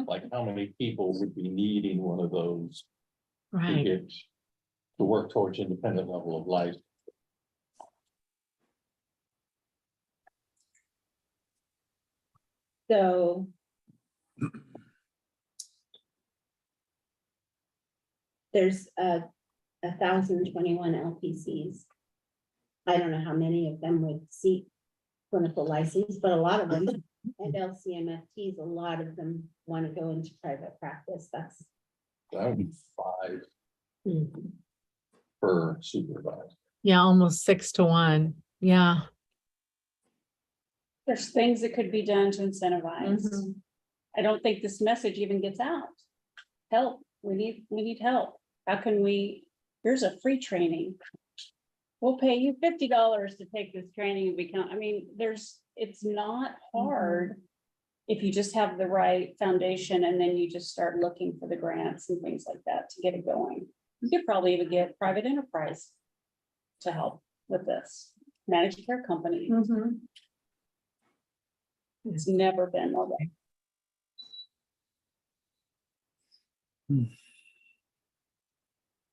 like how many people would be needing one of those to Right. get to work towards independent level of life? So there's 1,021 LPCs. I don't know how many of them would seek clinical license, but a lot of them, and LCMFTs, a lot of them want to go into private practice. That's That would be 5 per supervisor. Yeah, almost 6 to 1. Yeah. There's things that could be done to incentivize. I don't think this message even gets out. Help, we need help. How can we, here's a free training. We'll pay you $50 to take this training and become, I mean, it's not hard. If you just have the right foundation and then you just start looking for the grants and things like that to get it going. You could probably even get private enterprise to help with this, managed care company. It's never been that way.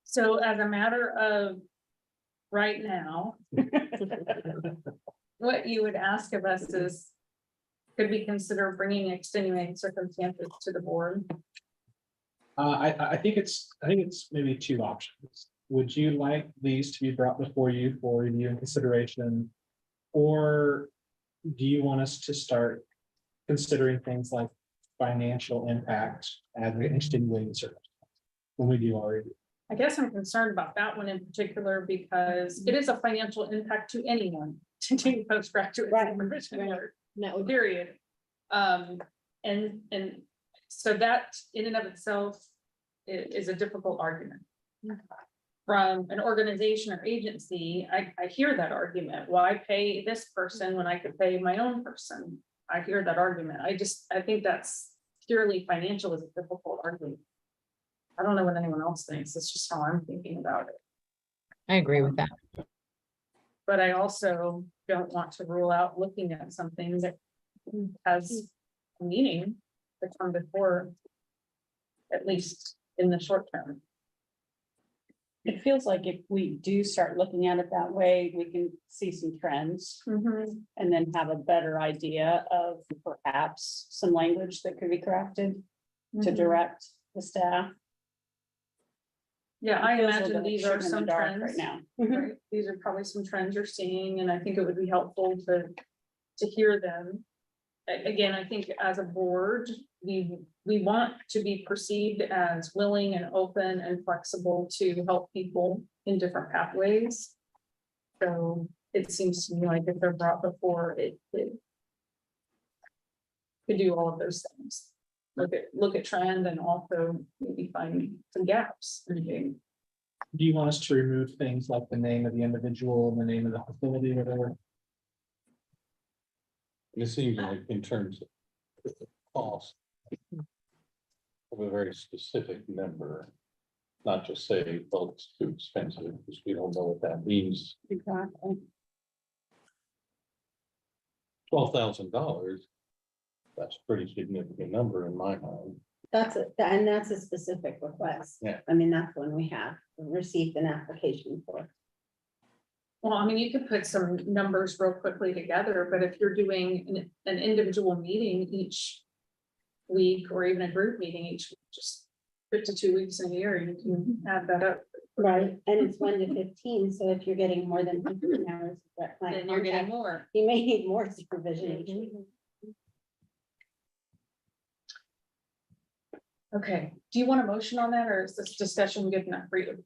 So as a matter of right now, what you would ask of us is, could we consider bringing extenuating circumstances to the board? I think it's maybe 2 options. Would you like these to be brought before you for review and consideration? Or do you want us to start considering things like financial impact as an extenuating circumstance when we do our review? I guess I'm concerned about that one in particular because it is a financial impact to anyone to do postgraduate supervision work, period. And so that in and of itself is a difficult argument. From an organization or agency, I hear that argument. Why pay this person when I could pay my own person? I hear that argument. I think that's purely financial is a difficult argument. I don't know what anyone else thinks. It's just how I'm thinking about it. I agree with that. But I also don't want to rule out looking at something that has meaning to come before, at least in the short term. It feels like if we do start looking at it that way, we can see some trends and then have a better idea of perhaps some language that could be crafted to direct the staff. Yeah, I It feels a imagine little these shooting are in the some dark trends. right now. Right? These are probably some trends you're seeing, and I think it would be helpful to hear them. Again, I think as a board, we want to be perceived as willing and open and flexible to help people in different pathways. So it seems to me like if they're brought before, it could do all of those things. look at trend and also maybe find some gaps. Do you want us to remove things like the name of the individual and the name of the facility or whatever? It seems like in terms of cost of a very specific number, not just say, well, it's too expensive, because we don't know what that means. Exactly. $12,000, that's a pretty significant number in my mind. That's a specific request. Yeah. I mean, that's when we have received an application for. Well, I mean, you could put some numbers real quickly together, but if you're doing an individual meeting each week or even a group meeting each, just 52 weeks in a year, you can add that up. Right, and it's 1 to 15, so if you're getting more than 15 hours. of that client Then you're getting contact, more. You may need more supervision each week. Okay, do you want a motion on that, or is this discussion good enough for you?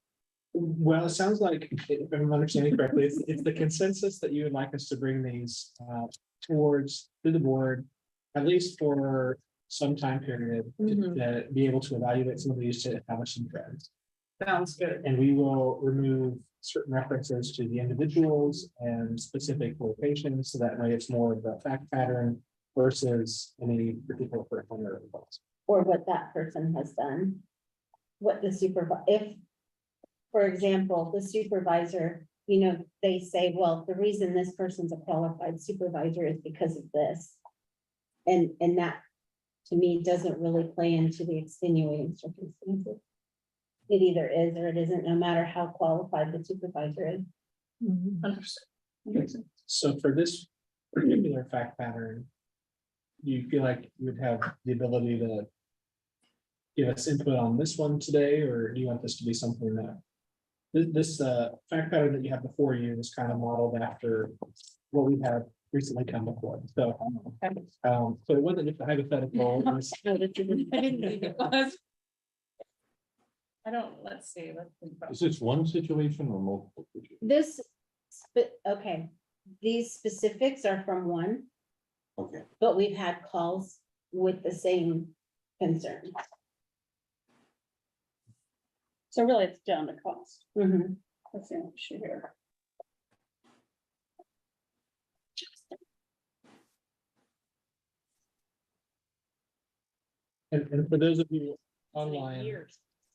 Well, it sounds like, if I'm understanding correctly, it's the consensus that you would like us to bring these towards to the board, at least for some time period, to be able to evaluate some of these to establish some trends. Sounds good. And we will remove certain references to the individuals and specific locations, so that way it's more of a fact pattern versus any particular person or results. Or what that person has done. What the supervisor, if, for example, the supervisor, they say, well, the reason this person's a qualified supervisor is because of this. And that, to me, doesn't really play into the extenuating circumstances. It either is or it isn't, no matter how qualified the supervisor is. Understood. So for this particular fact pattern, do you feel like you would have the ability to give us input on this one today, or do you want this to be something that this fact pattern that you have before you is kind of modeled after what we have recently come before? So, so it wasn't just a hypothetical. It was- I didn't think it was. Let's see. Is this one situation or multiple? This, okay, these specifics are from one, Okay. but we've had calls with the same concern. So really, it's down to cost. Mhm. That's the issue here. And for those of you online,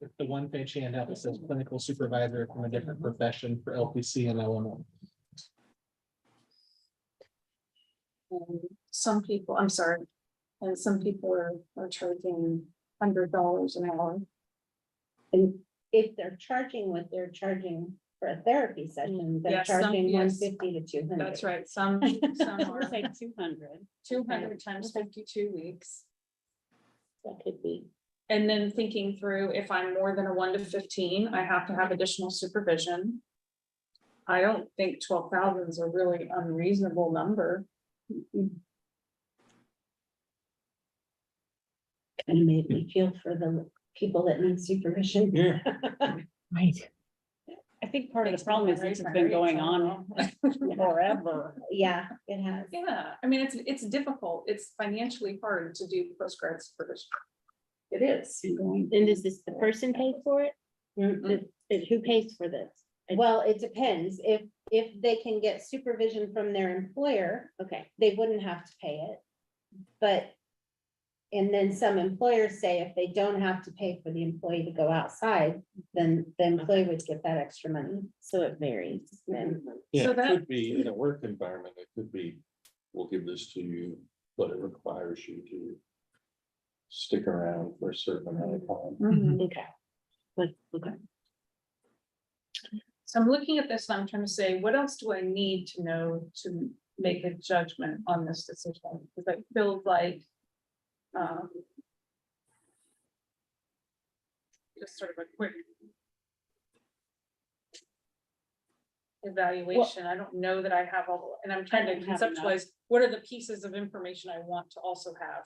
it's the one page handout that says clinical supervisor from a different profession for LPC and LMO. Some people, I'm sorry, and some people are charging $100 an hour. And if they're charging what they're charging for a therapy session, they're Yes, some- charging yes. 150 to 200. That's right, some are Say 200. 200 times 52 weeks. That could be. And then thinking through, if I'm more than a 1 to 15, I have to have additional supervision. I don't think 12,000 is a really unreasonable number. Kind of made me feel for the people that need supervision. Yeah. Right. I think part of the problem is this has been going on forever. Yeah, it has. Yeah, I mean, it's difficult. It's financially hard to do postgrad supervision. It is. And is this the person paid for it? Who pays for this? Well, it depends. If they can get supervision from their employer, Okay, they wouldn't have to pay it. But, and then some employers say if they don't have to pay for the employee to go outside, then the employee would get that extra money. so it varies then. Yeah, So it that- could be in a work environment, it could be, we'll give this to you, but it requires you to stick around for a certain amount of time. Mhm. Okay. But, okay. So I'm looking at this and I'm trying to say, what else do I need to know to make a judgment on this decision? Because I feel like just sort of a quick evaluation. I don't know that I have all, and I'm trying to don't have enough. conceptualize, what are the pieces of information I want to also have?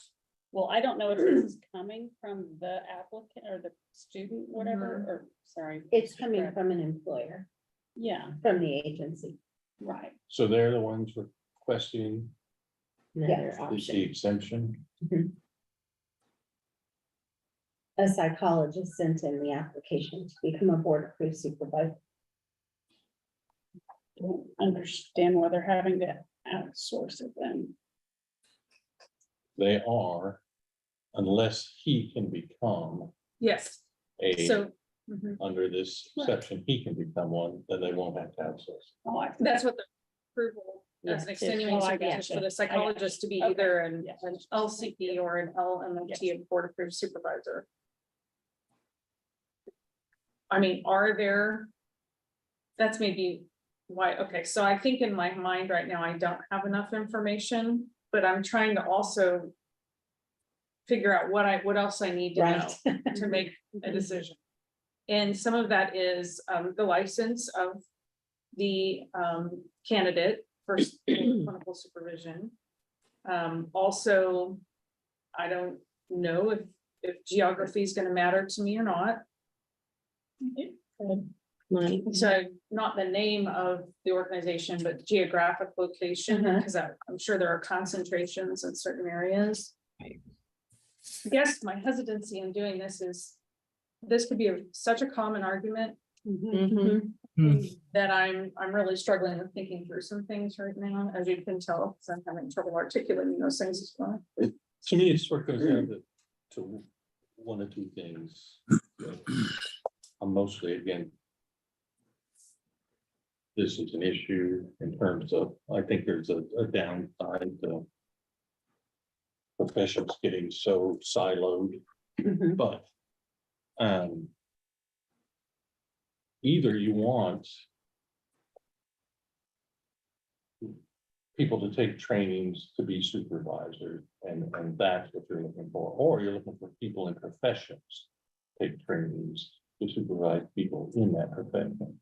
Well, I don't know if this is coming from the applicant or the student, whatever, or, sorry. It's coming from an employer, Yeah, from the agency. right. So they're the ones requesting Another Yes. the option. exemption. a psychologist sent in the application to become a board approved supervisor. Don't understand why they're having to outsource it then. They are, unless he can become Yes, a, so. Mhm. under this section, he can become one, then they won't have to outsource. Oh, I- That's what the approval as Yeah. an extenuating Oh, I circumstance for gotcha. the psychologist to be Okay. either an Yes. LCP or an LMT, a board approved supervisor. I mean, are there? That's maybe why, okay, so I think in my mind right now, I don't have enough information, but I'm trying to also figure out what else I need to know to make a decision. And some of that is the license of the candidate for clinical supervision. Also, I don't know if geography is gonna matter to me or not. So not the name of the organization, but geographic location, because I'm sure there are concentrations in certain areas. Right. I guess my hesitancy in doing this is, this could be such a common argument that I'm really struggling with thinking through some things right now, as you can tell, because I'm having trouble articulating those things as well. To me, it sort of goes down to one or two things. I'm mostly, again, this is an issue in terms of, I think there's a downside to professions getting so siloed, but either you want people to take trainings to be supervisors, and that's what you're looking for, or you're looking for people in professions take trainings to supervise people in that profession.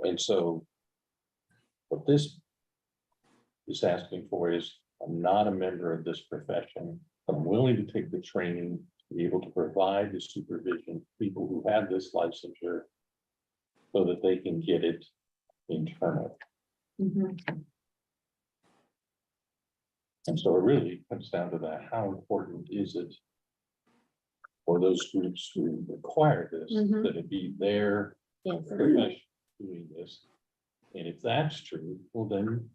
And so what this is asking for is, I'm not a member of this profession, but I'm willing to take the training to be able to provide the supervision to people who have this licensure so that they can get it internally. And so it really comes down to that, how important is it for those groups who require this, that it be their profession doing this? And if that's true, well, then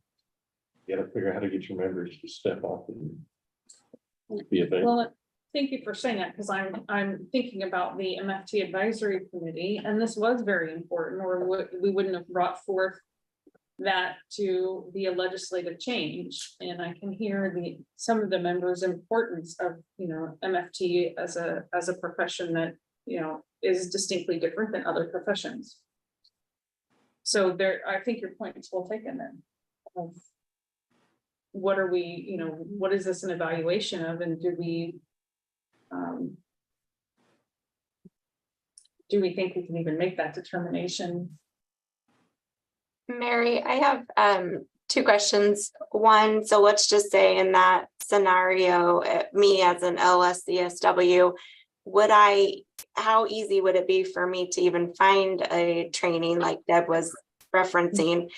you gotta figure out how to get your members to step up and be available. Well, thank you for saying that, because I'm thinking about the MFT advisory committee, and this was very important, or we wouldn't have brought forth that to be a legislative change. And I can hear some of the members' importance of, MFT as a profession that, is distinctly different than other professions. So I think your point is well taken then. Of what are we, what is this an evaluation of, and do we think we can even make that determination? Mary, I have two questions. One, so let's just say in that scenario, me as an LSCSW, how easy would it be for me to even find a training like Deb was referencing?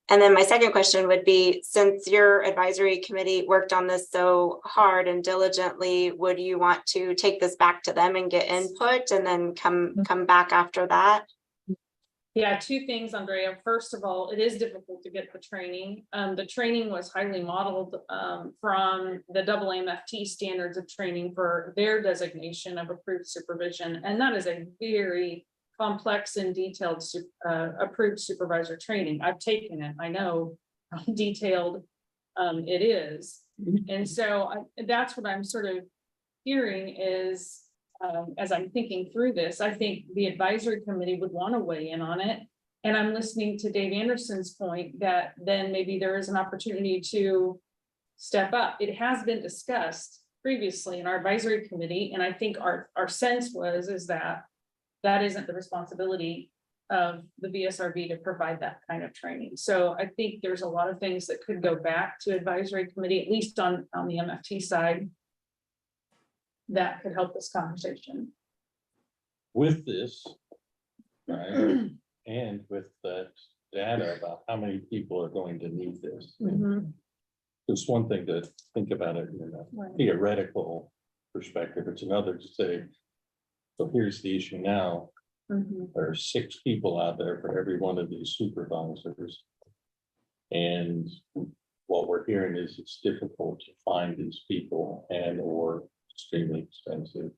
And then my second question would be, since your advisory committee worked on this so hard and diligently, would you want to take this back to them and get input and then come back after that? Yeah, two things, Andrea. First of all, it is difficult to get the training. The training was highly modeled from the AAMFT standards of training for their designation of approved supervision. And that is a very complex and detailed approved supervisor training. I've taken it. I know how detailed it is. And so that's what I'm sort of hearing is, as I'm thinking through this, I think the advisory committee would want to weigh in on it. And I'm listening to Dave Anderson's point that then maybe there is an opportunity to step up. It has been discussed previously in our advisory committee. And I think our sense is that isn't the responsibility of the BSRB to provide that kind of training. So I think there's a lot of things that could go back to advisory committee, at least on the MFT side, that could help this conversation. With this, right, and with that data about how many people are going to need this. It's one thing to think about it in a theoretical perspective. It's another to say, so here's the issue now. Mhm. There are 6 people out there for every one of these supervisors. And what we're hearing is it's difficult to find these people and or extremely expensive.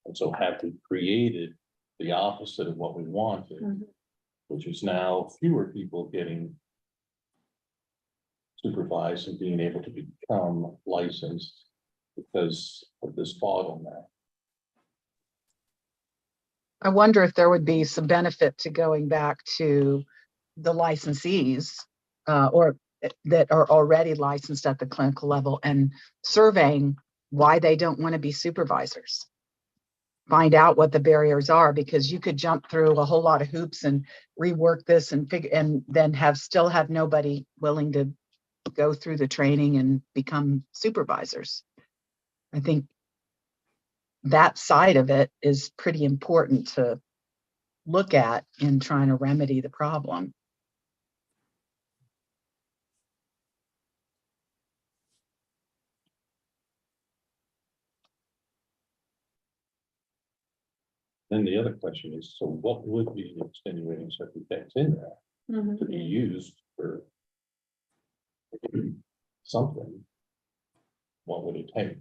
And so have we created the opposite of what we wanted, Mhm. which is now fewer people getting supervised and being able to become licensed because of this bottleneck. I wonder if there would be some benefit to going back to the licensees or that are already licensed at the clinical level and surveying why they don't want to be supervisors. Find out what the barriers are, because you could jump through a whole lot of hoops and rework this and figure, and then still have nobody willing to go through the training and become supervisors. I think that side of it is pretty important to look at in trying to remedy the problem. Then the other question is, so what would be the extenuating circumstance in there Mhm. to be used for something? What would it take?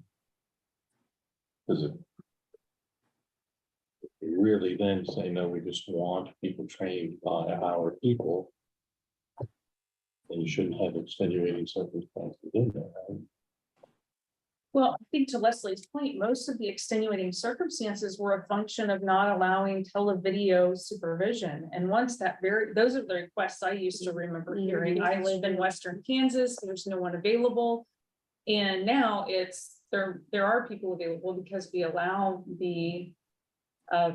Because if you really then say, no, we just want people trained by our people, then you shouldn't have extenuating circumstances in there, right? Well, I think to Leslie's point, most of the extenuating circumstances were a function of not allowing televideo supervision. And once those are the requests I used to remember hearing. I live in Western Kansas, there's no one available. And now there are people available because we allow the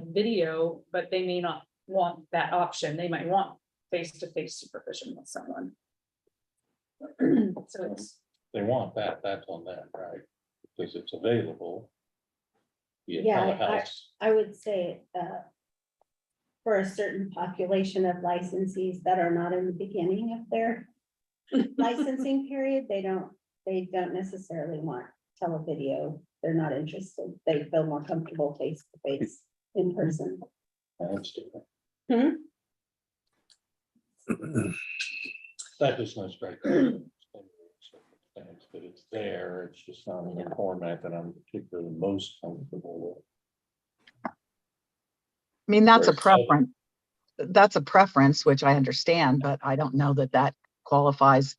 video, but they may not want that option. They might want face-to-face supervision with someone. So it's. They want that, that's on them, right? Because it's available. Via Yeah, telehealth. I would say, for a certain population of licensees that are not in the beginning of their licensing period, they don't necessarily want televideo. They're not interested. They feel more comfortable face to face in person. That's different. Hmm? That does not strike me. But it's there, it's just not in the format that I'm particularly most comfortable with. I mean, that's a Whereas preference. That's a preference, which I understand, but I don't know that that qualifies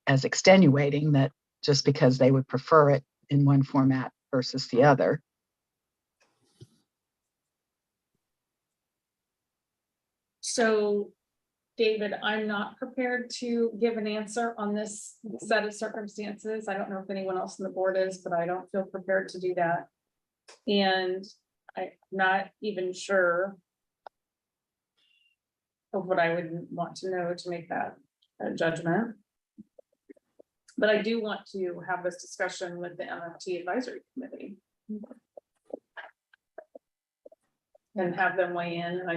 as extenuating, that just because they would prefer it in one format versus the other. So, David, I'm not prepared to give an answer on this set of circumstances. I don't know if anyone else on the board is, but I don't feel prepared to do that. And I'm not even sure of what I would want to know to make that judgment. But I do want to have this discussion with the MFT advisory committee. And have them weigh in, and I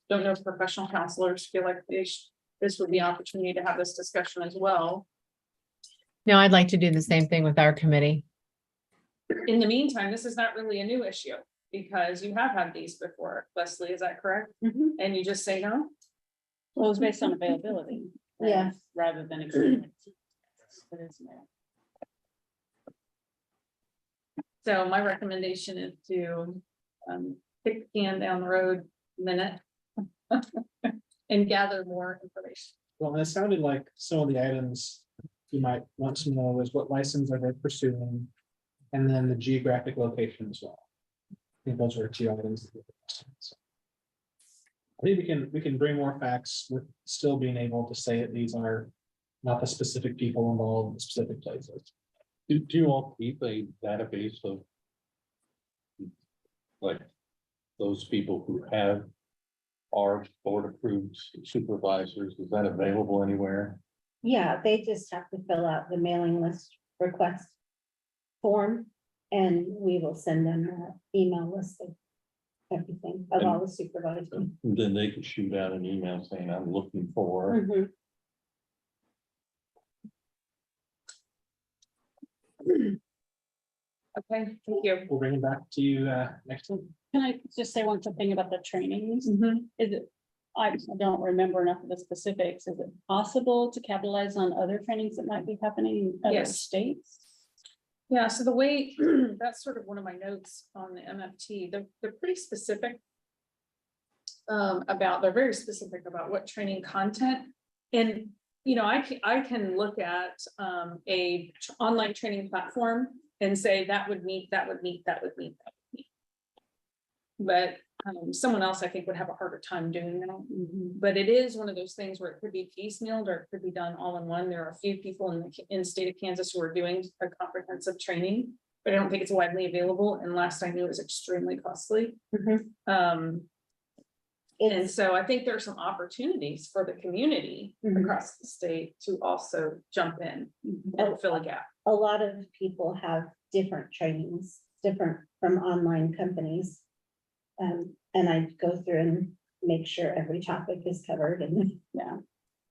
don't know if professional counselors feel like this would be an opportunity to have this discussion as well. No, I'd like to do the same thing with our committee. In the meantime, this is not really a new issue, because you have had these before, Leslie, is that correct? And you just say no? Well, it's based on availability. Yeah. Rather than experience. It is now. So my recommendation is to kick the can down the road a minute and gather more information. Well, and it sounded like some of the items you might want to know is what license are they pursuing, and then the geographic location as well. I think those are 2 items. I think we can bring more facts with still being able to say that these are not the specific people involved in specific places. Do you all keep a database of like those people who are board approved supervisors? Is that available anywhere? Yeah, they just have to fill out the mailing list request form, and we will send them an email list of everything, of all the supervisors. And then they could shoot out an email saying, I'm looking for. Mhm. Okay, thank you. We'll bring it back to you next time. Can I just say one thing about the trainings? Mhm. Is it, I don't remember enough of the specifics. Is it possible to capitalize on other trainings that might be happening in other Yes. states? Yeah, so the way, that's sort of one of my notes on the MFT, they're pretty specific. They're very specific about what training content. And, you know, I can look at online training platform and say that would meet. But someone else, I think, would have a harder time doing that. But it is one of those things where it could be piecemealed or it could be done all in one. There are a few people in the state of Kansas who are doing a comprehensive training, but I don't think it's widely available. And last I knew, it was extremely costly. And so I think there are some opportunities for the community across the state to also jump in and fill a gap. A lot of people have different trainings, different from online companies. And I go through and make sure every topic is covered and. Yeah.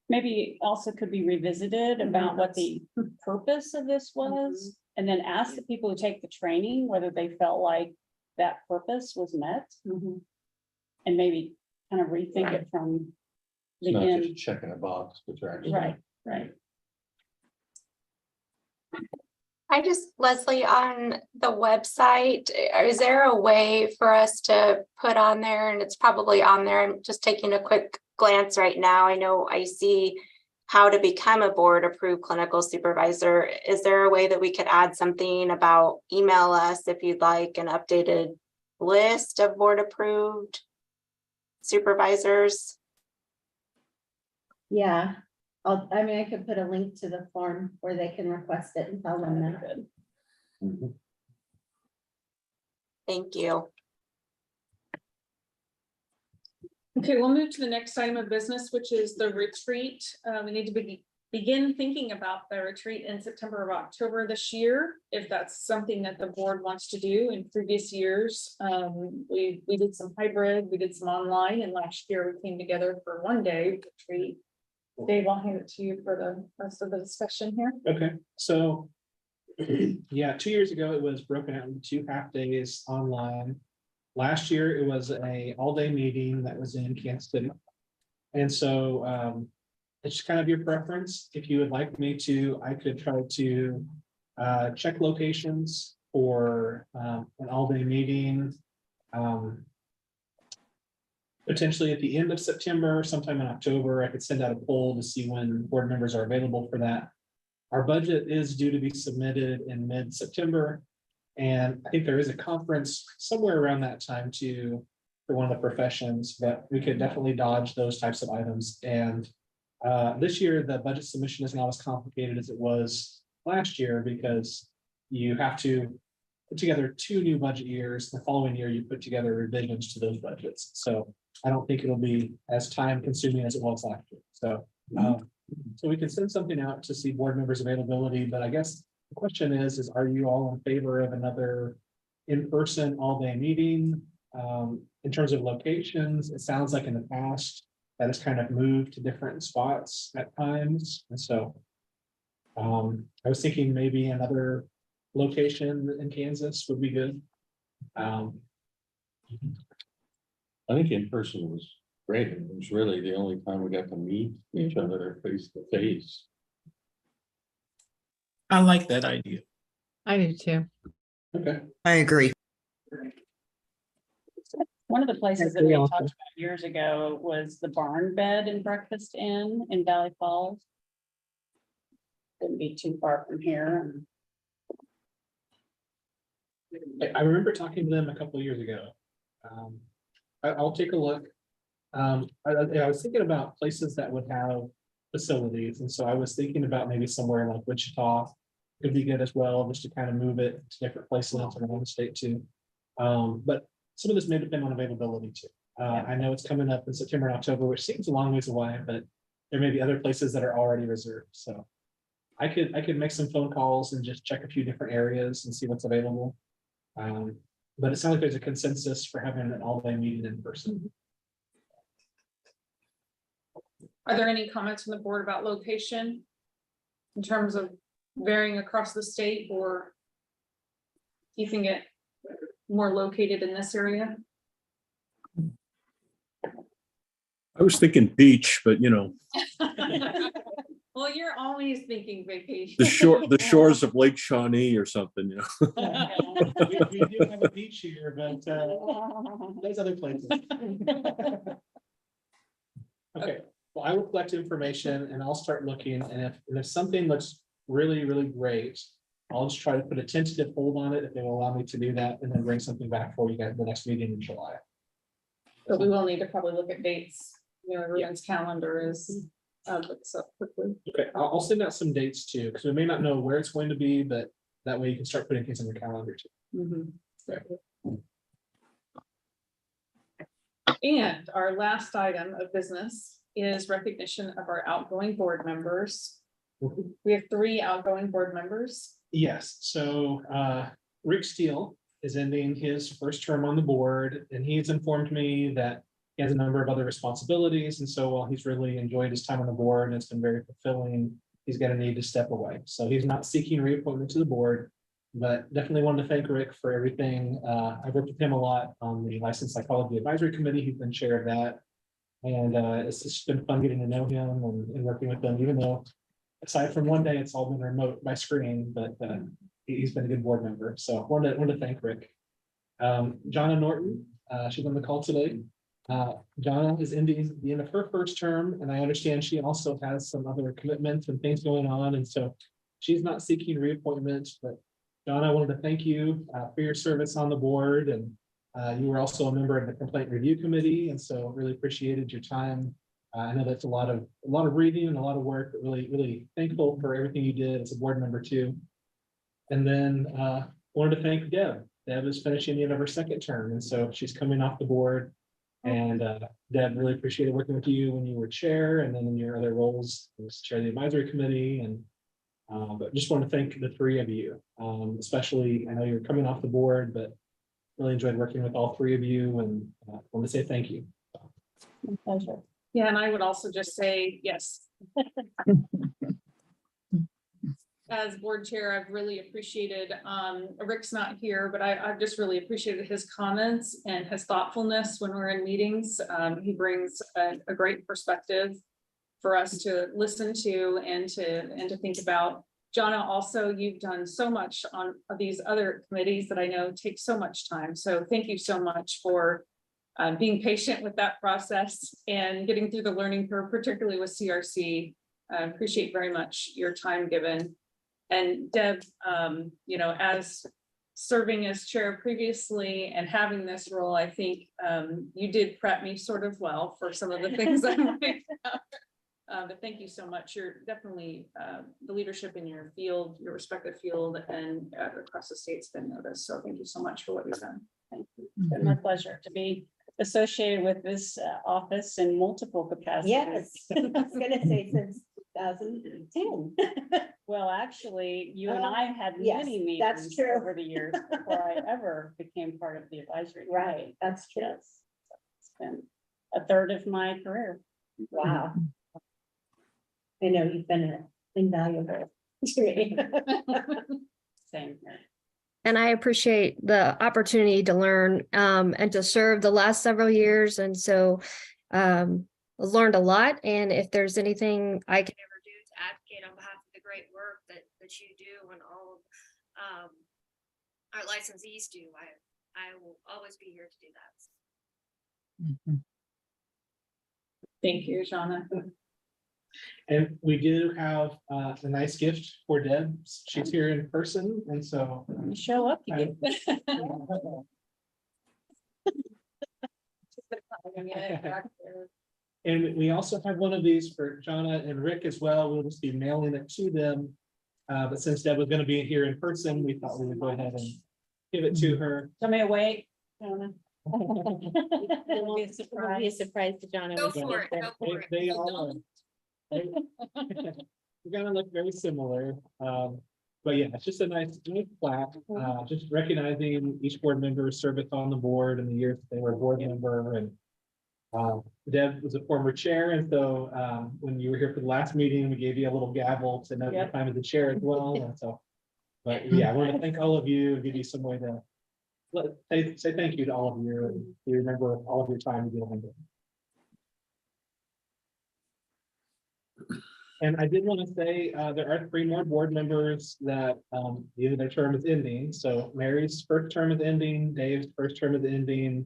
Maybe also could be revisited about what the purpose of this was. And then ask the people who take the training, whether they felt like that purpose was met. And maybe kind of rethink it from It's the not end. just checking a box, but you're actually. Right. I just, Leslie, on the website, is there a way for us to put on there, and it's probably on there, I'm just taking a quick glance right now. I know I see how to become a board approved clinical supervisor. Is there a way that we could add something about email us if you'd like an updated list of board approved supervisors? Yeah, I could put a link to the form where they can request it and tell them that. Thank you. Okay, we'll move to the next item of business, which is the retreat. We need to begin thinking about the retreat in September or October this year, if that's something that the board wants to do. In previous years, we did some hybrid, we did some online, and last year we came together for one day retreat. Dave, I'll hand it to you for the rest of the discussion here. Okay, so yeah, 2 years ago, it was broken out into 2 half days online. Last year, it was a all-day meeting that was in Kansas City. And so it's kind of your preference. If you would like me to, I could try to check locations for an all-day meeting. Potentially at the end of September, sometime in October, I could send out a poll to see when board members are available for that. Our budget is due to be submitted in mid-September. And I think there is a conference somewhere around that time too, for one of the professions, but we could definitely dodge those types of items. And this year, the budget submission is not as complicated as it was last year, because you have to put together 2 new budget years. The following year, you put together revisions to those budgets. So I don't think it'll be as time consuming as it was last year. So, so we can send something out to see board members' availability, but I guess the question is are you all in favor of another in-person all-day meeting? In terms of locations, it sounds like in the past that has kind of moved to different spots at times. And so I was thinking maybe another location in Kansas would be good. I think in person was great. It was really the only time we got to meet each other face to face. I like that idea. I do too. Okay. I agree. One of the places that we had talked about years ago was the Barn Bed and Breakfast Inn in Valley Falls. Couldn't be too far from here. I remember talking to them a couple of years ago. I'll take a look. I was thinking about places that would have facilities, and so I was thinking about maybe somewhere like Wichita could be good as well, just to kind of move it to different places around the state too. But some of this may depend on availability too. I know it's coming up in September and October, which seems a long ways away, but there may be other places that are already reserved. So I could make some phone calls and just check a few different areas and see what's available. But it sounds like there's a consensus for having an all-day meeting in person. Are there any comments from the board about location in terms of varying across the state or? keeping it more located in this area? I was thinking beach, but Well, you're always thinking vacation. the shores of Lake Shawnee or something, We do have a beach here, but there's other places. Okay, well, I will collect information and I'll start looking, and if something looks really, really great, I'll just try to put a tentative hold on it if they will allow me to do that, and then bring something back for you guys at the next meeting in July. But we will need to probably look at dates, everyone's calendar is looks up quickly. Okay, I'll send out some dates too, because we may not know where it's going to be, but that way you can start putting things on your calendar too. Mhm. And our last item of business is recognition of our outgoing board members. We have 3 outgoing board members. Yes, so Rick Steele is ending his first term on the board, and he's informed me that he has a number of other responsibilities, and so while he's really enjoyed his time on the board and it's been very fulfilling, he's gonna need to step away. So he's not seeking reappointment to the board, but definitely wanted to thank Rick for everything. I've worked with him a lot on the Licensed Psychology Advisory Committee. He's been chair of that. And it's just been fun getting to know him and working with him, even though aside from one day, it's all been remote by screen, but he's been a good board member. So wanted to thank Rick. Jonna Norton, she's on the call today. Jonna is ending the end of her first term, and I understand she also has some other commitments and things going on, and so she's not seeking reappointment. But Jonna, I wanted to thank you for your service on the board, and you were also a member of the Complaint Review Committee, and so really appreciated your time. I know that's a lot of reading and a lot of work, but really thankful for everything you did as a board member too. And then wanted to thank Deb. Deb is finishing the end of her second term, and so she's coming off the board. And Deb, really appreciated working with you when you were chair, and then in your other roles as chair of the advisory committee. And but just want to thank the 3 of you, especially I know you're coming off the board, but really enjoyed working with all 3 of you, and want to say thank you. My pleasure. Yeah, and I would also just say, yes. As board chair, I've really appreciated, Rick's not here, but I've just really appreciated his comments and his thoughtfulness when we're in meetings. He brings a great perspective for us to listen to and to think about. Jonna, also, you've done so much on these other committees that I know take so much time. So thank you so much for being patient with that process and getting through the learning curve, particularly with CRC. I appreciate very much your time given. And Deb, as serving as chair previously and having this role, I think you did prep me sort of well for some of the things I might have. But thank you so much. You're definitely the leadership in your field, your respective field, and across the state's been noticed. So thank you so much for what you've done. Thank you. It's been my pleasure to be associated with this office in multiple capacities. Yes, I was gonna say since 2010. Well, actually, you and I had Yes, many that's meetings true. over the years before I ever became part of the advisory. Right, committee. that's true. Yes. It's been a third of my career. Wow. I know you've been invaluable to me. Same here. And I appreciate the opportunity to learn and to serve the last several years. And so learned a lot. And if there's anything I can ever do to advocate on behalf of the great work that you do and all of our licensees do, I will always be here to do that. Thank you, Jonna. And we do have a nice gift for Deb. She's here in person, and so You show up, you get. and we also have one of these for Jonna and Rick as well. We'll just be mailing it to them. But since Deb was going to be here in person, we thought we would go ahead and give it to her. Tell me away. Donna. It will be a surprise to John. Go for it. Go for it. They all are. We're gonna look very similar. But yeah, it's just a nice plaque, just recognizing each board member's service on the board and the years they were a board member. And Deb was a former chair, and so when you were here for the last meeting, we gave you a little gavel to note your time as the chair as well. And so But yeah, I want to thank all of you, give you some way to say thank you to all of you, and you remember all of your time behind it. And I did want to say, there are 3 more board members that, their term is ending. So Mary's first term is ending, Dave's first term is ending,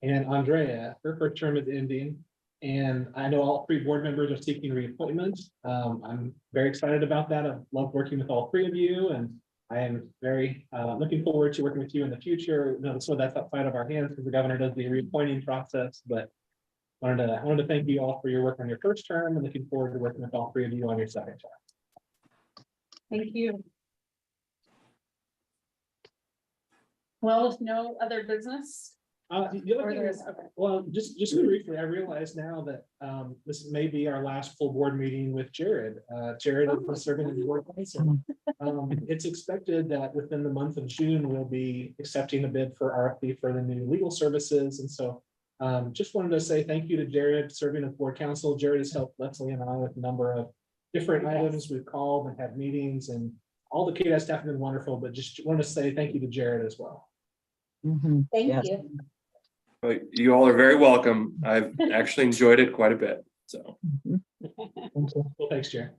and Andrea, her first term is ending. And I know all 3 board members are seeking reappointment. I'm very excited about that. I've loved working with all 3 of you, and I am very looking forward to working with you in the future. So that's outside of our hands because the governor does the reappointing process, but I wanted to thank you all for your work on your first term and looking forward to working with all 3 of you on your second term. Thank you. Well, if no other business. The other Or thing there's, is, okay. well, just briefly, I realize now that this may be our last full board meeting with Jared. Jared is serving as board liaison. It's expected that within the month of June, we'll be accepting a bid for RFP for the new legal services. And so just wanted to say thank you to Jared serving as board counsel. Jared has helped Leslie and I with a number of different items. We've called and had meetings, and all the KDS staff have been wonderful, but just want to say thank you to Jared as well. Thank Yes. you. But you all are very welcome. I've actually enjoyed it quite a bit, so. Well, thanks, Jared.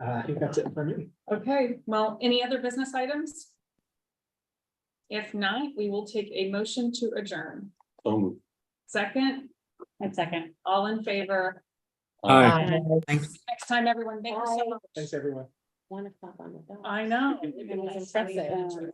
I think that's it for me. Okay, well, any other business items? If not, we will take a motion to adjourn. Second, And second. all in favor. Hi. Next time, everyone. Thank you so much. Thanks, everyone. 1 o'clock on the dot. I know. It was impressive.